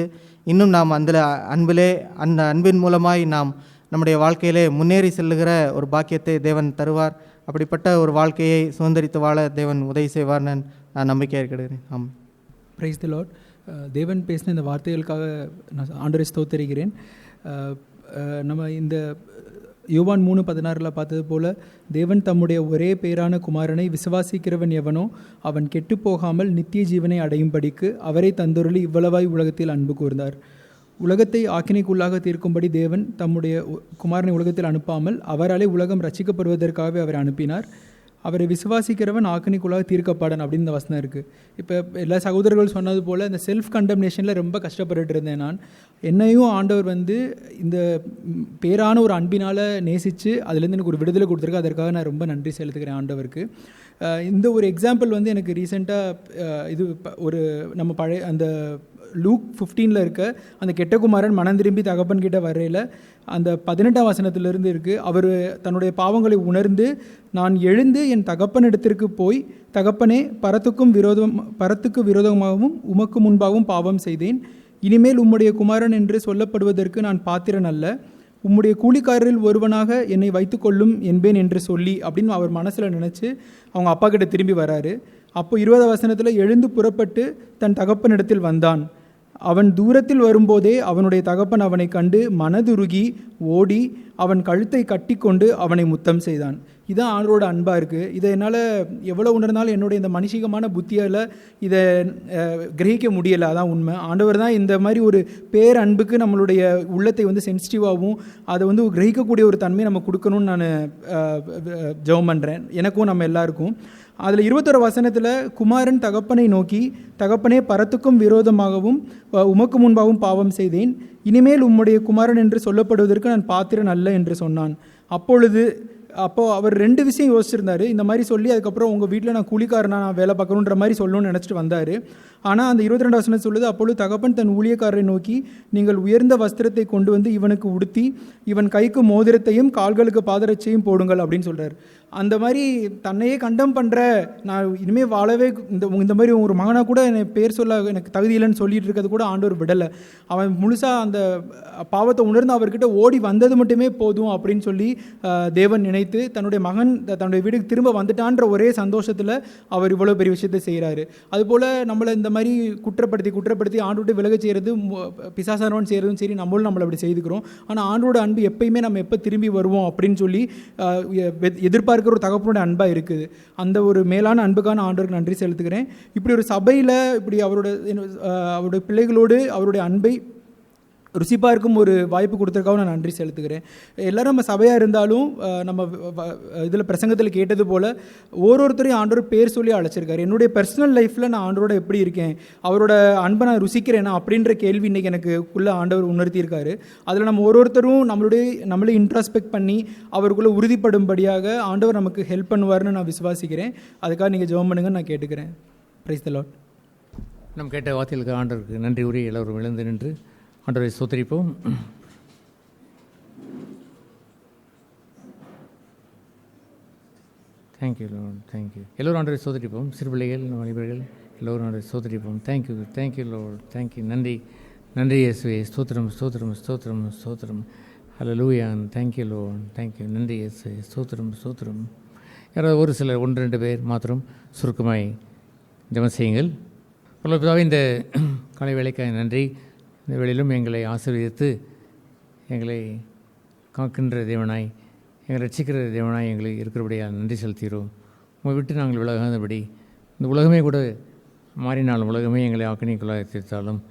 Speaker 1: இன்னும் நாம் அந்த அன்பின் மூலமாய் நாம் நம்முடைய வாழ்க்கையிலே முன்னேறி செல்லுகிற ஒரு பாக்கியத்தை தேவன் தருவார். அப்படிப்பட்ட ஒரு வாழ்க்கையை சுதந்திரித்து வாழ தேவன் உதவி செய்வார் நான் நம்பிக்கையாக இருக்கிறேன். ஆமாம்.
Speaker 5: Praise the Lord. தேவன் பேசின இந்த வார்த்தைகளுக்காக நான் ஆண்டவரை ஸ்தோத்திரிக்கிறேன். நம்ம இந்த யோவான் 3:16 பார்த்தது போல் தேவன் தம்முடைய ஒரே பேரான குமாரனை விசுவாசிக்கிறவன் எவனோ அவன் கெட்டு போகாமல் நித்திய ஜீவனை அடையும்படிக்கு அவரை தந்தொருளி இவ்வளவாய் உலகத்தில் அன்பு கூர்ந்தார். உலகத்தை ஆக்கினைக்குள்ளாக தீர்க்கும்படி தேவன் தம்முடைய குமாரனை உலகத்தில் அனுப்பாமல் அவராலே உலகம் ரட்சிக்கப்படுவதற்காகவே அவரை அனுப்பினார். அவரை விசுவாசிக்கிறவன் ஆக்கினைக்குள்ளாக தீர்க்கப்பாடன் அப்படின்னு இந்த வசனம் இருக்குது. இப்போ எல்லா சகோதரர்கள் சொன்னது போல் இந்த செல்ஃப் கண்டம்னேஷனில் ரொம்ப கஷ்டப்பட்டுட்டு இருந்தேன் நான். என்னையும் ஆண்டவர் இந்த பேரான ஒரு அன்பினால் நேசித்து அதுலேருந்து எனக்கு ஒரு விடுதலை கொடுத்துருக்கு. அதற்காக நான் ரொம்ப நன்றி செலுத்துக்கிறேன் ஆண்டவருக்கு. இந்த ஒரு எக்ஸாம்பிள் எனக்கு ரீசெண்டாக இது ஒரு நம்ம பழைய அந்த லூக் 15 இருக்க அந்த கெட்டகுமாரன் மனம் திரும்பி தகப்பன் கிட்ட வரையில் அந்த 18ஆம் வசனத்திலிருந்து இருக்குது. அவர் தன்னுடைய பாவங்களை உணர்ந்து நான் எழுந்து என் தகப்பனிடத்திற்கு போய் தகப்பனே பரத்துக்கு விரோதமாகவும் உமக்கு முன்பாகவும் பாவம் செய்தேன். இனிமேல் உம்முடைய குமாரன் என்று சொல்லப்படுவதற்கு நான் பாத்திரன் அல்ல. உம்முடைய கூலிக்காரரில் ஒருவனாக என்னை வைத்துக்கொள்ளும் என்பேன் என்று சொல்லி அப்படின்னு அவர் மனசில் நினச்சி அவங்க அப்பா கிட்ட திரும்பி வராரு. அப்போ 20ஆம் வசனத்தில் எழுந்து புறப்பட்டு தன் தகப்பனிடத்தில் வந்தான். அவன் தூரத்தில் வரும்போதே அவனுடைய தகப்பன் அவனை கண்டு மனதுருகி ஓடி அவன் கழுத்தை கட்டி கொண்டு அவனை முத்தம் செய்தான். இதுதான் ஆண்டவரோட அன்பாக இருக்குது. இதை என்னால் எவ்வளோ உணர்ந்தாலும் என்னுடைய இந்த மனுஷிகமான புத்தியால் இதை கிரகிக்க முடியலை. அதான் உண்மை. ஆண்டவர் தான் இந்த மாதிரி ஒரு பேர் அன்புக்கு நம்மளுடைய உள்ளத்தை சென்சிட்டிவாகவும் அதை கிரகிக்கக்கூடிய ஒரு தன்மையை நம்ம கொடுக்கணும்னு நான் ஜெபம் பண்ணுறேன், எனக்கும் நம்ம எல்லாருக்கும். அதில் 21 வசனத்தில் குமாரன் தகப்பனை நோக்கி தகப்பனே பரத்துக்கும் விரோதமாகவும் உமக்கு முன்பாகவும் பாவம் செய்தேன். இனிமேல் உம்முடைய குமாரன் என்று சொல்லப்படுவதற்கு நான் பாத்திரன் அல்ல என்று சொன்னான். அப்போது அவர் 2 விஷயம் யோசிச்சிருந்தார். இந்த மாதிரி சொல்லி அதுக்கப்புறம் உங்கள் வீட்டில் நான் கூலிக்காரனா நான் வேலை பார்க்கணுன்ற மாதிரி சொல்லணும்னு நினச்சிட்டு வந்தார். ஆனால் அந்த 22 வசனம் சொல்லுது, அப்பொழுது தகப்பன் தன் ஊழியக்காரரை நோக்கி நீங்கள் உயர்ந்த வஸ்திரத்தை கொண்டு வந்து இவனுக்கு உடுத்தி இவன் கைக்கு மோதிரத்தையும் கால்களுக்கு பாதரட்சையும் போடுங்கள் அப்படின்னு சொல்கிறார். அந்த மாதிரி தன்னையே கண்டம் பண்ணுற நான் இனிமேல் வாழவே இந்த மாதிரி ஒரு மகனாக கூட என்னை பேர் சொல்ல எனக்கு தகுதி இல்லைன்னு சொல்லிட்டு இருக்கிறது கூட ஆண்டவர் விடலை. அவன் முழுசாக அந்த பாவத்தை உணர்ந்து அவர்கிட்ட ஓடி வந்தது மட்டுமே போதும் அப்படின்னு சொல்லி தேவன் நினைத்து தன்னுடைய மகன் தன்னுடைய வீட்டுக்கு திரும்ப வந்துட்டான்ற ஒரே சந்தோஷத்தில் அவர் இவ்வளோ பெரிய விஷயத்தை செய்கிறாரு. அதுபோல் நம்மளை இந்த மாதிரி குற்றப்படுத்தி ஆண்டோட விலக செய்கிறது பிசாசானவன் செய்கிறதும் சரி, நம்மளை அப்படி செய்துக்கிறோம். ஆனால் ஆண்டோட அன்பு எப்பயுமே நம்ம எப்போ திரும்பி வருவோம் அப்படின்னு சொல்லி எதிர்பார்க்கிற ஒரு தகப்பனோட அன்பாக இருக்குது. அந்த ஒரு மேலான அன்புக்கான ஆண்டவருக்கு நன்றி செலுத்துகிறேன். இப்படி ஒரு சபையில் இப்படி அவருடைய பிள்ளைகளோடு அவருடைய அன்பை ருசி பார்க்கும் ஒரு வாய்ப்பு கொடுத்ததுக்காக நான் நன்றி செலுத்துகிறேன். எல்லோரும் நம்ம சபையாக இருந்தாலும் நம்ம இதில் பிரசங்கத்தில் கேட்டது போல் ஒவ்வொருத்தரையும் ஆண்டவர் பேர் சொல்லி அழைச்சிருக்காரு. என்னுடைய பர்சனல் லைஃப்பில் நான் ஆண்டவரோட எப்படி இருக்கேன், அவரோட அன்பை நான் ருசிக்கிறேன்னா அப்படின்ற கேள்வி இன்றைக்கி எனக்கு உள்ள ஆண்டவர் உணர்த்தியிருக்காரு. அதில் நம்ம ஒவ்வொருத்தரும் நம்மளே இன்ட்ராஸ்பெக்ட் பண்ணி அவருக்குள்ளே உறுதிப்படும்படியாக ஆண்டவர் நமக்கு ஹெல்ப் பண்ணுவார்னு நான் விசுவாசிக்கிறேன். அதுக்காக நீங்கள் ஜெபம் பண்ணுங்கன்னு நான் கேட்டுக்கிறேன். Praise the Lord.
Speaker 4: நம் கேட்ட வார்த்தைகளுக்கு ஆண்டவருக்கு நன்றி கூறி எல்லோரும் எழுந்து நின்று ஆண்டவரை ஸ்தோத்திரிப்போம். Thank you lord, thank you. எல்லோரும் ஆண்டவரை ஸ்தோத்திரிப்போம். சிறுபிள்ளைகள் வாலிபர்கள் எல்லோரும் ஆண்டவரை ஸ்தோத்திரிப்போம். Thank you lord, thank you. நன்றி இயேசுவே. ஸ்தோத்திரம். ஹல்லேலூயா. Thank you lord, thank you. நன்றி இயேசுவே. ஸ்தோத்திரம். யாராவது ஒரு சிலர் 1-2 பேர் மாத்திரம் சுருக்கமாய் ஜெபம் செய்யுங்கள். பிதாவே, இந்த காலை வேளைக்காக நன்றி. இந்த வேளையிலும் எங்களை ஆசீர்வதித்து எங்களை காக்கின்ற தேவனாய், எங்களை ரட்சிக்கிற தேவனாய் எங்களை இருக்கிறபடியாக நன்றி செலுத்துகிறோம். உங்களை விட்டு நாங்கள் விலகாதபடி இந்த உலகமே கூட மாறினாலும் உலகமே எங்களை ஆக்கினைக்குள்ளாக தீர்த்தாலும்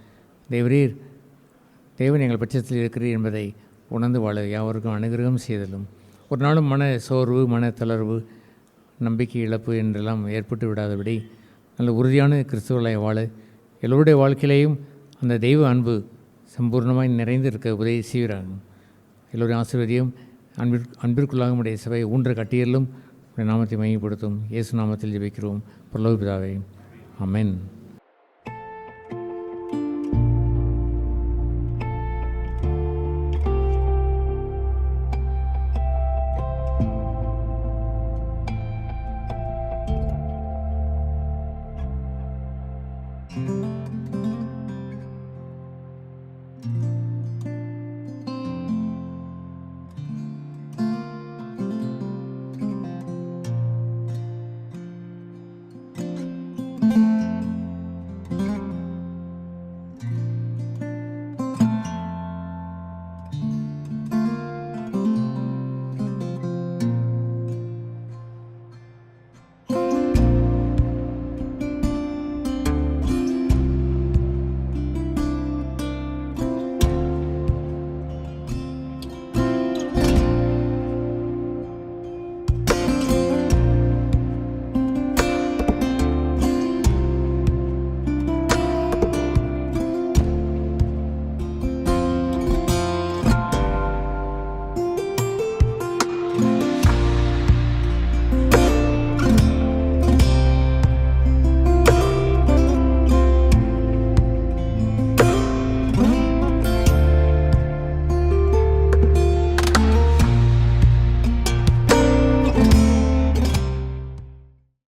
Speaker 4: தேவன் எங்கள் பட்சத்தில் இருக்கிறீர் என்பதை உணர்ந்து வாழ யாவருக்கும் அனுகிரகம் செய்தலும் ஒரு நாளும் மன சோர்வு, மன தளர்வு நம்பிக்கை இழப்பு என்றெல்லாம் ஏற்பட்டு விடாதபடி நல்ல உறுதியான கிறிஸ்துவலாய் வாழ எல்லோருடைய வாழ்க்கையிலேயும் அந்த தெய்வ அன்பு சம்பூர்ணமாய் நிறைந்து இருக்க உதவி செய்கிறாங்க. எல்லோரும் ஆசீர்வதியும் அன்பிற்குள்ளாக உடைய சபை ஊன்ற கட்டியலும் நாமத்தை மையப்படுத்தும். இயேசு நாமத்தில் ஜெபிக்கிறோம் பரலோக பிதாவே, ஆமென்.